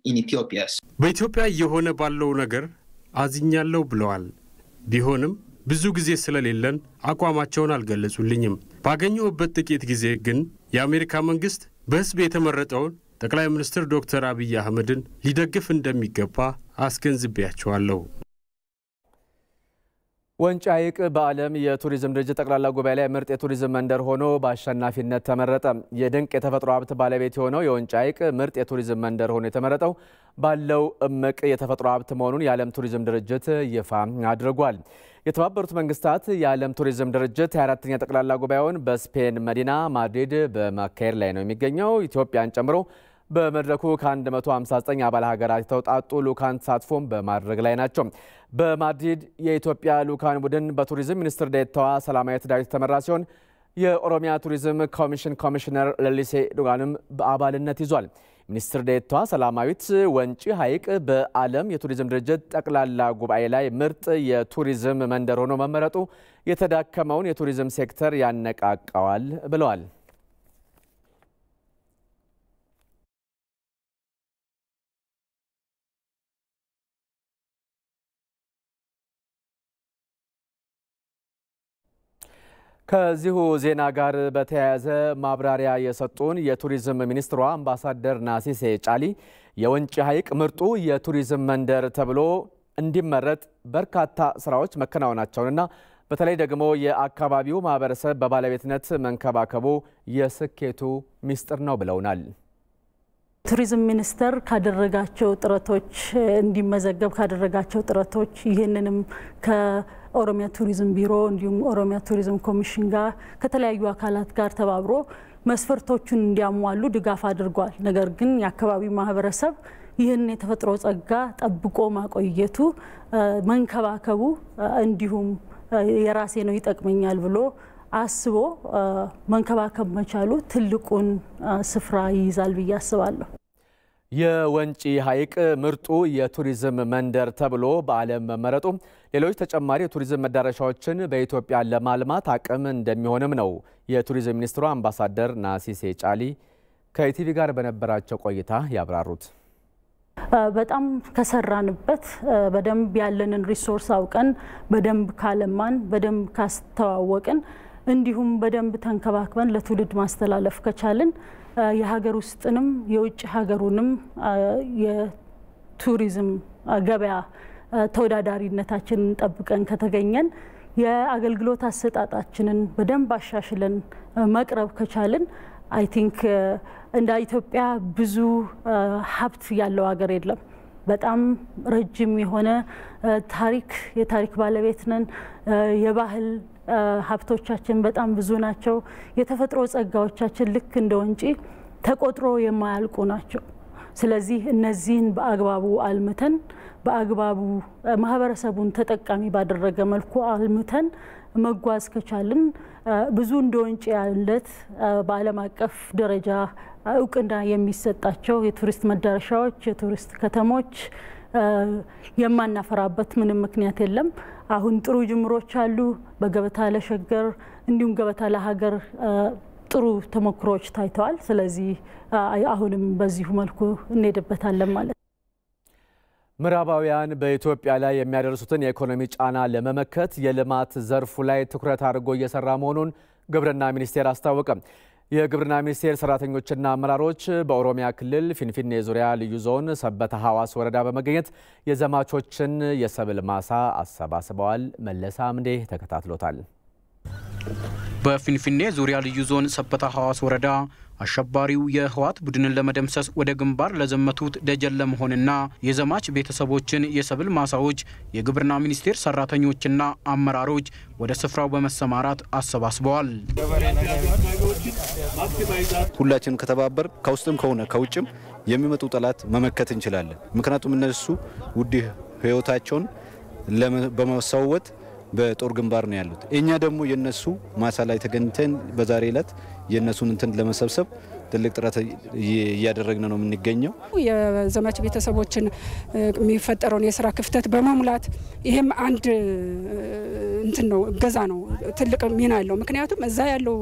S13: in Ethiopia.
S14: በኢትዮጵያ የሆነ ባለው ነገር አዝኛለሁ ብለዋል። ቢሆንም ብዙ ጊዜ ስለሌለን አቋማቸውን አልገለጹልኝም። ባገኘሁበት ጥቂት ጊዜ ግን የአሜሪካ መንግስት በህዝብ የተመረጠውን ጠቅላይ ሚኒስትር ዶክተር አብይ አህመድን ሊደግፍ እንደሚገባ አስገንዝቤያቸዋለሁ። ወንጪ ሐይቅ በዓለም የቱሪዝም ድርጅት ጠቅላላ ጉባኤ ላይ ምርጥ የቱሪዝም መንደር ሆኖ በአሸናፊነት ተመረጠ። የድንቅ የተፈጥሮ ሀብት ባለቤት የሆነው የወንጪ ሐይቅ ምርጥ የቱሪዝም መንደር ሆኖ የተመረጠው ባለው እምቅ የተፈጥሮ ሀብት መሆኑን የዓለም ቱሪዝም ድርጅት ይፋ አድርጓል። የተባበሩት መንግስታት የዓለም ቱሪዝም ድርጅት 24ኛ ጠቅላላ ጉባኤውን በስፔን መዲና ማድሪድ በማካሄድ ላይ ነው የሚገኘው። ኢትዮጵያን ጨምሮ በመድረኩ ከ159 አባል ሀገራት የተውጣጡ ልኡካን ተሳትፎም በማድረግ ላይ ናቸው። በማድሪድ የኢትዮጵያ ልኡካን ቡድን በቱሪዝም ሚኒስትር ዴኤታዋ ሰላማዊት ዳዊት የተመራ ሲሆን የኦሮሚያ ቱሪዝም ኮሚሽን ኮሚሽነር ለሊሴ ዱጋንም በአባልነት ይዟል። ሚኒስትር ዴኤታዋ ሰላማዊት ወንጪ ሐይቅ በዓለም የቱሪዝም ድርጅት ጠቅላላ ጉባኤ ላይ ምርጥ የቱሪዝም መንደር ሆኖ መመረጡ የተዳከመውን የቱሪዝም ሴክተር ያነቃቃዋል ብለዋል። ከዚሁ ዜና ጋር በተያያዘ ማብራሪያ የሰጡን የቱሪዝም ሚኒስትሯ አምባሳደር ናሲሴ ጫሊ የወንጪ ሐይቅ ምርጡ የቱሪዝም መንደር ተብሎ እንዲመረጥ በርካታ ስራዎች መከናወናቸውንና
S1: በተለይ ደግሞ የአካባቢው ማህበረሰብ በባለቤትነት መንከባከቡ የስኬቱ ሚስጥር ነው ብለውናል።
S15: ቱሪዝም ሚኒስቴር ካደረጋቸው ጥረቶች እንዲመዘገብ ካደረጋቸው ጥረቶች ይህንንም ከኦሮሚያ ቱሪዝም ቢሮ እንዲሁም ኦሮሚያ ቱሪዝም ኮሚሽን ጋር ከተለያዩ አካላት ጋር ተባብሮ መስፈርቶቹን እንዲያሟሉ ድጋፍ አድርጓል። ነገር ግን የአካባቢው ማህበረሰብ ይህን የተፈጥሮ ጸጋ ጠብቆ ማቆየቱ መንከባከቡ እንዲሁም የራሴ ነው ይጠቅመኛል ብሎ አስቦ መንከባከብ መቻሉ ትልቁን ስፍራ ይይዛል ብዬ አስባለሁ።
S1: የወንጪ ሐይቅ ምርጡ የቱሪዝም መንደር ተብሎ በዓለም መመረጡ ሌሎች ተጨማሪ የቱሪዝም መዳረሻዎችን በኢትዮጵያ ለማልማት አቅም እንደሚሆንም ነው የቱሪዝም ሚኒስትሩ አምባሳደር ናሲሴ ጫሊ ከኢቲቪ ጋር በነበራቸው ቆይታ ያብራሩት።
S15: በጣም ከሰራንበት በደንብ ያለንን ሪሶርስ አውቀን በደንብ ካለማን በደንብ ካስተዋወቅን እንዲሁም በደንብ ተንከባክበን ለትውልድ ማስተላለፍ ከቻልን የሀገር ውስጥንም የውጭ ሀገሩንም የቱሪዝም ገበያ ተወዳዳሪነታችንን ጠብቀን ከተገኘን የአገልግሎት አሰጣጣችንን በደንብ አሻሽለን መቅረብ ከቻልን አይ ቲንክ እንደ ኢትዮጵያ ብዙ ሀብት ያለው ሀገር የለም። በጣም ረጅም የሆነ የታሪክ ባለቤት ነን። የባህል ሀብቶቻችን በጣም ብዙ ናቸው። የተፈጥሮ ጸጋዎቻችን ልክ እንደ ወንጪ ተቆጥሮ የማያልቁ ናቸው። ስለዚህ እነዚህን በአግባቡ አልምተን በአግባቡ ማህበረሰቡን ተጠቃሚ ባደረገ መልኩ አልምተን መጓዝ ከቻልን ብዙ እንደ ወንጪ ያለት በዓለም አቀፍ ደረጃ እውቅና የሚሰጣቸው የቱሪስት መዳረሻዎች የቱሪስት ከተሞች የማናፈራበት ምንም ምክንያት የለም። አሁን ጥሩ ጅምሮች አሉ። በገበታ ለሸገር እንዲሁም ገበታ ለሀገር ጥሩ ተሞክሮች ታይተዋል። ስለዚህ አሁንም በዚሁ መልኩ እንሄድበታለን ማለት ነው።
S1: ምዕራባውያን በኢትዮጵያ ላይ የሚያደርሱትን የኢኮኖሚ ጫና ለመመከት የልማት ዘርፉ ላይ ትኩረት አድርጎ እየሰራ መሆኑን ግብርና ሚኒስቴር አስታወቀ። የግብርና ሚኒስቴር ሰራተኞችና አመራሮች በኦሮሚያ ክልል ፊንፊኔ ዙሪያ ልዩ ዞን ሰበታ ሐዋስ ወረዳ በመገኘት የዘማቾችን የሰብል ማሳ አሰባስበዋል። መለሳ አምዴ ተከታትሎታል።
S16: በፊንፊኔ ዙሪያ ልዩ ዞን ሰበታ ሐዋስ ወረዳ አሸባሪው የህወሓት ቡድንን ለመደምሰስ ወደ ግንባር ለዘመቱት ደጀን ለመሆንና የዘማች ቤተሰቦችን የሰብል ማሳዎች የግብርና ሚኒስቴር ሰራተኞችና አመራሮች ወደ ስፍራው በመሰማራት አሰባስበዋል።
S17: ሁላችን ከተባበር ከውስጥም ከሆነ ከውጭም የሚመጡ ጠላት መመከት እንችላለን። ምክንያቱም እነሱ ውድ ህይወታቸውን በመሰዋት በጦር ግንባር ነው ያሉት። እኛ ደግሞ የነሱ ማሳ ላይ ተገኝተን በዛሬ ዕለት የነሱን እንትን ለመሰብሰብ ትልቅ ጥረት እያደረግን ነው የምንገኘው።
S25: የዘማች ቤተሰቦችን የሚፈጠረውን የስራ ክፍተት በመሙላት ይሄም አንድ እንትን ነው ገዛ ነው ትልቅ ሚና ያለው። ምክንያቱም እዛ ያለው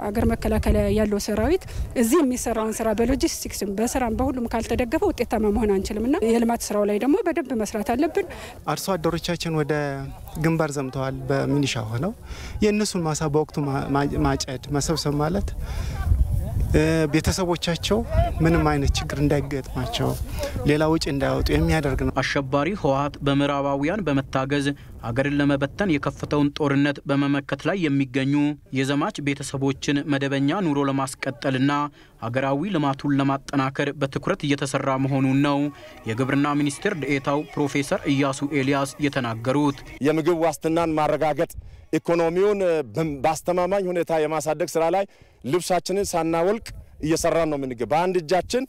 S25: አገር መከላከያ ያለው ሰራዊት እዚህ የሚሰራውን ስራ በሎጂስቲክስም በስራም በሁሉም ካልተደገፈ ውጤታማ መሆን አንችልምና የልማት ስራው ላይ ደግሞ በደንብ መስራት አለብን።
S18: አርሶ አደሮቻችን ወደ ግንባር ዘምተዋል። በሚኒሻ ሆነው የእነሱን ማሳ በወቅቱ ማጨድ መሰብሰብ ማለት ቤተሰቦቻቸው ምንም አይነት ችግር እንዳይገጥማቸው ሌላ ወጪ እንዳያወጡ የሚያደርግ ነው።
S16: አሸባሪ ህወሓት በምዕራባውያን በመታገዝ ሀገርን ለመበተን የከፈተውን ጦርነት በመመከት ላይ የሚገኙ የዘማች ቤተሰቦችን መደበኛ ኑሮ ለማስቀጠልና ሀገራዊ ልማቱን ለማጠናከር በትኩረት እየተሰራ መሆኑን ነው የግብርና ሚኒስቴር ዴኤታው ፕሮፌሰር ኢያሱ ኤልያስ የተናገሩት።
S21: የምግብ ዋስትናን ማረጋገጥ ኢኮኖሚውን በአስተማማኝ ሁኔታ የማሳደግ ስራ ላይ ልብሳችንን ሳናወልቅ እየሰራን ነው የምንገኘው። በአንድ እጃችን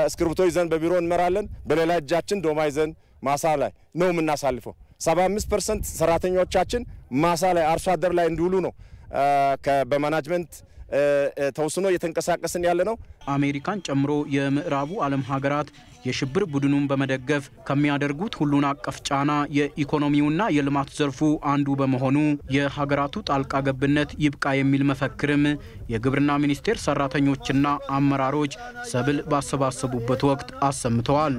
S21: እስክሪብቶ ይዘን በቢሮ እንመራለን፣ በሌላ እጃችን ዶማ ይዘን ማሳ ላይ ነው የምናሳልፈው። 75% ሰራተኞቻችን ማሳ ላይ አርሶ አደር ላይ እንዲውሉ ነው በማናጅመንት ተወስኖ እየተንቀሳቀስን ያለ ነው።
S16: አሜሪካን ጨምሮ የምዕራቡ ዓለም ሀገራት የሽብር ቡድኑን በመደገፍ ከሚያደርጉት ሁሉን አቀፍ ጫና የኢኮኖሚውና የልማት ዘርፉ አንዱ በመሆኑ የሀገራቱ ጣልቃ ገብነት ይብቃ የሚል መፈክርም የግብርና ሚኒስቴር ሰራተኞችና አመራሮች ሰብል ባሰባሰቡበት ወቅት አሰምተዋል።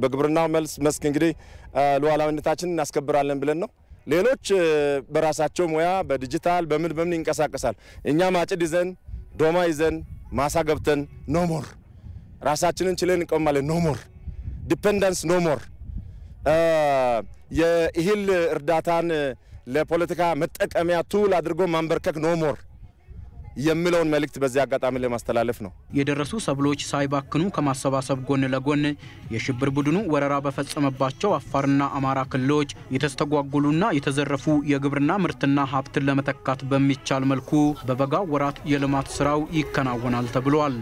S21: በግብርናው መስክ እንግዲህ ሉዓላዊነታችንን እናስከብራለን ብለን ነው። ሌሎች በራሳቸው ሙያ በዲጂታል በምን ይንቀሳቀሳል። እኛ ማጭድ ይዘን ዶማ ይዘን ማሳ ገብተን ኖሞር ራሳችንን ችለን እንቆማለን። ኖ ሞር ዲፔንደንስ ኖ ሞር የእህል እርዳታን ለፖለቲካ መጠቀሚያ ቱል አድርጎ ማንበርከክ ኖ ሞር የሚለውን መልእክት በዚህ አጋጣሚ ለማስተላለፍ ነው።
S16: የደረሱ ሰብሎች ሳይባክኑ ከማሰባሰብ ጎን ለጎን የሽብር ቡድኑ ወረራ በፈጸመባቸው አፋርና አማራ ክልሎች የተስተጓጎሉና የተዘረፉ የግብርና ምርትና ሀብትን ለመተካት በሚቻል መልኩ በበጋው ወራት የልማት ስራው ይከናወናል ተብሏል።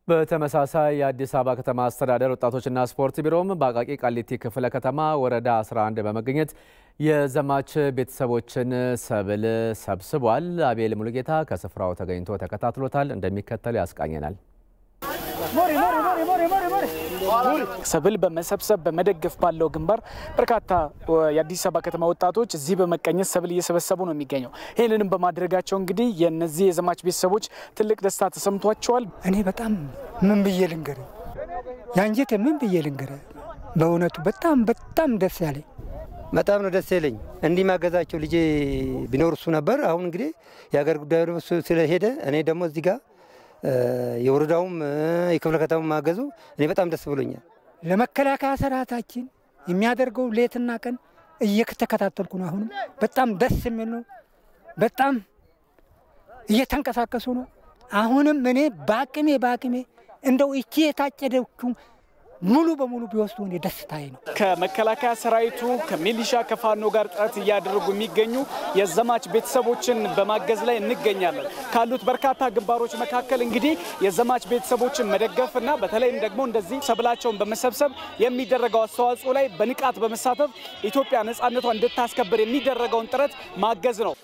S1: በተመሳሳይ የአዲስ አበባ ከተማ አስተዳደር ወጣቶችና ስፖርት ቢሮም በአቃቂ ቃሊቲ ክፍለ ከተማ ወረዳ 11 በመገኘት የዘማች ቤተሰቦችን ሰብል ሰብስቧል። አቤል ሙሉጌታ ከስፍራው ተገኝቶ ተከታትሎታል፣ እንደሚከተለው ያስቃኘናል።
S2: ሰብል በመሰብሰብ በመደገፍ ባለው ግንባር በርካታ የአዲስ አበባ ከተማ ወጣቶች እዚህ በመቀኘት ሰብል እየሰበሰቡ ነው የሚገኘው። ይሄንንም በማድረጋቸው እንግዲህ የነዚህ የዘማች ቤተሰቦች ትልቅ ደስታ ተሰምቷቸዋል።
S3: እኔ በጣም ምን ብዬ ልንገር ያንጀት ምን ብዬ ልንገር በእውነቱ በጣም ደስ ያለኝ
S19: በጣም ነው ደስ ያለኝ። እንዲህ ማገዛቸው ልጄ ቢኖርሱ ነበር። አሁን እንግዲህ የሀገር ጉዳይ ነው ስለሄደ እኔ ደግሞ እዚህ ጋር የወረዳውም የክፍለ ከተማው ማገዙ እኔ በጣም ደስ ብሎኛል።
S3: ለመከላከያ ሰራዊታችን የሚያደርገው ሌትና ቀን እየተከታተልኩ ነው። አሁን በጣም ደስ የሚል ነው። በጣም እየተንቀሳቀሱ ነው። አሁንም እኔ ባቅሜ እንደው እቺ የታጨደችው ሙሉ በሙሉ ቢወስዱ እኔ ደስታዬ ነው።
S2: ከመከላከያ ሰራዊቱ ከሚሊሻ ከፋኖ ጋር ጥረት እያደረጉ የሚገኙ የዘማች ቤተሰቦችን በማገዝ ላይ እንገኛለን። ካሉት በርካታ ግንባሮች መካከል እንግዲህ የዘማች ቤተሰቦችን መደገፍና በተለይም ደግሞ እንደዚህ ሰብላቸውን በመሰብሰብ የሚደረገው አስተዋጽኦ ላይ በንቃት በመሳተፍ ኢትዮጵያ ነጻነቷን እንድታስከብር የሚደረገውን ጥረት ማገዝ ነው።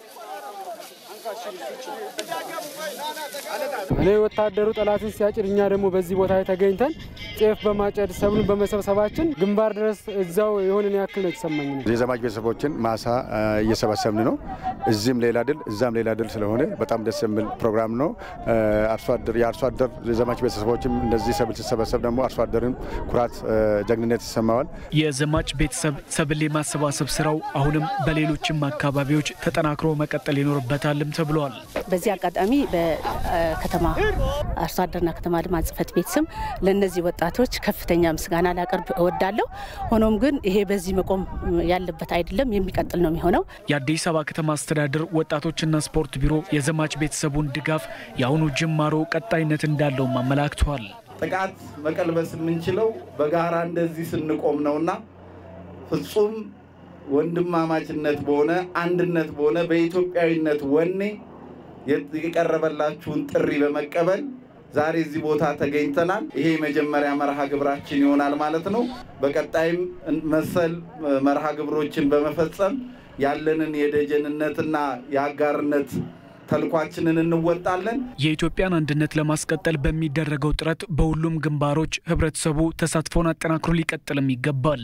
S20: እኔ ወታደሩ ጠላትን ሲያጭድ እኛ ደግሞ በዚህ ቦታ ላይ ተገኝተን ጤፍ በማጨድ ሰብሉን በመሰብሰባችን ግንባር ድረስ እዛው የሆነን ያክል ነው የተሰማኝ።
S22: የዘማች ቤተሰቦችን ማሳ እየሰበሰብን ነው። እዚህም ሌላ ድል እዛም ሌላ ድል ስለሆነ በጣም ደስ የሚል ፕሮግራም ነው። የአርሶ አደር የዘማች ቤተሰቦችም እንደዚህ ሰብል ሲሰበሰብ ደግሞ አርሶ አደርን ኩራት ጀግንነት ይሰማዋል።
S2: የዘማች ቤተሰብ ሰብል የማሰባሰብ ስራው አሁንም በሌሎችም አካባቢዎች ተጠናክሮ መቀጠል ይኖርበታልም ተብሏል።
S26: በዚህ አጋጣሚ በከተማ አርሶ አደርና ከተማ ልማት ጽሕፈት ቤት ስም ለነዚህ ወጣቶች ከፍተኛ ምስጋና ላቀርብ እወዳለሁ። ሆኖም ግን ይሄ በዚህ መቆም ያለበት አይደለም፣ የሚቀጥል ነው የሚሆነው።
S2: የአዲስ አበባ ከተማ አስተዳደር ወጣቶችና ስፖርት ቢሮ የዘማች ቤተሰቡን ድጋፍ የአሁኑ ጅማሮ ቀጣይነት እንዳለው አመላክቷል።
S27: ጥቃት መቀልበስ የምንችለው በጋራ እንደዚህ ስንቆም ነውና ፍጹም ወንድማማችነት በሆነ አንድነት በሆነ በኢትዮጵያዊነት ወኔ የቀረበላችሁን ጥሪ በመቀበል ዛሬ እዚህ ቦታ ተገኝተናል። ይሄ መጀመሪያ መርሃ ግብራችን ይሆናል ማለት ነው። በቀጣይም መሰል መርሃ ግብሮችን በመፈጸም ያለንን የደጀንነትና የአጋርነት ተልኳችንን እንወጣለን።
S2: የኢትዮጵያን አንድነት ለማስቀጠል በሚደረገው ጥረት በሁሉም ግንባሮች ህብረተሰቡ ተሳትፎን አጠናክሮ ሊቀጥልም ይገባል።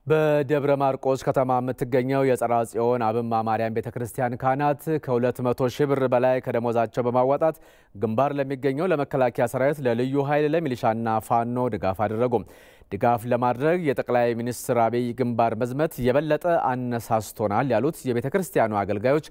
S1: በደብረ ማርቆስ ከተማ የምትገኘው የጸራ ጽዮን አብማ ማርያም ቤተክርስቲያን ካህናት ከ200 ሺህ ብር በላይ ከደሞዛቸው በማዋጣት ግንባር ለሚገኘው ለመከላከያ ሰራዊት፣ ለልዩ ኃይል፣ ለሚሊሻና ፋኖ ድጋፍ አደረጉ። ድጋፍ ለማድረግ የጠቅላይ ሚኒስትር አብይ ግንባር መዝመት የበለጠ አነሳስቶናል ያሉት የቤተክርስቲያኑ አገልጋዮች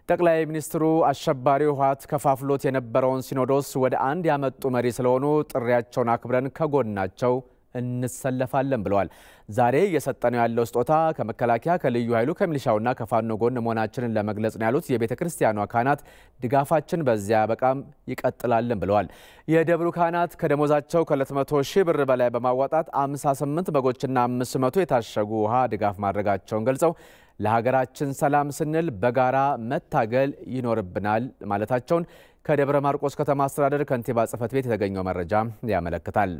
S1: ጠቅላይ ሚኒስትሩ አሸባሪው ህወሓት ከፋፍሎት የነበረውን ሲኖዶስ ወደ አንድ ያመጡ መሪ ስለሆኑ ጥሪያቸውን አክብረን ከጎናቸው እንሰለፋለን ብለዋል። ዛሬ እየሰጠነው ያለው ስጦታ ከመከላከያ ከልዩ ኃይሉ ከሚሊሻውና ከፋኖ ጎን መሆናችንን ለመግለጽ ነው ያሉት የቤተክርስቲያኑ ካህናት ድጋፋችን በዚያ በቃም ይቀጥላልን ብለዋል። የደብሩ ካህናት ከደሞዛቸው ከ200 ሺህ ብር በላይ በማዋጣት 58 በጎችና 500 የታሸጉ ውሃ ድጋፍ ማድረጋቸውን ገልጸው ለሀገራችን ሰላም ስንል በጋራ መታገል ይኖርብናል ማለታቸውን ከደብረ ማርቆስ ከተማ አስተዳደር ከንቲባ ጽሕፈት ቤት የተገኘው መረጃ ያመለክታል።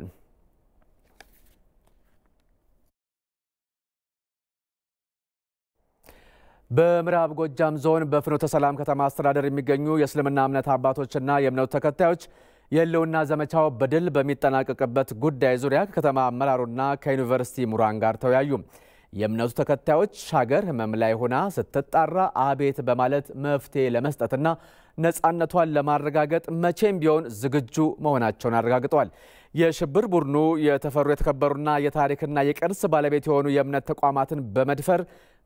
S1: በምዕራብ ጎጃም ዞን በፍኖተ ሰላም ከተማ አስተዳደር የሚገኙ የእስልምና እምነት አባቶችና የእምነቱ ተከታዮች የህልውና ዘመቻው በድል በሚጠናቀቅበት ጉዳይ ዙሪያ ከከተማ አመራሩና ከዩኒቨርሲቲ ምሁራን ጋር ተወያዩ። የእምነቱ ተከታዮች ሀገር ህመም ላይ ሆና ስትጣራ አቤት በማለት መፍትሄ ለመስጠትና ነፃነቷን ለማረጋገጥ መቼም ቢሆን ዝግጁ መሆናቸውን አረጋግጠዋል። የሽብር ቡድኑ የተፈሩ የተከበሩና የታሪክና የቅርስ ባለቤት የሆኑ የእምነት ተቋማትን በመድፈር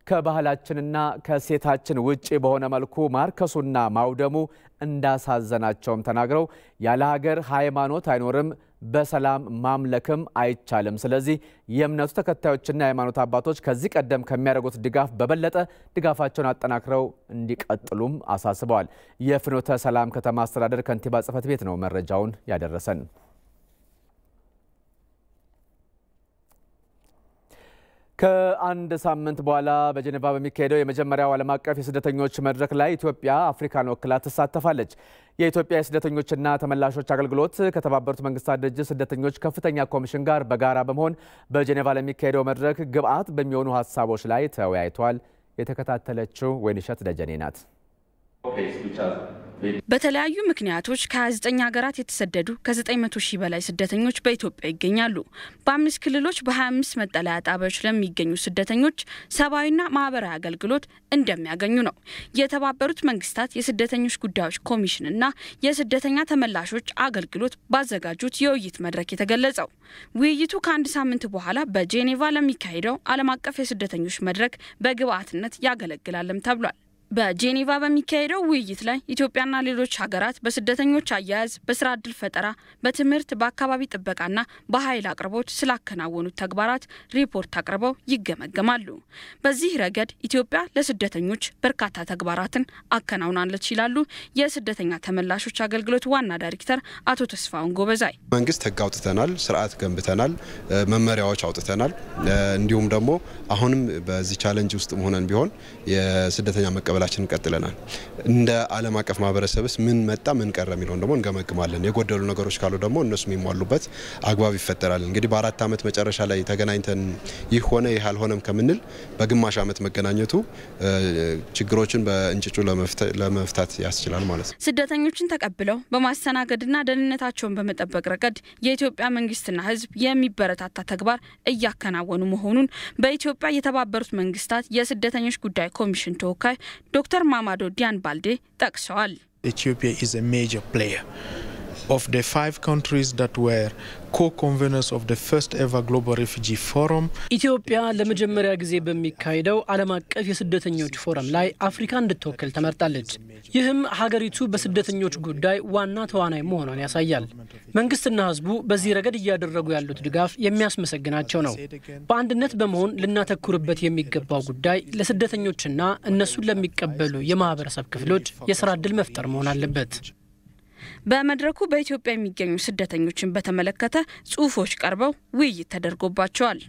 S1: ከባህላችንና ከሴታችን ውጪ በሆነ መልኩ ማርከሱና ማውደሙ እንዳሳዘናቸውም ተናግረው ያለ ሀገር ሃይማኖት አይኖርም በሰላም ማምለክም አይቻልም ስለዚህ የእምነቱ ተከታዮችና የሃይማኖት አባቶች ከዚህ ቀደም ከሚያደርጉት ድጋፍ በበለጠ ድጋፋቸውን አጠናክረው እንዲቀጥሉም አሳስበዋል የፍኖተ ሰላም ከተማ አስተዳደር ከንቲባ ጽሕፈት ቤት ነው መረጃውን ያደረሰን ከአንድ ሳምንት በኋላ በጄኔቫ በሚካሄደው የመጀመሪያው ዓለም አቀፍ የስደተኞች መድረክ ላይ ኢትዮጵያ አፍሪካን ወክላ ትሳተፋለች። የኢትዮጵያ የስደተኞችና ተመላሾች አገልግሎት ከተባበሩት መንግስታት ድርጅት ስደተኞች ከፍተኛ ኮሚሽን ጋር በጋራ በመሆን በጄኔቫ ለሚካሄደው መድረክ ግብዓት በሚሆኑ ሀሳቦች ላይ ተወያይቷል። የተከታተለችው ወይንሸት ደጀኔ ናት።
S4: በተለያዩ ምክንያቶች ከ29 ሀገራት የተሰደዱ ከ900 ሺህ በላይ ስደተኞች በኢትዮጵያ ይገኛሉ። በ5 ክልሎች በ25 መጠለያ ጣቢያዎች ለሚገኙ ስደተኞች ሰብአዊና ማህበራዊ አገልግሎት እንደሚያገኙ ነው የተባበሩት መንግስታት የስደተኞች ጉዳዮች ኮሚሽንና የስደተኛ ተመላሾች አገልግሎት ባዘጋጁት የውይይት መድረክ የተገለጸው። ውይይቱ ከአንድ ሳምንት በኋላ በጄኔቫ ለሚካሄደው ዓለም አቀፍ የስደተኞች መድረክ በግብዓትነት ያገለግላልም ተብሏል። በጄኔቫ በሚካሄደው ውይይት ላይ ኢትዮጵያና ሌሎች ሀገራት በስደተኞች አያያዝ፣ በስራ ዕድል ፈጠራ፣ በትምህርት፣ በአካባቢ ጥበቃና በኃይል አቅርቦት ስላከናወኑት ተግባራት ሪፖርት አቅርበው ይገመገማሉ። በዚህ ረገድ ኢትዮጵያ ለስደተኞች በርካታ ተግባራትን አከናውናለች ይላሉ የስደተኛ ተመላሾች አገልግሎት ዋና ዳይሬክተር አቶ ተስፋውን ጎበዛይ።
S5: መንግስት ህግ አውጥተናል፣ ስርዓት ገንብተናል፣ መመሪያዎች አውጥተናል። እንዲሁም ደግሞ አሁንም በዚህ ቻሌንጅ ውስጥ ሆነን ቢሆን የስደተኛ መቀበላችን ቀጥለናል። እንደ ዓለም አቀፍ ማህበረሰብስ ምን መጣ ምን ቀረ የሚለውን ደግሞ እንገመግማለን። የጎደሉ ነገሮች ካሉ ደግሞ እነሱ የሚሟሉበት አግባብ ይፈጠራል። እንግዲህ በ4 ዓመት መጨረሻ ላይ ተገናኝተን ይህ ሆነ ይህ አልሆነም ከምንል በግማሽ ዓመት መገናኘቱ ችግሮችን በእንጭጩ ለመፍታት ያስችላል ማለት ነው።
S4: ስደተኞችን ተቀብለው በማስተናገድና ደህንነታቸውን በመጠበቅ ረገድ የኢትዮጵያ መንግስትና ህዝብ የሚበረታታ ተግባር እያከናወኑ መሆኑን በኢትዮጵያ የተባበሩት መንግስታት የስደተኞች ጉዳይ ኮሚሽን ተወካይ ዶክተር ማማዶ ዲያን ባልዴ ጠቅሰዋል።
S6: Ethiopia is a major player of the 5 countries that were co-conveners of the first ever global refugee forum.
S7: ኢትዮጵያ ለመጀመሪያ ጊዜ በሚካሄደው ዓለም አቀፍ የስደተኞች ፎረም ላይ አፍሪካ እንድትወክል ተመርጣለች። ይህም ሀገሪቱ በስደተኞች ጉዳይ ዋና ተዋናይ መሆኗን ያሳያል። መንግስትና ህዝቡ በዚህ ረገድ እያደረጉ ያሉት ድጋፍ የሚያስመሰግናቸው ነው። በአንድነት በመሆን ልናተኩርበት የሚገባው ጉዳይ ለስደተኞችና እነሱን ለሚቀበሉ የማህበረሰብ ክፍሎች የሥራ ዕድል መፍጠር መሆን አለበት።
S4: በመድረኩ በኢትዮጵያ የሚገኙ ስደተኞችን በተመለከተ ጽሁፎች ቀርበው ውይይት ተደርጎባቸዋል።